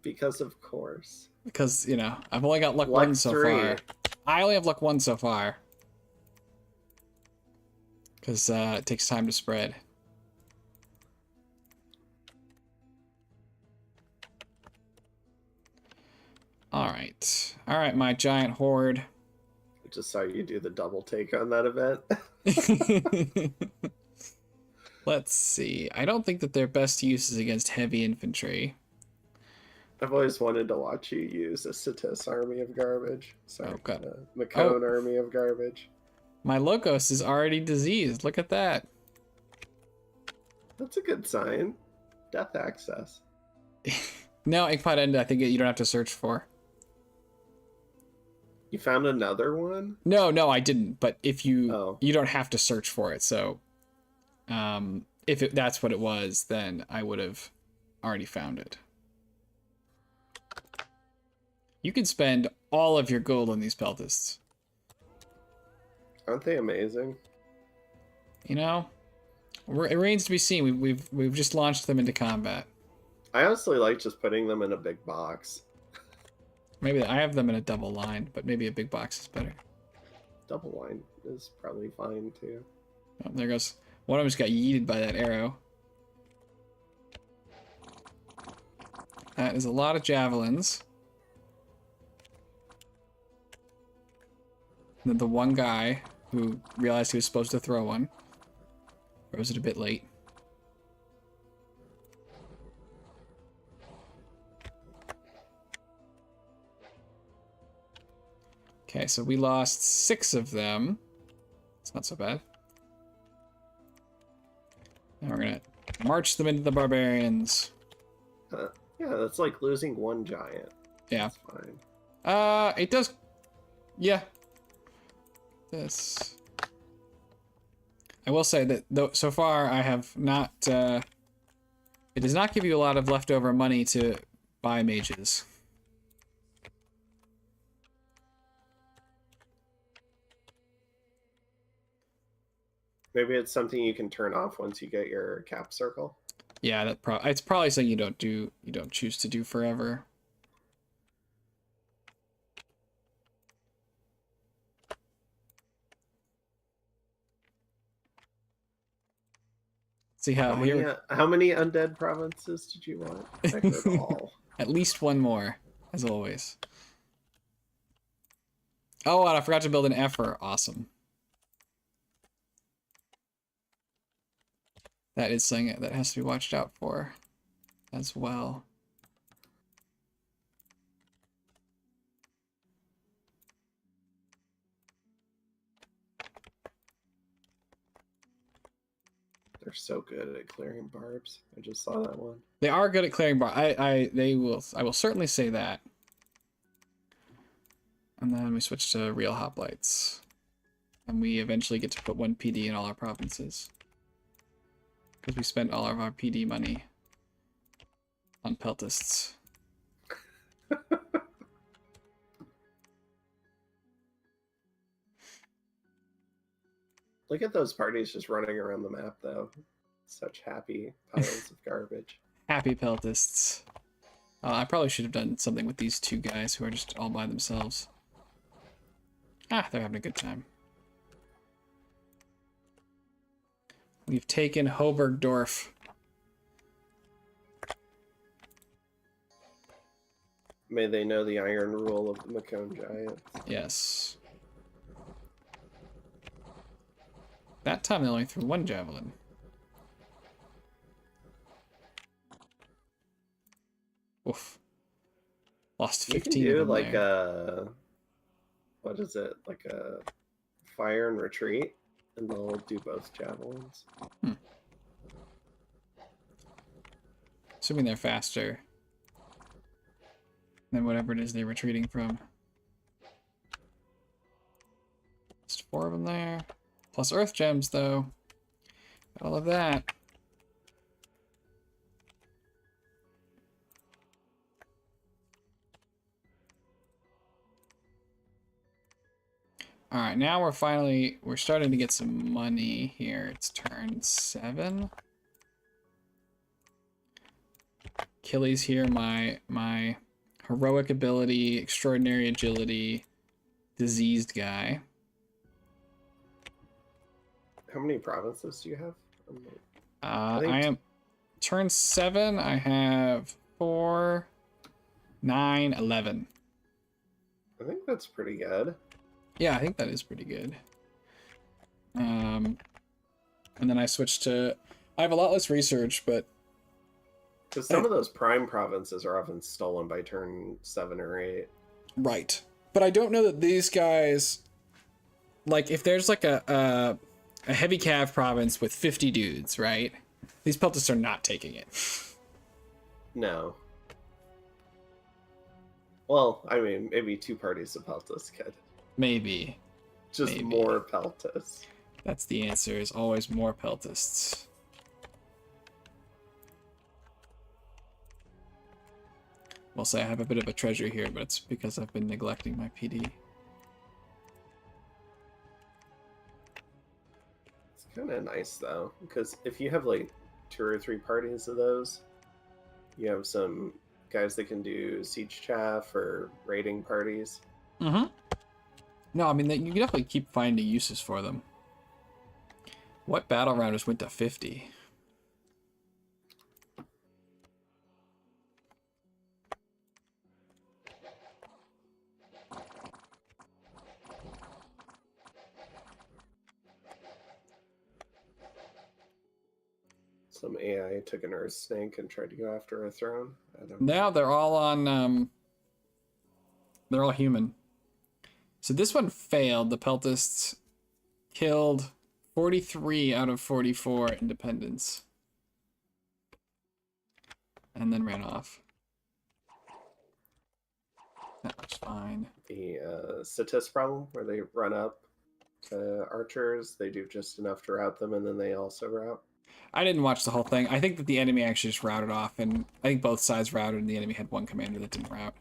Because of course. Because, you know, I've only got luck 1 so far. I only have luck 1 so far. Because it takes time to spread. Alright. Alright, my giant horde. I just saw you do the double take on that event. Let's see. I don't think that their best use is against heavy infantry. I've always wanted to watch you use a Sitis army of garbage. Sorry, Oh, God. Mekone army of garbage. My Logos is already diseased. Look at that. That's a good sign. Death access. No, Inkpot End, I think you don't have to search for. You found another one? No, I didn't. But if you Oh. you don't have to search for it, so if that's what it was, then I would have already found it. You can spend all of your gold on these peltists. Aren't they amazing? You know, it remains to be seen. We've just launched them into combat. I honestly like just putting them in a big box. Maybe I have them in a double line, but maybe a big box is better. Double line is probably fine too. Oh, there goes. One of them just got yeeted by that arrow. That is a lot of javelins. And then the one guy who realized he was supposed to throw one throws it a bit late. Okay, so we lost 6 of them. It's not so bad. Now we're gonna march them into the barbarians. Yeah, that's like losing one giant. Yeah. That's fine. It does. Yeah. This. I will say that though so far I have not. It does not give you a lot of leftover money to buy mages. Maybe it's something you can turn off once you get your cap circle. Yeah, it's probably something you don't choose to do forever. See how How many undead provinces did you want? I heard all. At least one more, as always. Oh, and I forgot to build an effer. Awesome. That is something that has to be watched out for as well. They're so good at clearing barbs. I just saw that one. They are good at clearing bar. I will certainly say that. And then we switch to real hoplites. And we eventually get to put 1 PD in all our provinces. Because we spent all of our PD money on peltists. Look at those parties just running around the map, though. Such happy piles of garbage. Happy peltists. I probably should have done something with these 2 guys who are just all by themselves. Ah, they're having a good time. We've taken Hobergdorf. May they know the iron rule of the Mekone Giants. Yes. That time they only threw 1 javelin. Oof. Lost 15 You can do of them like there. a... What is it? Like a fire and retreat? And they'll do both javelins. Assuming they're faster than whatever it is they're retreating from. Just 4 of them there. Plus earth gems, though. All of that. Alright, now we're starting to get some money here. It's turn 7. Achilles here, my heroic ability, extraordinary agility, diseased guy. How many provinces do you have? I am turn 7. I have 4, 9, 11. I think that's pretty good. Yeah, I think that is pretty good. And then I switched to... I have a lot less research, but... Because some of those prime provinces are often stolen by turn 7 or 8. Right. But I don't know that these guys... Like, if there's like a heavy cav province with 50 dudes, right? These peltists are not taking it. No. Well, I mean, maybe 2 parties of Peltas could. Maybe. Just Maybe. more Peltas. That's the answer, is always more peltists. We'll say I have a bit of a treasure here, but it's because I've been neglecting my PD. It's kind of nice though, because if you have like 2 or 3 parties of those, you have some guys that can do siege chaff or raiding parties. Mm-hmm. No, I mean, you can definitely keep finding uses for them. What battle rounders went to 50? Some AI took an earth snake and tried to go after a throne. I don't know. Now they're all on, they're all human. So this one failed. The peltists killed 43 out of 44 independents. And then ran off. That was fine. The Satis problem, where they run up to archers, they do just enough to rout them, and then they also rout. I didn't watch the whole thing. I think that the enemy actually just routed off, and I think both sides routed, and the enemy had one commander that didn't route.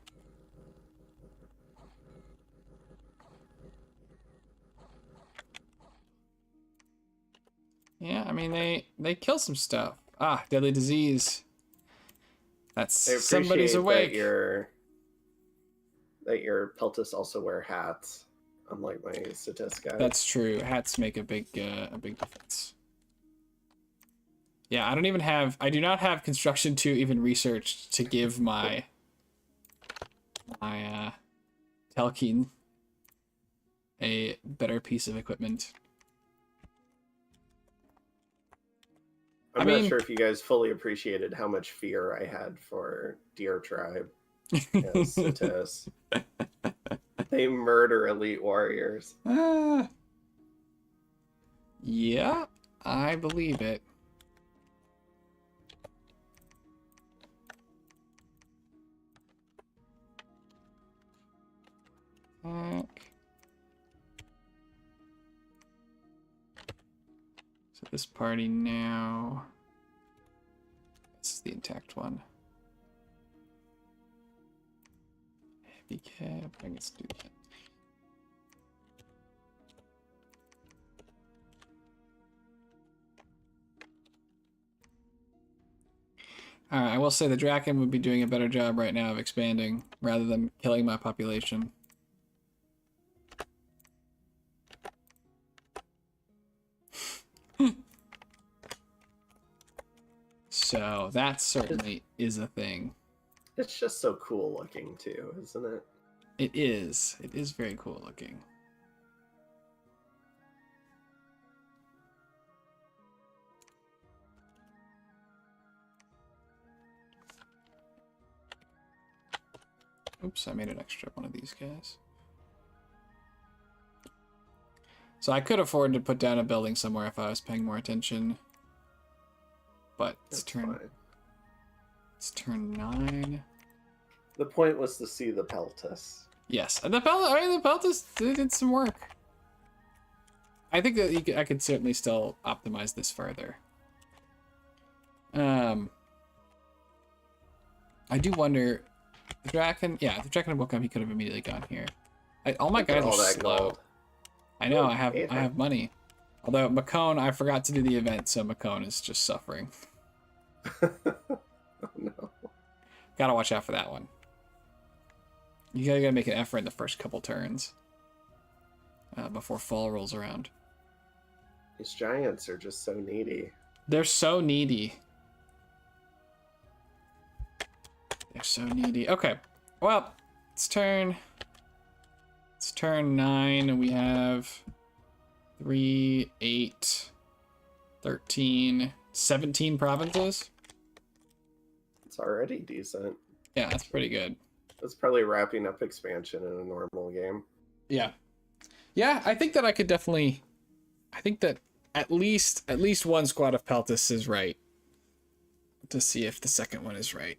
Yeah, I mean, they kill some stuff. Ah, deadly disease. That's somebody's awake. That your Peltas also wear hats, unlike my Satis guys. That's true. Hats make a big difference. Yeah, I do not have construction 2 even researched to give my Telkeen a better piece of equipment. I'm not sure if you guys fully appreciated how much fear I had for Deer Tribe as Satis. They murder elite warriors. Yeah, I believe it. So this party now. This is the intact one. Heavy cab. I guess do that. Alright, I will say the Draken would be doing a better job right now of expanding rather than killing my population. So that certainly is a thing. It's just so cool looking too, isn't it? It is. It is very cool looking. Oops, I made an extra one of these guys. So I could afford to put down a building somewhere if I was paying more attention. But it's turn 9. The point was to see the Peltas. Yes, and the Peltas did some work. I think that I could certainly still optimize this further. I do wonder, the Draken. Yeah, if the Draken will come, he could have immediately gone here. All my guys are slow. Gold. I know. I have money. Although Mekone, I forgot to do the event, so Mekone is just suffering. Oh, no. Gotta watch out for that one. You gotta make an effort in the first couple turns before fall rolls around. These giants are just so needy. They're so needy. They're so needy. Okay, well, it's turn 9, and we have 3, 8, 13, 17 provinces. It's already decent. Yeah, that's pretty good. That's probably wrapping up expansion in a normal game. Yeah. Yeah, I think that I could definitely... I think that at least one squad of Peltas is right. To see if the second one is right.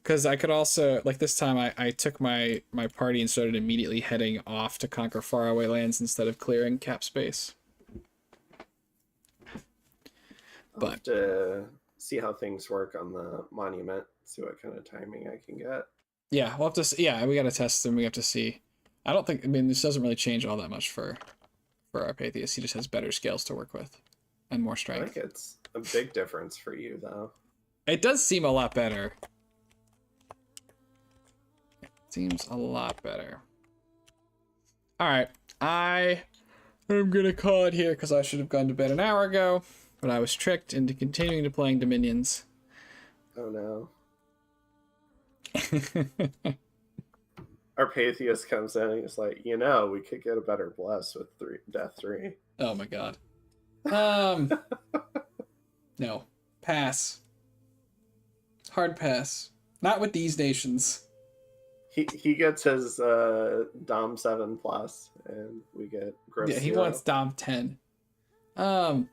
Because I could also, like this time, I took my party and started immediately heading off to conquer faraway lands instead of clearing cap space. I'll have to see how things work on the monument, see what kind of timing I can get. Yeah, we'll have to see. Yeah, we got to test them. We have to see. I don't think, I mean, this doesn't really change all that much for our Patheus. He just has better scales to work with and more I strength. think it's a big difference for you, though. It does seem a lot better. It seems a lot better. All right, I am going to call it here because I should have gone to bed an hour ago, but I was tricked into continuing to playing Dominions. Oh, no. Our Patheus comes in and he's like, we could get a better bless with death 3. Oh my god. No. Pass. Hard pass. Not with these nations. He gets his Dom 7 plus, and we get gross Yeah, he 0. wants Dom 10. Well,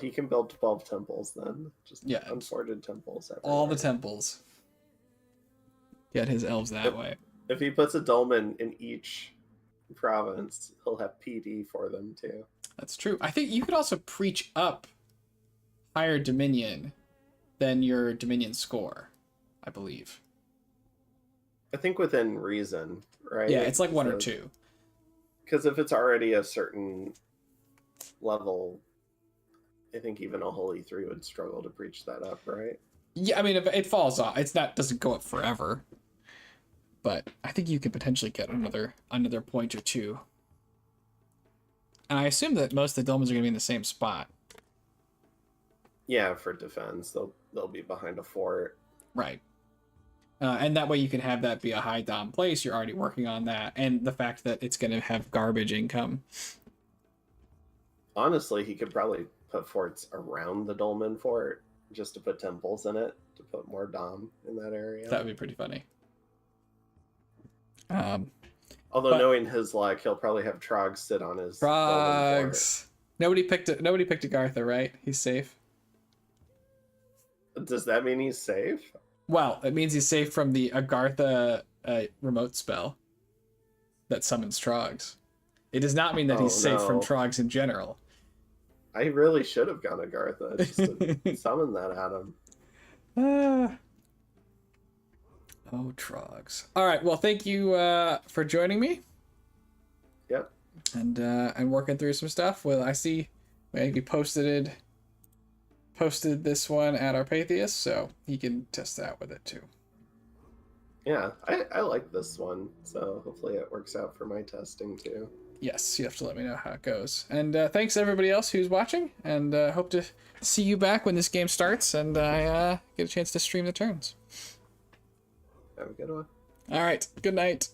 he can build 12 temples then. Just Yeah. unsorted temples. All the everywhere. temples. Get his elves that way. If he puts a dolmen in each province, he'll have PD for them too. That's true. I think you could also preach up higher Dominion than your Dominion score, I believe. I think within reason, right? Yeah, it's like 1 or 2. Because if it's already a certain level, I think even a Holy 3 would struggle to preach that up, right? Yeah, I mean, if it falls off, doesn't go up forever. But I think you could potentially get another point or 2. And I assume that most of the dolmens are going to be in the same spot. Yeah, for defense, they'll be behind a fort. Right. And that way you can have that be a high dom place. You're already working on that. And the fact that it's going to have garbage income. Honestly, he could probably put forts around the dolmen fort just to put temples in it, to put more dom in that area. That would be pretty funny. Although but- knowing his luck, he'll probably have Trog sit on his dolmen fort. Frogs. Nobody picked Agartha, right? He's safe. Does that mean he's safe? Well, it means he's safe from the Agartha remote spell that summons Trogs. It does not mean that he's safe from no. Trogs in general. I really should have gone Agartha just to summon that at him. Oh, Trogs. All right. Well, thank you for joining me. Yep. And working through some stuff. Well, I see maybe posted this one at our Patheus, so he can test out with it too. Yeah, I like this one, so hopefully it works out for my testing too. Yes, you have to let me know how it goes. And thanks to everybody else who's watching, and hope to see you back when this game starts and I get a chance to stream the turns. Have a good one. All right, good night.